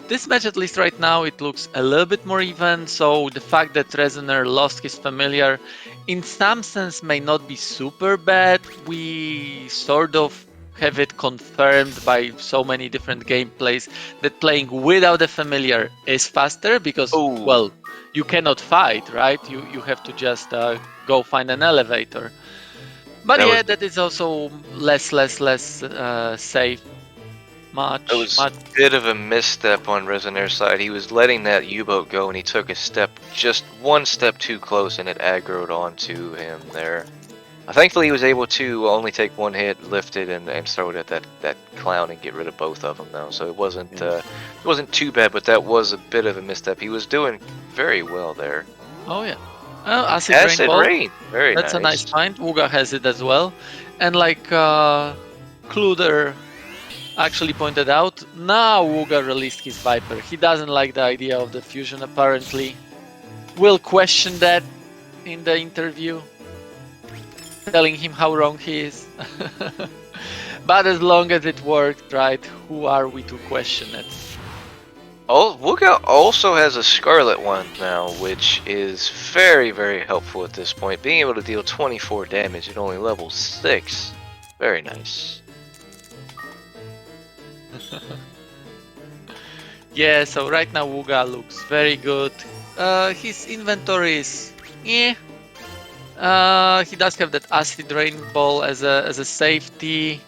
this match, at least right now, it looks a little bit more even. So the fact that Resonaire lost his familiar, in some sense, may not be super bad. We sort of have it confirmed by so many different gameplays that playing without a familiar is faster because, well, you cannot fight, right? You have to just go find an elevator. But that is also less safe. It was a bit of a misstep on Resonaire's side. He was letting that U-boat go and he took a step, just 1 step too close, and it aggroed onto him there. Thankfully he was able to only take 1 hit, lift it, and throw it at that clown and get rid of both of them now. So it wasn't too bad, but that was a bit of a misstep. He was doing very well there. Oh yeah. Acid rain. Very That's nice. A nice find. Wugga has it as well. And like Kluder actually pointed out, now Wugga released his Viper. He doesn't like the idea of the fusion, apparently. We'll question that in the interview, telling him how wrong he is. But as long as it worked, right, who are we to question it? Oh, Wugga also has a Scarlet one now, which is very, very helpful at this point. Being able to deal 24 damage at only level 6. Very nice. Yeah, so right now Wugga looks very good. His inventory is he does have that acid rain ball as a safety.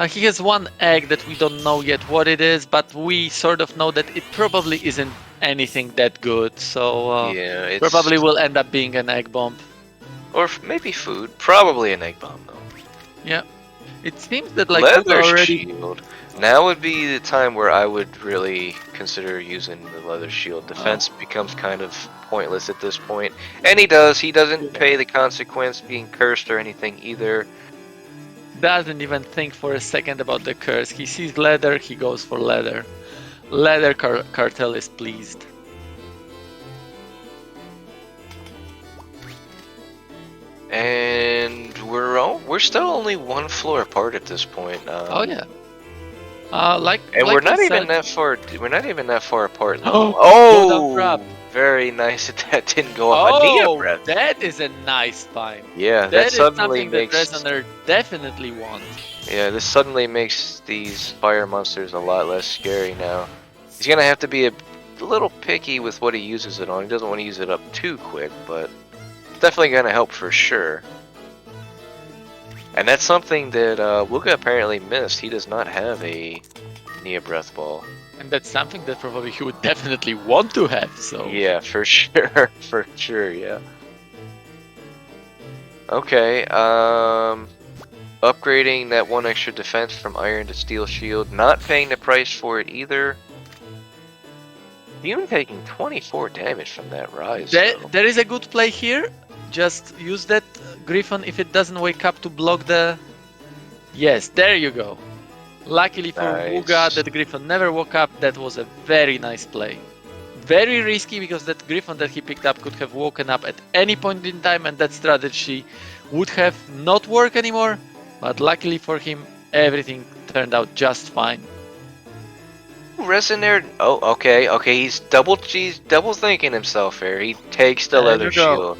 He has 1 egg that we don't know yet what it is, but we sort of know that it probably isn't anything that good. So yeah, probably will end up being an egg bomb. Or maybe food. Probably an egg bomb though. Yeah. It seems that like Leather already shield. Now would be the time where I would really consider using the leather shield. Defense becomes kind of pointless at this point. And he does. He doesn't pay the consequence being cursed or anything either. Doesn't even think for a second about the curse. He sees leather, he goes for leather. Leather cartel is pleased. And we're still only one floor apart at this point. Oh yeah. We're not even that far. We're not even that far apart. Oh, very nice that that didn't go off. A Nia breath. That is a nice find. Yeah, that is suddenly something makes. That Resonaire definitely wants. Yeah, this suddenly makes these fire monsters a lot less scary now. He's gonna have to be a little picky with what he uses it on. He doesn't want to use it up too quick, but it's definitely gonna help for sure. And that's something that Wugga apparently missed. He does not have a Nia Breath Ball. And that's something that probably he would definitely want to have, so... Yeah, for sure. For sure, yeah. Okay, upgrading that one extra defense from iron to steel shield. Not paying the price for it either. Even taking 24 damage from that rise. There is a good play here. Just use that Griffon if it doesn't wake up to block the... Yes, there you go. Luckily for Wugga, that Griffon never woke up. That was a very nice play. Very risky because that Griffon that he picked up could have woken up at any point in time and that strategy would have not worked anymore. But luckily for him, everything turned out just fine. Resonaire. Oh, okay. He's double thinking himself here. He takes the leather shield.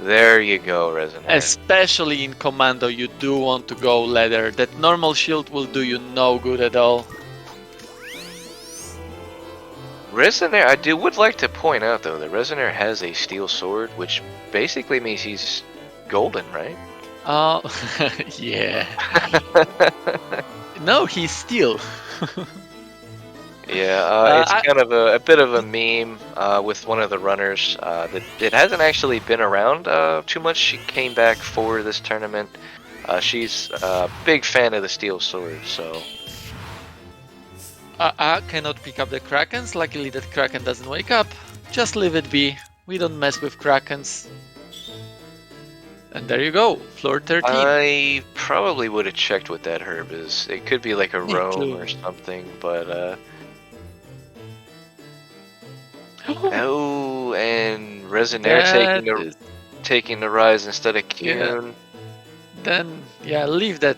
There you go, Resonaire. Especially in Commando, you do want to go leather. That normal shield will do you no good at all. Resonaire, I would like to point out though that Resonaire has a steel sword, which basically means he's golden, right? Oh, yeah. No, he's steel. Yeah, it's kind of a bit of a meme with one of the runners that it hasn't actually been around too much. She came back for this tournament. She's a big fan of the steel sword, so... I cannot pick up the Krakens. Luckily that Kraken doesn't wake up. Just leave it be. We don't mess with Krakens. And there you go, floor 13. I probably would have checked what that herb is. It could be like a roam or something, but... Oh, and Resonaire taking the rise instead of Kuhn. Yeah. Then, yeah, leave that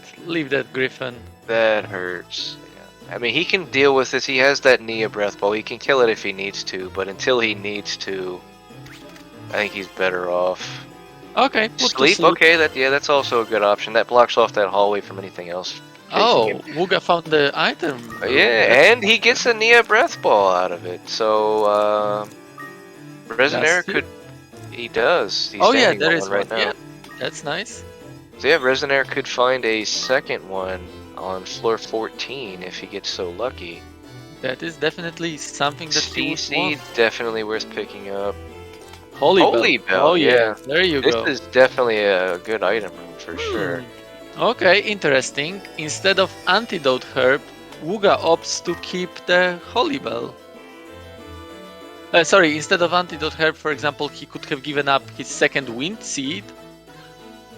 Griffin. That hurts. Yeah. I mean, he can deal with this. He has that Nia Breath Ball. He can kill it if he needs to, but until he needs to, I think he's better off. Okay, sleep. Okay, that's also a good option. That blocks off that hallway from anything else. Oh, Wugga found the item. Yeah, and he gets a Nia Breath Ball out of it. So, Resonaire could... He does. He's there is right now. Yeah, that's nice. So yeah, Resonaire could find a second one on floor 14 if he gets so lucky. That is definitely something that he would want. Definitely worth picking up. Holy Bell. Oh yeah, there you go. This is definitely a good item for sure. Okay, interesting. Instead of Antidote Herb, Wugga opts to keep the Holy Bell. Sorry, instead of Antidote Herb, for example, he could have given up his second Wind Seed,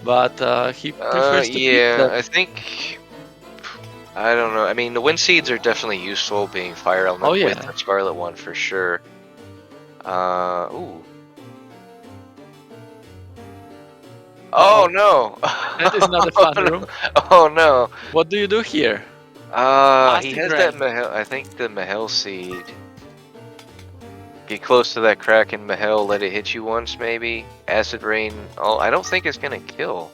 but he prefers to keep that. I think... I don't know. I mean, the Wind Seeds are definitely useful, being Fire Element with the Scarlet one for sure. Ooh. Oh no! That is not a fun room. Oh no! What do you do here? He has that Mahel. I think the Mahel seed. Get close to that Kraken Mahel, let it hit you once, maybe. Acid Rain. Oh, I don't think it's gonna kill.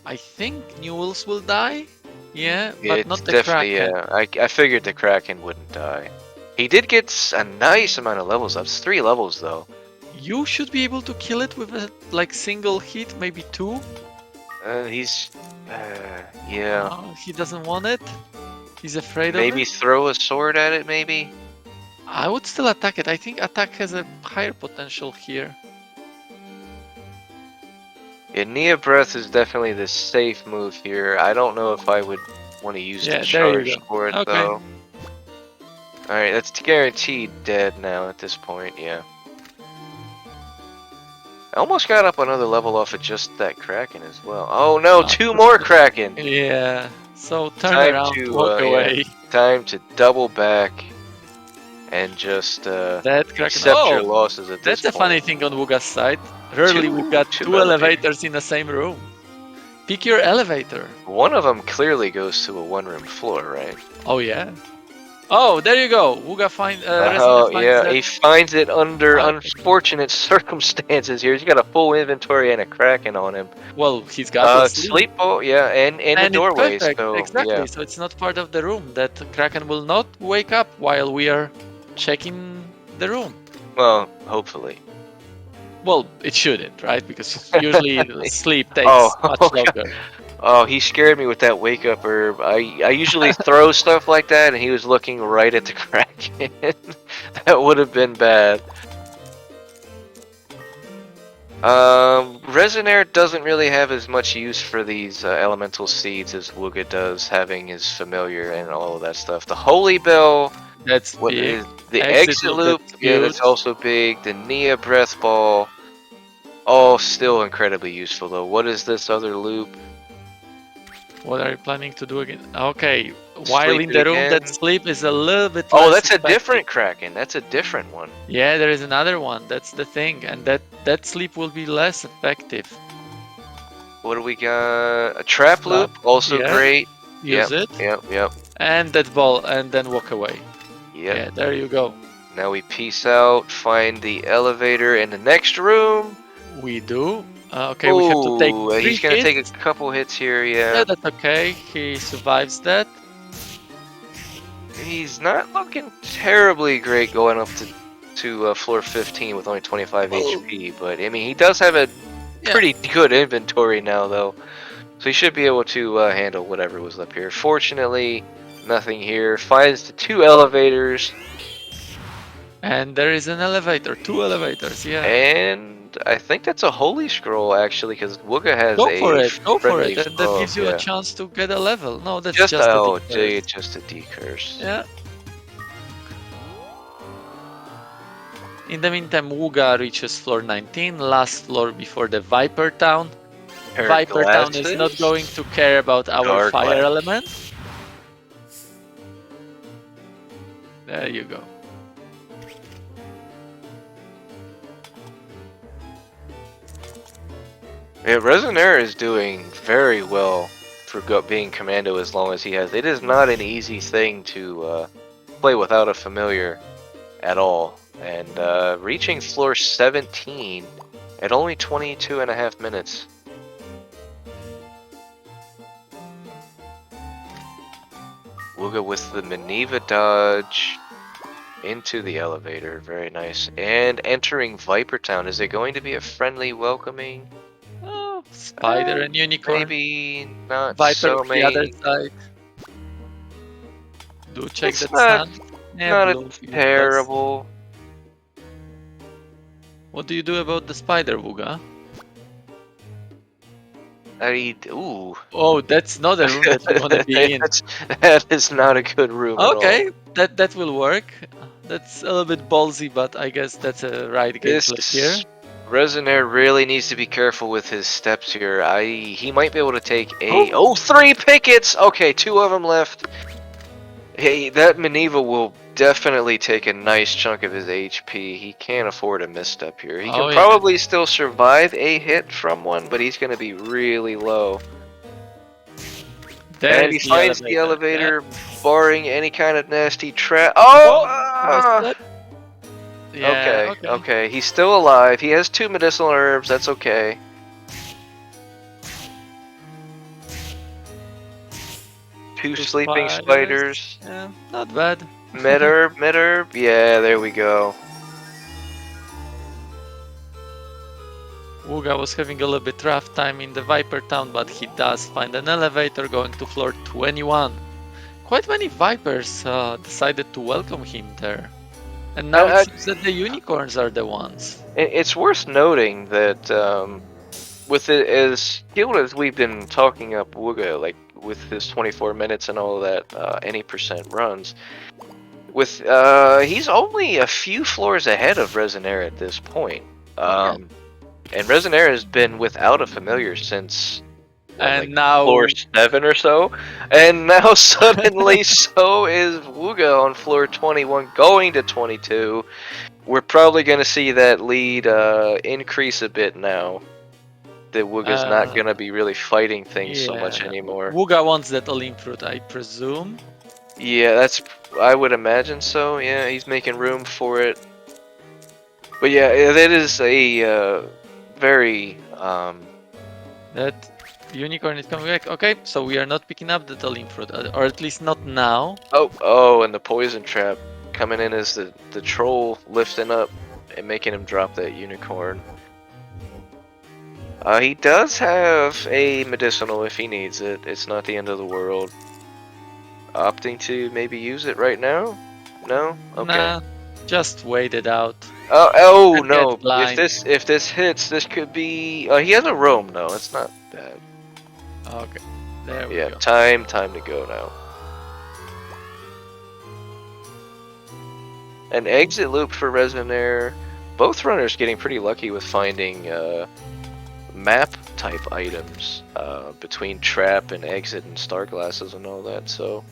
I think Newells will die. Yeah, but not the Kraken. Yeah, I figured the Kraken wouldn't die. He did get a nice amount of levels up. It's 3 levels though. You should be able to kill it with a single hit, maybe 2. Yeah. He doesn't want it. He's afraid of it. Maybe throw a sword at it, maybe? I would still attack it. I think attack has a higher potential here. Yeah, Nia Breath is definitely the safe move here. I don't know if I would want to use the Yeah, there you charge go. for it, Okay. though. Alright, that's guaranteed dead now at this point, yeah. I almost got up another level off of just that Kraken as well. Oh no, 2 more Kraken! Yeah. So turn Time around, to, walk away. time to double back and just That Kraken. accept your Oh, losses at this that's a point. funny thing on Wugga's side. Rarely we've got Two two elevators in the same room. Pick your elevator. One of them clearly goes to a one-room floor, right? Oh yeah. Oh, there you go. Wugga Oh, Resonaire finds yeah, that. he finds it under Ah, unfortunate circumstances here. He's got a full inventory and a Kraken on him. well, he's got the Sleep, oh, yeah, and the and it's doorway, perfect. so, Exactly. yeah. So it's not part of the room. That Kraken will not wake up while we are checking the room. Well, hopefully. Well, it shouldn't, right? Because usually sleep takes Oh, much longer. Oh, he scared me with that wake up herb. I usually throw stuff like that, and he was looking right at the Kraken. That would have been bad. Resonaire doesn't really have as much use for these elemental seeds as Wugga does, having his familiar and all of that stuff. The Holy Bell, That's what big. is the exit loop? Yeah, that's also big. The Nia Breath Ball, all still incredibly useful though. What is this other loop? What are you planning to do again? Okay, while Sleep in the it room, that again. sleep is a little bit. Oh, less that's a effective. different Kraken. That's a different one. Yeah, there is another one. That's the thing, and that sleep will be less effective. What do we got? A trap loop, also yeah. great. Use Yep, it. Yep. And that ball, and then walk away. Yep. Yeah, there you go. Now we peace out, find the elevator in the next room. We do. Okay, we have to take Ooh, 3 he's gonna hits. take a couple hits here, Yeah, yeah. that's okay. He survives that. He's not looking terribly great going up to floor 15 with only 25 HP, but I mean, he does have a pretty good inventory now, though. So he should be able to handle whatever was up here. Fortunately, nothing here. Finds the 2 elevators. And there is an elevator, 2 elevators, yeah. And I think that's a holy scroll, actually, because Wugga has Go a for it, friendly and that foe, gives you yeah. a chance to get a level. No, that's Just a oh, decurse. just a decurse. Yeah. In the meantime, Wugga reaches floor 19, last floor before the Viper Town. Her Viper Town is glasses? not going to care about our Dark fire light. element. There you go. Yeah, Resonaire is doing very well for being commando as long as he has. It is not an easy thing to play without a familiar at all. And reaching floor 17 at only 22.5 minutes. Wugga with the Maneva dodge into the elevator. Very nice. And entering Viper Town. Is it going to be a friendly welcoming? Oh, spider and unicorn. Maybe not Viper so on the other many. side. Do check It's that not, sun. Yeah, not blue a field, terrible. What do you do about the spider, Wugga? Ooh. Oh, that's not a room that you want to be in. That is not a good room at all. Okay, that will work. That's a little bit ballsy, but I guess that's a right gameplay here. Resonaire really needs to be careful with his steps here. He might be able to take a... Oh, 3 pickets! Okay, 2 of them left. Hey, that Maneva will definitely take a nice chunk of his HP. He can't afford a misstep here. He can probably still survive a hit from one, but he's going to be really low. And he finds the elevator, barring any kind of nasty trap. Oh! Yeah, okay. He's still alive. He has 2 medicinal herbs. That's okay. Two sleeping spiders. Yeah, not bad. Med herb. Yeah, there we go. Wugga was having a little bit rough time in the Viper Town, but he does find an elevator going to floor 21. Quite many Vipers decided to welcome him there. And now it seems that the unicorns are the ones. It's worth noting that with it as skilled as we've been talking up Wugga, like with his 24 minutes and all of that any percent runs. With he's only a few floors ahead of Resonaire at this point. And Resonaire has been without a familiar since And like now floor 7 or so, and now suddenly so is Wugga on floor 21 going to 22. We're probably going to see that lead increase a bit now that Wugga's not going to be really fighting things so much anymore. Wugga wants that Olymp fruit, I presume. Yeah, I would imagine so. Yeah, he's making room for it. But yeah, that is a very That unicorn is coming back. Okay, so we are not picking up the Olymp fruit, or at least not now. Oh, and the poison trap coming in as the troll lifting up and making him drop that unicorn. He does have a medicinal if he needs it. It's not the end of the world. Opting to maybe use it right now? No? Okay. Nah, just wait it out. Oh And no! get blind. If this hits, this could be. He has a roam though. It's not bad. Okay, there we Yeah, go. time to go now. An exit loop for Resonaire. Both runners getting pretty lucky with finding map type items between trap and exit and star glasses and all that. So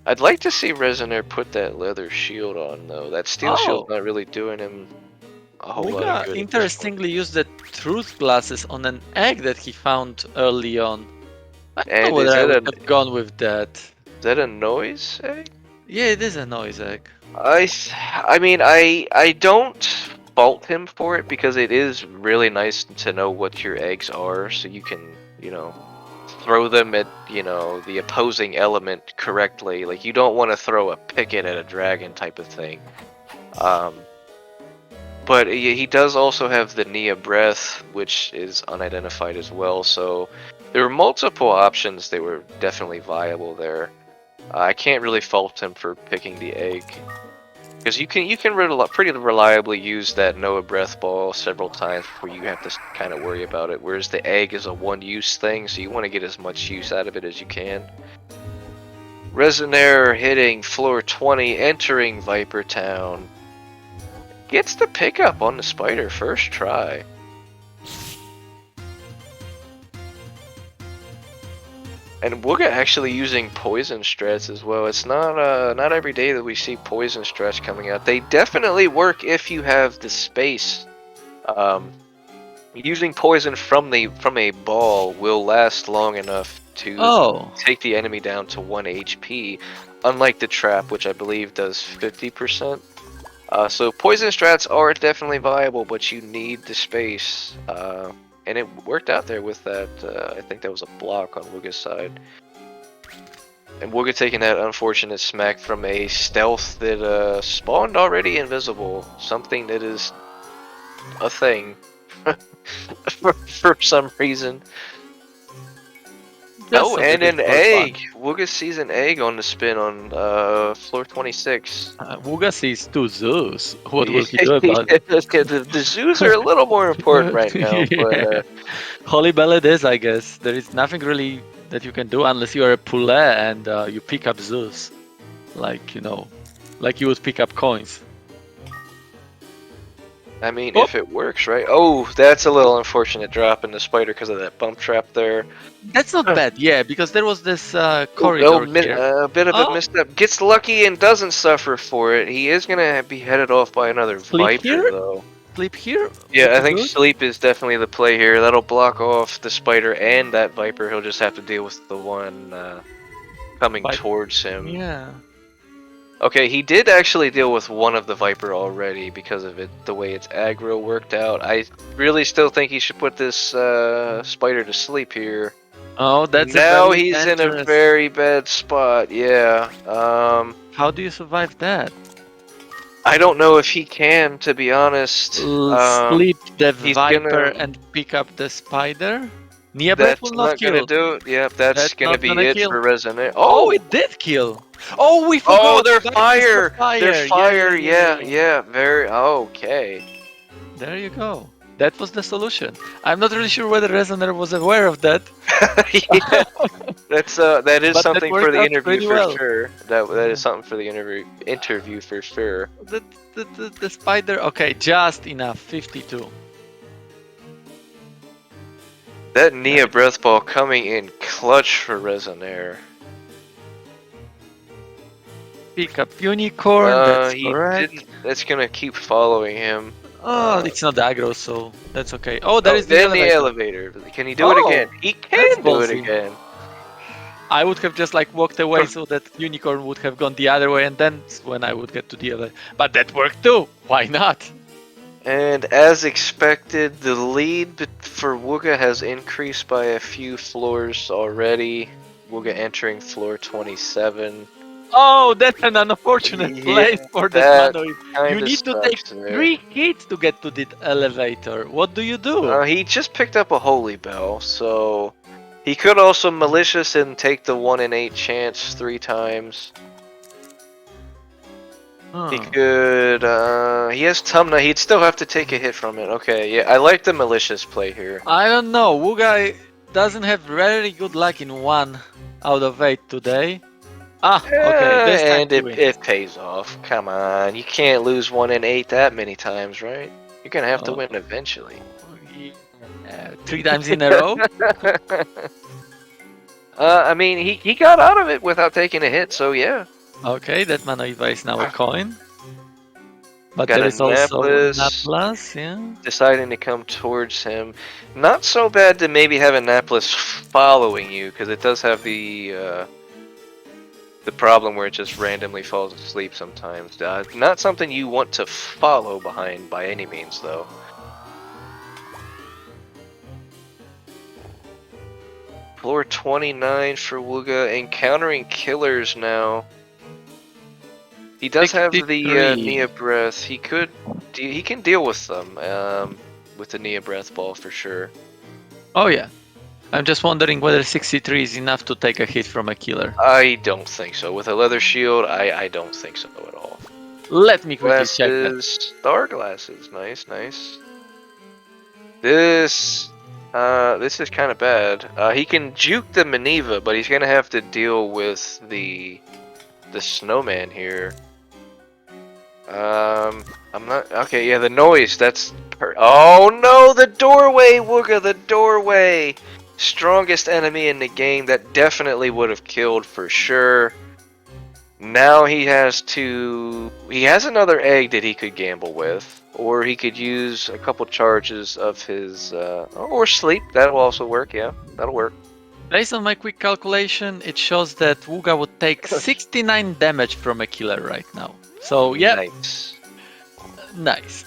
I'd like to see Resonaire put that leather shield on though. That steel shield's not really doing him a whole lot of Wugga good. interestingly used the truth glasses on an egg that he found early on. I don't know And whether I would have gone with that. Is that a noise egg? Yeah, it is a noise egg. I mean, I don't fault him for it because it is really nice to know what your eggs are, so you can, throw them at, the opposing element correctly. Like, you don't want to throw a picket at a dragon type of thing. But he does also have the Nia Breath, which is unidentified as well, so there were multiple options that were definitely viable there. I can't really fault him for picking the egg, because you can pretty reliably use that Noah Breath Ball several times before you have to kind of worry about it, whereas the egg is a one-use thing, so you want to get as much use out of it as you can. Resonaire hitting floor 20, entering Viper Town. Gets the pickup on the spider first try. And Wugga actually using poison strats as well. It's not every day that we see poison strats coming out. They definitely work if you have the space. Using poison from a ball will last long enough to take the enemy down to 1 HP, unlike the trap, which I believe does 50%. So poison strats are definitely viable, but you need the space. And it worked out there with that, I think that was a block on Wugga's side. And Wugga taking that unfortunate smack from a stealth that spawned already invisible. Something that is a thing for some reason. Oh, and an egg! Wugga sees an egg on the spin on floor 26. Wugga sees 2 zoos. What will he do about it? The zoos are a little more important right now. But, Holy Bell it is, I guess. There is nothing really that you can do unless you are a poulet and you pick up zoos. Like you would pick up coins. I mean, if it works, right? Oh, that's a little unfortunate drop in the spider because of that bump trap there. That's not bad, yeah, because there was this corridor here. A bit of a misstep. Gets lucky and doesn't suffer for it. He is going to be headed off by another Viper, though. Sleep here? Yeah, I think sleep is definitely the play here. That'll block off the spider and that Viper. He'll just have to deal with the one coming towards him. Yeah. Okay, he did actually deal with one of the Viper already because of the way its aggro worked out. I really still think he should put this spider to sleep here. Oh, that's now he's in a very bad spot. Yeah. How do you survive that? I don't know if he can, to be honest. Sleep the Viper and pick up the spider. Nia Breath will not kill. Gonna do it. Yep, that's gonna be it for Resonaire. Oh, it did kill. Oh, we forgot. Oh, they're fire. They're fire. Yeah. Very okay. There you go. that was the solution. I'm not really sure whether Resonaire was aware of that, Yeah, that is but that something for worked the out interview pretty for well. sure. That is something for the interview for sure. The spider, okay, just enough, 52. That Nia breath ball coming in clutch for Resonaire. Pick up unicorn, that's He correct. didn't. That's gonna keep following him. Oh, it's not aggro, so that's okay. Oh, there Oh, is the then the elevator. elevator. Can he do it again? Oh, He that's can do it ballsy. again. I would have just like walked away so that unicorn would have gone the other way, and then when I would get to the elevator. But that worked too. Why not? And as expected, the lead for Wugga has increased by a few floors already. Wugga entering floor 27. Oh, that's an unfortunate Yeah, place for that that Manoid. You kinda need to take sucks there. 3 hits to get to the elevator. What do you do? He just picked up a Holy Bell, so he could also malicious and take the 1 in 8 chance 3 times. He could, he has Tumna, he'd still have to take a hit from it. Okay, yeah, I like the malicious play here. I don't know. Wugga doesn't have very good luck in 1 out of 8 today. Ah, okay. This time And he it, wins. it pays off. Come on, you can't lose 1 in 8 that many times, right? You're gonna have to Oh. win eventually. 3 times in a row? I mean, he got out of it without taking a hit, so yeah. Okay, that Manoiva is now a coin. But Got there a is also Naplas. Naplas, yeah. Deciding to come towards him. Not so bad to maybe have a Naplas following you, because it does have the problem where it just randomly falls asleep sometimes. Not something you want to follow behind by any means, though. Floor 29 for Wugga, encountering killers now. He does have the 63. Nia breath. He can deal with them with the Nia breath ball for sure. Oh yeah. I'm just wondering whether 63 is enough to take a hit from a killer. I don't think so. With a leather shield, I don't think so at all. Let me quickly check that. Glasses, star glasses, nice, nice. This is kind of bad. He can juke the Maneva, but he's gonna have to deal with the snowman here. I'm not okay. Yeah, the noise. That's oh no, the doorway, Wugga, the doorway. Strongest enemy in the game that definitely would have killed for sure. Now he has another egg that he could gamble with, or he could use a couple charges of his or sleep. That'll also work. Yeah, that'll work. Based on my quick calculation, it shows that Wugga would take 69 damage from a killer right now. So yeah, nice.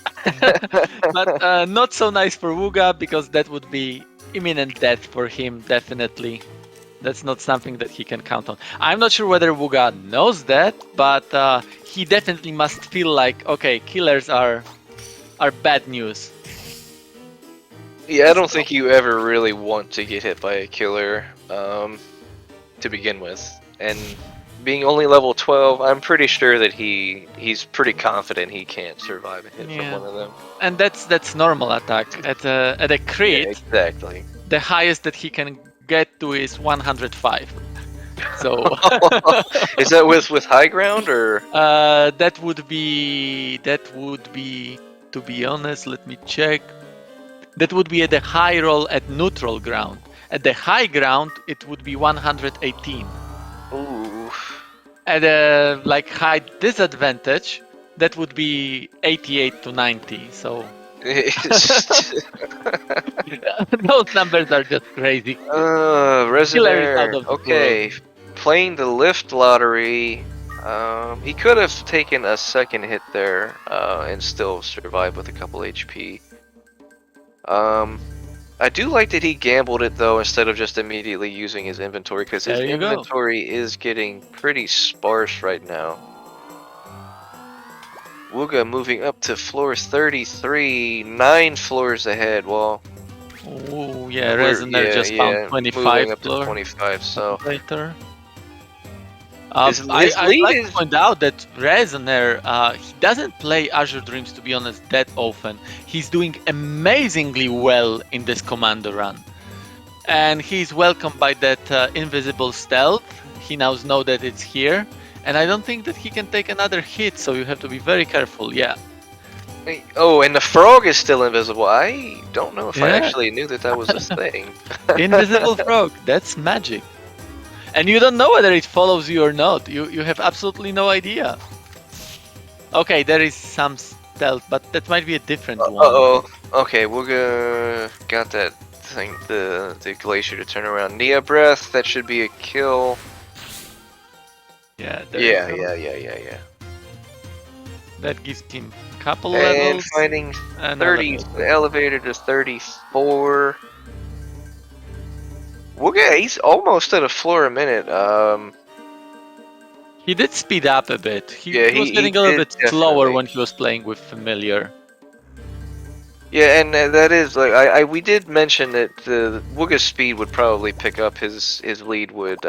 But not so nice for Wugga, because that would be imminent death for him, definitely. That's not something that he can count on. I'm not sure whether Wugga knows that, but he definitely must feel like, okay, killers are bad news. Yeah, I don't think you ever really want to get hit by a killer to begin with. And being only level 12, I'm pretty sure that he's pretty confident he can't survive a hit from one of them. And that's normal attack. At a crit, Yeah, exactly. the highest that he can get to is 105. So is that with high ground or? That would be, to be honest, let me check. That would be at the high roll at neutral ground. At the high ground, it would be 118. Ooh. At a like high disadvantage, that would be 88 to 90. So those numbers are just crazy. Resonaire. Okay, playing the lift lottery. He could have taken a second hit there and still survived with a couple HP. I do like that he gambled it though instead of just immediately using his inventory, because his inventory is getting pretty sparse right now. Wugga moving up to floor 33, 9 floors ahead. Well, oh yeah, Resonaire just found 25 up to 25. So later. His I'd lead like to is point out that Resonaire, he doesn't play Azure Dreams, to be honest, that often. He's doing amazingly well in this commando run. And he's welcomed by that invisible stealth. He now knows that it's here. And I don't think that he can take another hit, so you have to be very careful, yeah. oh, and the frog is still invisible. I don't know if I Yeah, actually knew that that was a thing. invisible frog, that's magic. And you don't know whether it follows you or not. You have absolutely no idea. Okay, there is some stealth, but that might be a different one. Uh-oh. Okay, Wugga got that thing, the glacier to turn around. Nia breath, that should be a kill. Yeah, there you Yeah, go. yeah. That gives him a couple And levels. finding And 30, elevator. elevator to 34. Wugga, he's almost at a floor a minute. He did speed up a bit. He Yeah, was he getting a little did bit slower definitely. when he was playing with familiar. Yeah, and that is like I we did mention that the Wugga's speed would probably pick up, his lead would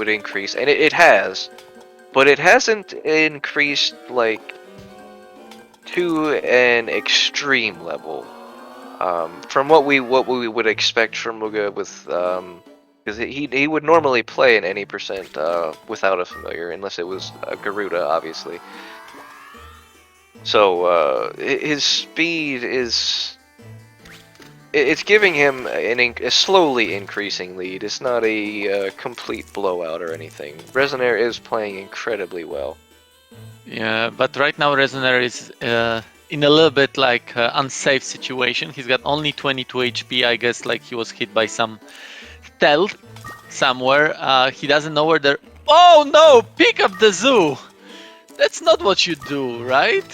increase, and it has, but it hasn't increased like to an extreme level. From what we would expect from Wugga with because he would normally play an any percent without a familiar unless it was a Garuda, obviously. So his speed is. It's giving him a slowly increasing lead. It's not a complete blowout or anything. Resonaire is playing incredibly well. Yeah, but right now Resonaire is in a little bit like unsafe situation. He's got only 22 HP. I guess like he was hit by some stealth somewhere. He doesn't know where they're. Oh no! Pick up the zoo. That's not what you do, right?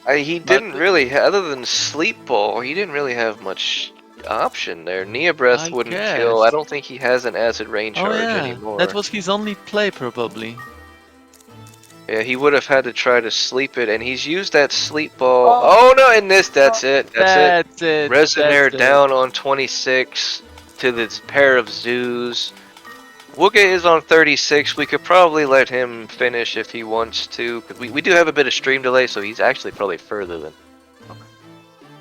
He didn't really, other than Sleep Ball, he didn't really have much option there. Nia Breath I wouldn't kill. I guess. don't think he has an acid rain Oh charge yeah, anymore. that was his only play probably. Yeah, he would have had to try to sleep it, and he's used that Sleep Ball. Oh no, and that's it. That's it. Resonaire That's it. down on 26 to this pair of zoos. Wugga is on 36. We could probably let him finish if he wants to, because we do have a bit of stream delay, so he's actually probably further than.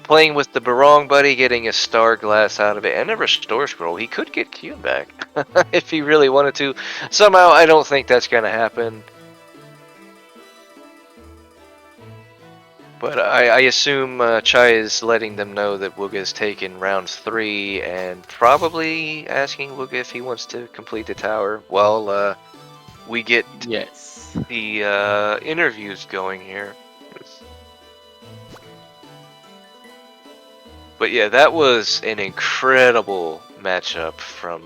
Playing with the Barong buddy, getting a star glass out of it, and a restore scroll. He could get Q back if he really wanted to. Somehow, I don't think that's going to happen. But I assume Chai is letting them know that Wugga's taken round 3 and probably asking Wugga if he wants to complete the tower while we get Yes. the interviews going here. But yeah, that was an incredible matchup from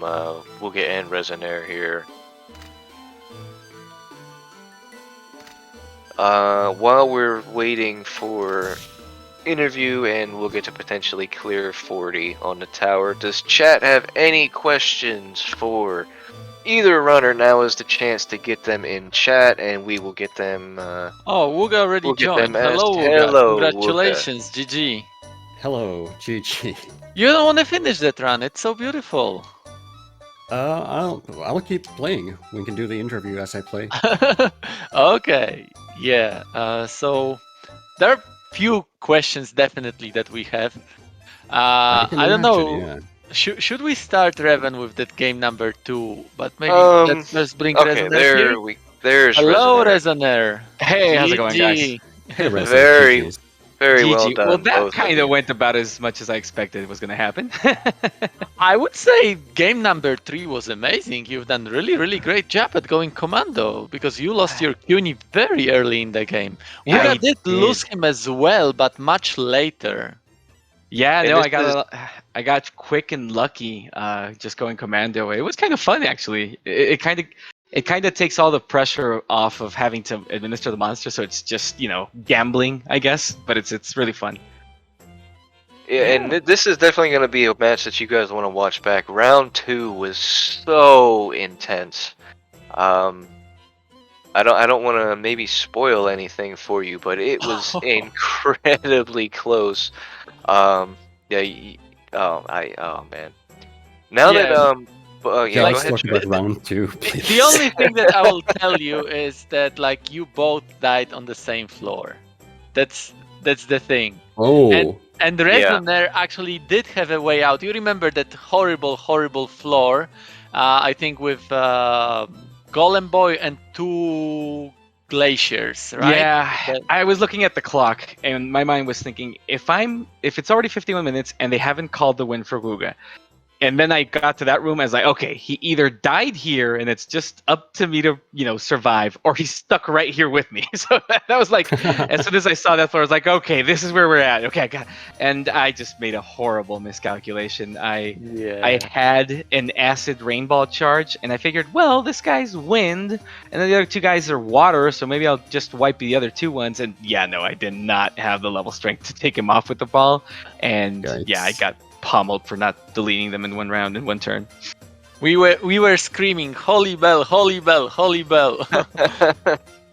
Wugga and Resonaire here. While we're waiting for interview and we'll get to potentially clear 40 on the tower, does chat have any questions for either runner? Now is the chance to get them in chat and we will get them Oh, Wugga already we'll get joined. them asked. Hello, Wugga. Hello, Congratulations, GG. Hello, GG. You don't want to finish that run. It's so beautiful. I'll keep playing. We can do the interview as I play. Okay. Yeah. So there are few questions definitely that we have. I can I don't know. imagine, yeah. Should we start Revan with that game number 2? But maybe let's first bring Okay, Resonaire here. there's Hello, Resonaire. Resonaire. Hey, how's it going, guys? GG. Hey, Reza, Very, GG's. very GG. well done. Well, that both of kind you. of went about as much as I expected was going to happen. I would say game number 3 was amazing. You've done really great job at going commando because you lost your Cuny very early in the game. Yeah, Wugga he did lose him as well, but much later. Yeah, And no, this I got quick and lucky just going commando. It was kind of fun actually. It kind of takes all the pressure off of having to administer the monster, so it's just, gambling, I guess, but it's really fun. Yeah, and this is definitely going to be a match that you guys want to watch back. Round 2 was so intense. I don't want to maybe spoil anything for you, but it was incredibly close. Yeah. Oh man. Now that Yeah, let's go ahead. talk about round 2. The only thing that I will tell you is that like you both died on the same floor. That's the thing. Oh, And the Resonaire actually did have a way out. You remember that horrible floor? I think with Golem Boy and 2 glaciers, right? Yeah, That- I was looking at the clock, and my mind was thinking, if it's already 51 minutes and they haven't called the win for Wugga, and then I got to that room, I was like, okay, he either died here and it's just up to me to, survive, or he's stuck right here with me. So that was like, as soon as I saw that floor, I was like, okay, this is where we're at. Okay, and I just made a horrible miscalculation. I had an acid rainball charge, and I figured, well, this guy's wind, and then the other 2 guys are water, so maybe I'll just wipe the other 2 ones. And yeah, no, I did not have the level strength to take him off with the ball, and yeah, I got pummeled for not deleting them in 1 round in 1 turn. We were screaming, "Holy bell, holy bell, holy bell!"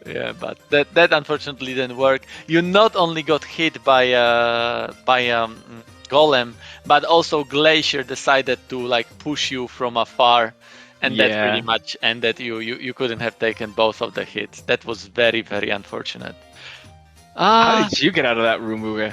Yeah, but that unfortunately didn't work. You not only got hit by Golem, but also Glacier decided to like push you from afar, and that pretty much ended you. You couldn't have taken both of the hits. That was very unfortunate. How did you get out of that room, Wugga?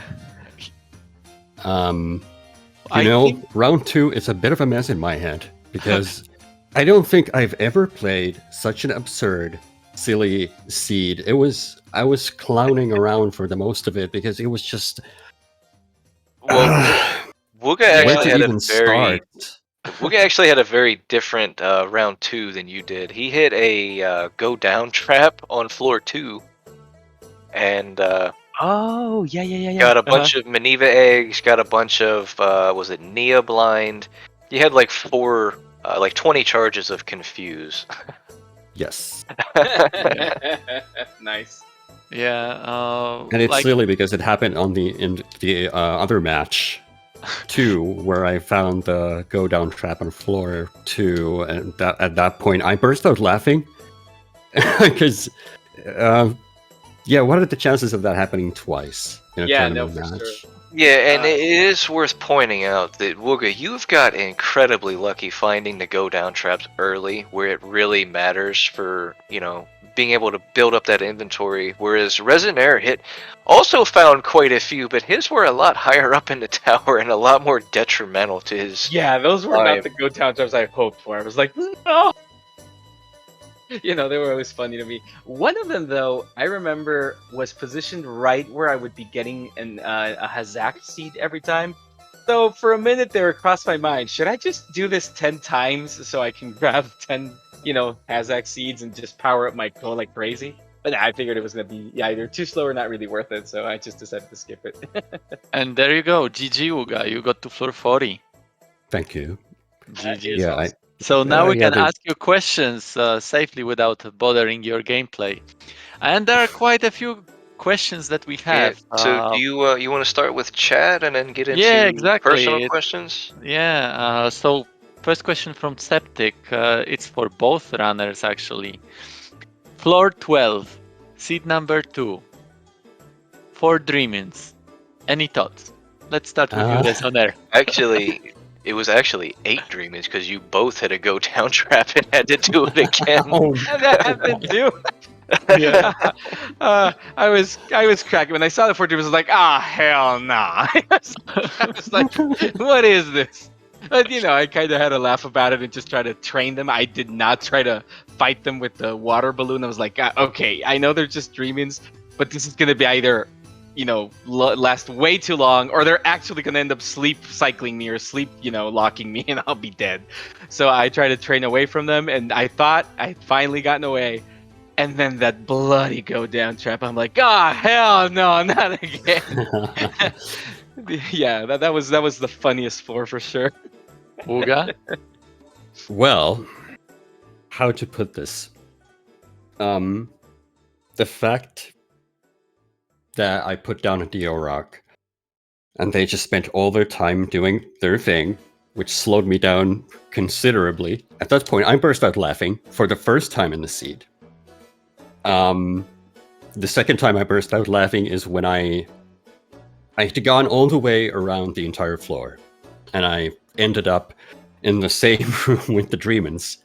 Round 2 is a bit of a mess in my head because I don't think I've ever played such an absurd, silly seed. I was clowning around for the most of it because it was just. Well, Wugga actually had a very different round 2 than you did. He hit a go down trap on floor 2, and Oh, yeah. got a bunch of Maneva eggs, got a bunch of, was it Nia blind? He had like 20 charges of confuse. Yes. Nice. Yeah. And it's silly because it happened in the other match, too, where I found the go down trap on floor 2, and at that point I burst out laughing because. What are the chances of that happening twice in a tournament match? Sure. Yeah, and it is worth pointing out that, Wugga, you've got incredibly lucky finding the go-down traps early, where it really matters for, being able to build up that inventory, whereas Resonaire also found quite a few, but his were a lot higher up in the tower and a lot more detrimental to his... Yeah, those were not the go-down traps I hoped for. I was like, no! They were always funny to me. One of them, though, I remember was positioned right where I would be getting a Hazak seed every time. So for a minute there, it crossed my mind, should I just do this 10 times so I can grab 10, Hazak seeds and just power up my go like crazy? But I figured it was going to be either too slow or not really worth it, so I just decided to skip it. And there you go. GG, Wugga. You got to floor 40. Thank you. GG. Yeah, So now we can ask you questions safely without bothering your gameplay. And there are quite a few questions that we have. Yeah, so do you want to start with chat and then get into personal questions? Yeah, so first question from Septic. It's for both runners, actually. Floor 12, seed number 2. 4 Dreamings. Any thoughts? Let's start with you, Resonaire. Actually... It was actually 8 Dreamings because you both had a go down trap and had to do it again. That happened too. Yeah. I was cracking when I saw the 4 Dreamings. I was like, hell nah. I was like, what is this? But I kind of had to laugh about it and just try to train them. I did not try to fight them with the water balloon. I was like, okay, I know they're just Dreamings, but this is gonna be either last way too long, or they're actually going to end up sleep cycling me or sleep, locking me, and I'll be dead. So I tried to train away from them, and I thought I'd finally gotten away. And then that bloody go down trap, I'm like, hell no, not again. Yeah, that was the funniest 4 for sure. Wugga? Well, how to put this? The fact that I put down a Dio Rock, and they just spent all their time doing their thing, which slowed me down considerably. At that point, I burst out laughing for the first time in the seed. The second time I burst out laughing is when I had gone all the way around the entire floor, and I ended up in the same room with the Dreamans.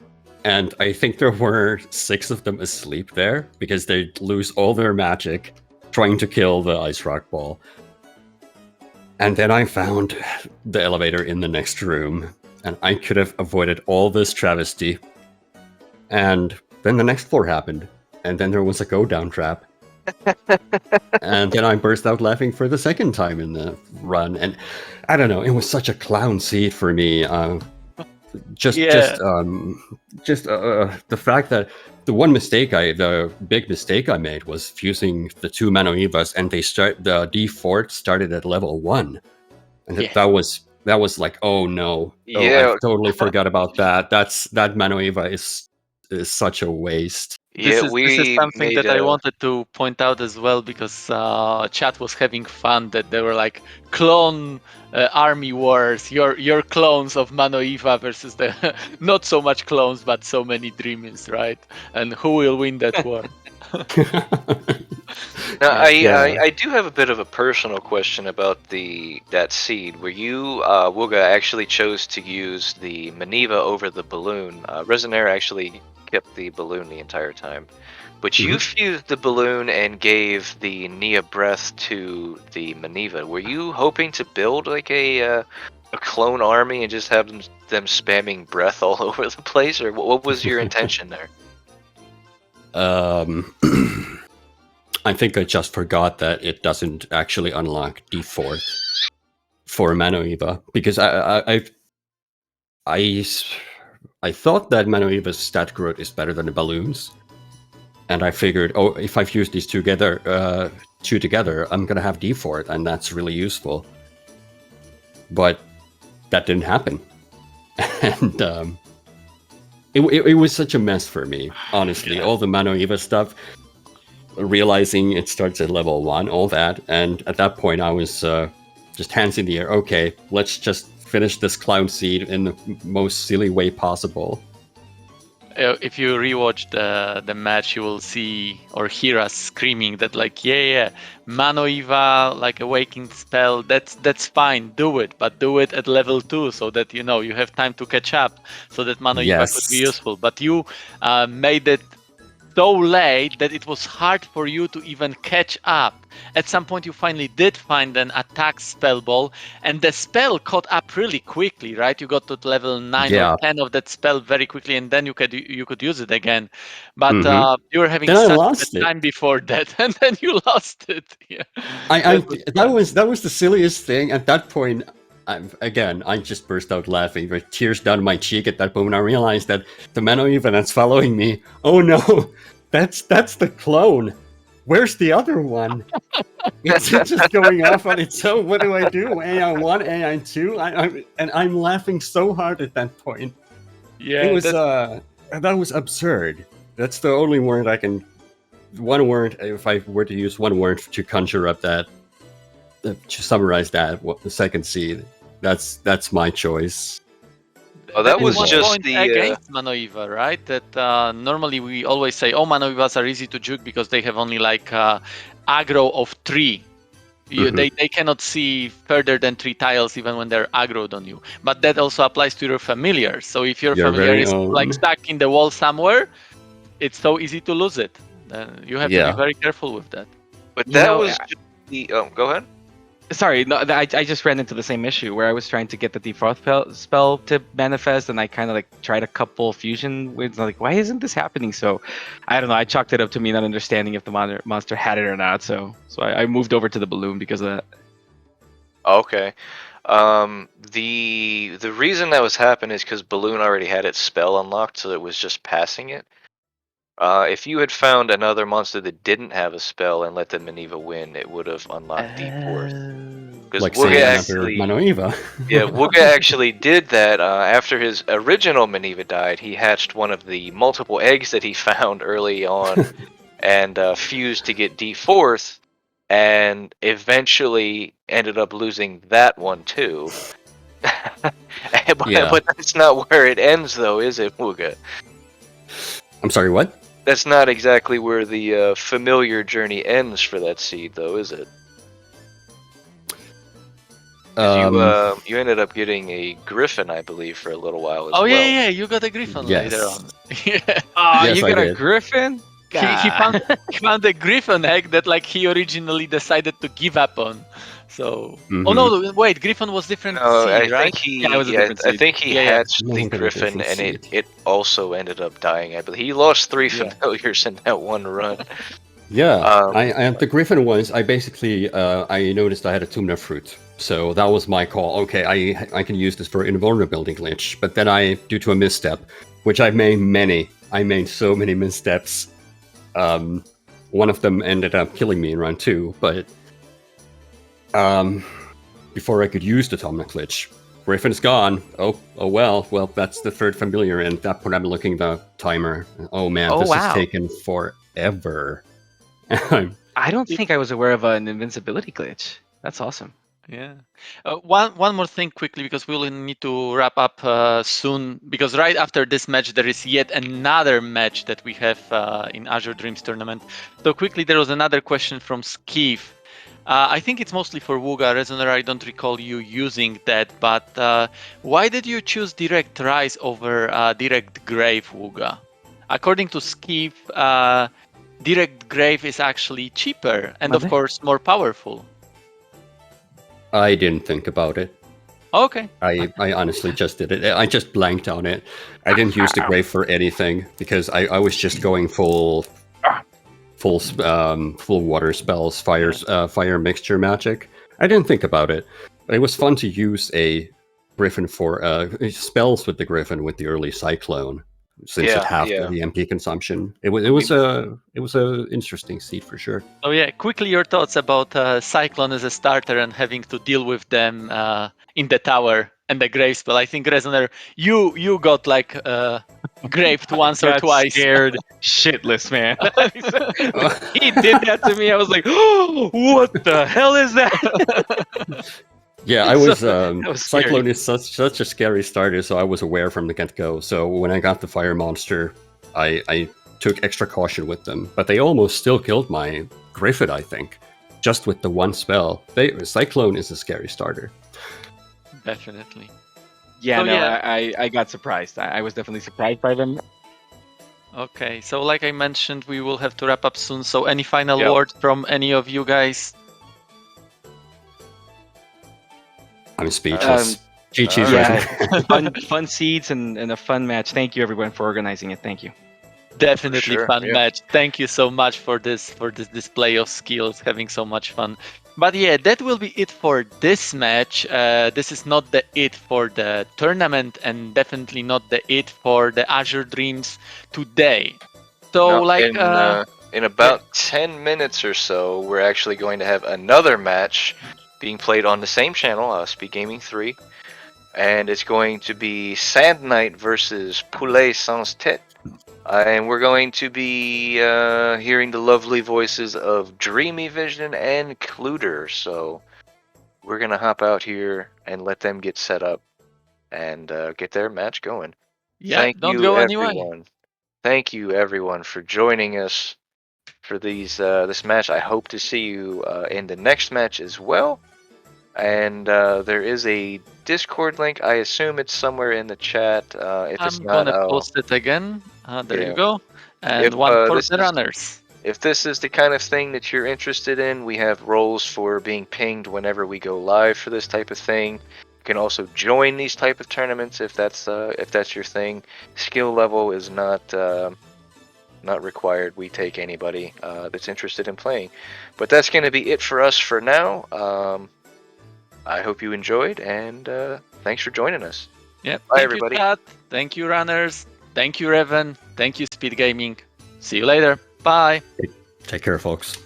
And I think there were 6 of them asleep there because they lose all their magic trying to kill the Ice Rock Ball. And then I found the elevator in the next room, and I could have avoided all this travesty. And then the next floor happened, and then there was a go-down trap. And then I burst out laughing for the second time in the run, and I don't know, it was such a clown seat for me. Just the fact that the big mistake I made was fusing the 2 Mano Evas, and the D4 started at level 1, and that was like, oh no, Yeah. I totally forgot about that. That Mano Eva is such a waste. Yeah, This is something made that I wanted to point out as well, because chat was having fun that they were like clone army wars, your clones of Mano Eva versus the not so much clones but so many Dreamers, right? And who will win that war? Now, Yeah. I do have a bit of a personal question about that seed. Where you, Wugga, actually chose to use the Maneva over the balloon. Resonaire actually kept the balloon the entire time. But you fused the balloon and gave the Nia breath to the Maneva. Were you hoping to build like a clone army and just have them spamming breath all over the place? Or what was your intention there? I think I just forgot that it doesn't actually unlock D4 for Mano Eva, because I thought that Mano Eva's stat growth is better than the balloons, and I figured, oh, if I fuse these two together, I'm gonna have D4, and that's really useful. But that didn't happen, and it was such a mess for me, honestly. All the Mano Eva stuff, realizing it starts at level 1, all that, and at that point I was just hands in the air. Okay, let's just finish this clown seed in the most silly way possible. If you rewatch the match, you will see or hear us screaming that like, yeah, Mano Eva, like awakening spell, that's fine, do it, but do it at level 2 so that you have time to catch up, so that Mano Eva could be useful. But you made it so late that it was hard for you to even catch up. At some point you finally did find an attack spell ball, and the spell caught up really quickly, right? You got to level 9 or 10 of that spell very quickly, and then you could use it again. But you were having Then such a time before that, and then you lost it. Yeah. That was the silliest thing. At that point, I just burst out laughing with tears down my cheek. At that moment, I realized that the Mano Eva that's following me, oh no, that's the clone. Where's the other one? It's just going off on its own. What do I do? AI1, AI2? And I'm laughing so hard at that point. Yeah, it was that was absurd. That's the only word I can. One word, if I were to use one word to conjure up that, to summarize that, the second seed, that's my choice. Oh, that was just against Mano Eva, right? That normally we always say, oh, Mano Evas are easy to juke because they have only like aggro of 3. They cannot see further than 3 tiles even when they're aggroed on you. But that also applies to your familiar. So if your familiar is like stuck in the wall somewhere, it's so easy to lose it. You have to be very careful with that. But that was just the... Oh, go ahead. Sorry, no, I just ran into the same issue where I was trying to get the defrost spell to manifest, and I kind of like tried a couple fusion with like, why isn't this happening? So I don't know. I chalked it up to me not understanding if the monster had it or not. So I moved over to the balloon because of that. Okay. The reason that was happening is because balloon already had its spell unlocked, so it was just passing it. If you had found another monster that didn't have a spell and let the Maneva win, it would have unlocked D4. Because like Wugga actually, Mano Eva. yeah, Wugga actually did that after his original Maneva died. He hatched one of the multiple eggs that he found early on and fused to get D4th, and eventually ended up losing that one too. But that's not where it ends, though, is it, Wugga? I'm sorry, what? That's not exactly where the familiar journey ends for that seed, though, is it? You ended up getting a griffin, I believe, for a little while as Oh well. yeah, you got a griffin later Yes. on. Yeah. Oh, Yes, you I got a did. griffin? He God. found a griffin egg that like he originally decided to give up on. So oh Mhm. no, wait, griffin was different No, I seed, right? think Yeah, it was a different I seed. think he Yeah, yeah. hatched Might the have been a griffin, different and seed. it also ended up dying. I believe he lost 3 Yeah. familiars in that one run. Yeah, Um, I the griffin ones. I basically I noticed I had a tuna fruit, so that was my call. Okay, I can use this for invulnerability glitch. But then due to a misstep, which I made so many missteps. One of them ended up killing me in round 2, but before I could use the Tomna glitch, griffin's gone. Oh well. Well, that's the third familiar, and at that point I'm looking at the timer. Oh man, Oh, this has wow. taken forever. I don't think I was aware of an invincibility glitch. That's awesome. Yeah. One more thing quickly because we will need to wrap up soon because right after this match there is yet another match that we have in Azure Dreams tournament. So quickly there was another question from Skeef. I think it's mostly for Wugga. Resonaire, I don't recall you using that, but why did you choose Direct Rise over Direct Grave, Wugga? According to Skeef, Direct Grave is actually cheaper and of Mother. course more powerful. I didn't think about it. Okay. I honestly just did it. I just blanked on it. I didn't use the grave for anything because I was just going full water spells, fire mixture magic. I didn't think about it. But it was fun to use a griffin for spells with the griffin with the early cyclone, since it halved the MP consumption. It was a interesting seed for sure. Oh yeah, quickly your thoughts about Cyclone as a starter and having to deal with them in the tower and the grave spell. I think Resonaire, you got like graved once or Got twice. scared shitless, man. He did that to me. I was like, oh, what the hell is that? Yeah, I was. That was scary. Cyclone is such a scary starter, so I was aware from the get-go. So when I got the fire monster, I took extra caution with them. But they almost still killed my Griffith, I think, just with the one spell. Cyclone is a scary starter. Definitely. Yeah, So, no, yeah. I got surprised. I was definitely surprised by them. Okay, so like I mentioned, we will have to wrap up soon. So any final Yep. words from any of you guys? I'm speechless. GG's Yeah, fun seeds and a fun match. Thank you everyone for organizing it. Thank you. Definitely sure, fun yeah. match. Thank you so much for this display of skills, having so much fun. But yeah, that will be it for this match. This is not the it for the tournament, and definitely not the it for the Azure Dreams today. So No, in about 10 minutes or so, we're actually going to have another match being played on the same channel, SpeedGaming 3, and it's going to be Sand Knight versus Poulet Sans Tête. And we're going to be hearing the lovely voices of Dreamy Vision and Cluter. So we're going to hop out here and let them get set up and get their match going. yeah, don't go anywhere. Everyone. Thank you, everyone, for joining us for this match. I hope to see you in the next match as well. And there is a Discord link. I assume it's somewhere in the chat. If it's I'm not, gonna post it again. There yeah. you go. And If, one for this the is- runners. If this is the kind of thing that you're interested in, we have roles for being pinged whenever we go live for this type of thing. You can also join these type of tournaments if that's your thing. Skill level is not required. We take anybody that's interested in playing. But that's going to be it for us for now. I hope you enjoyed, and thanks for joining us. Yep. Bye, Thank everybody. you, chat. Thank you, runners. Thank you, Revan. Thank you, Speed Gaming. See you later. Bye. Take care, folks.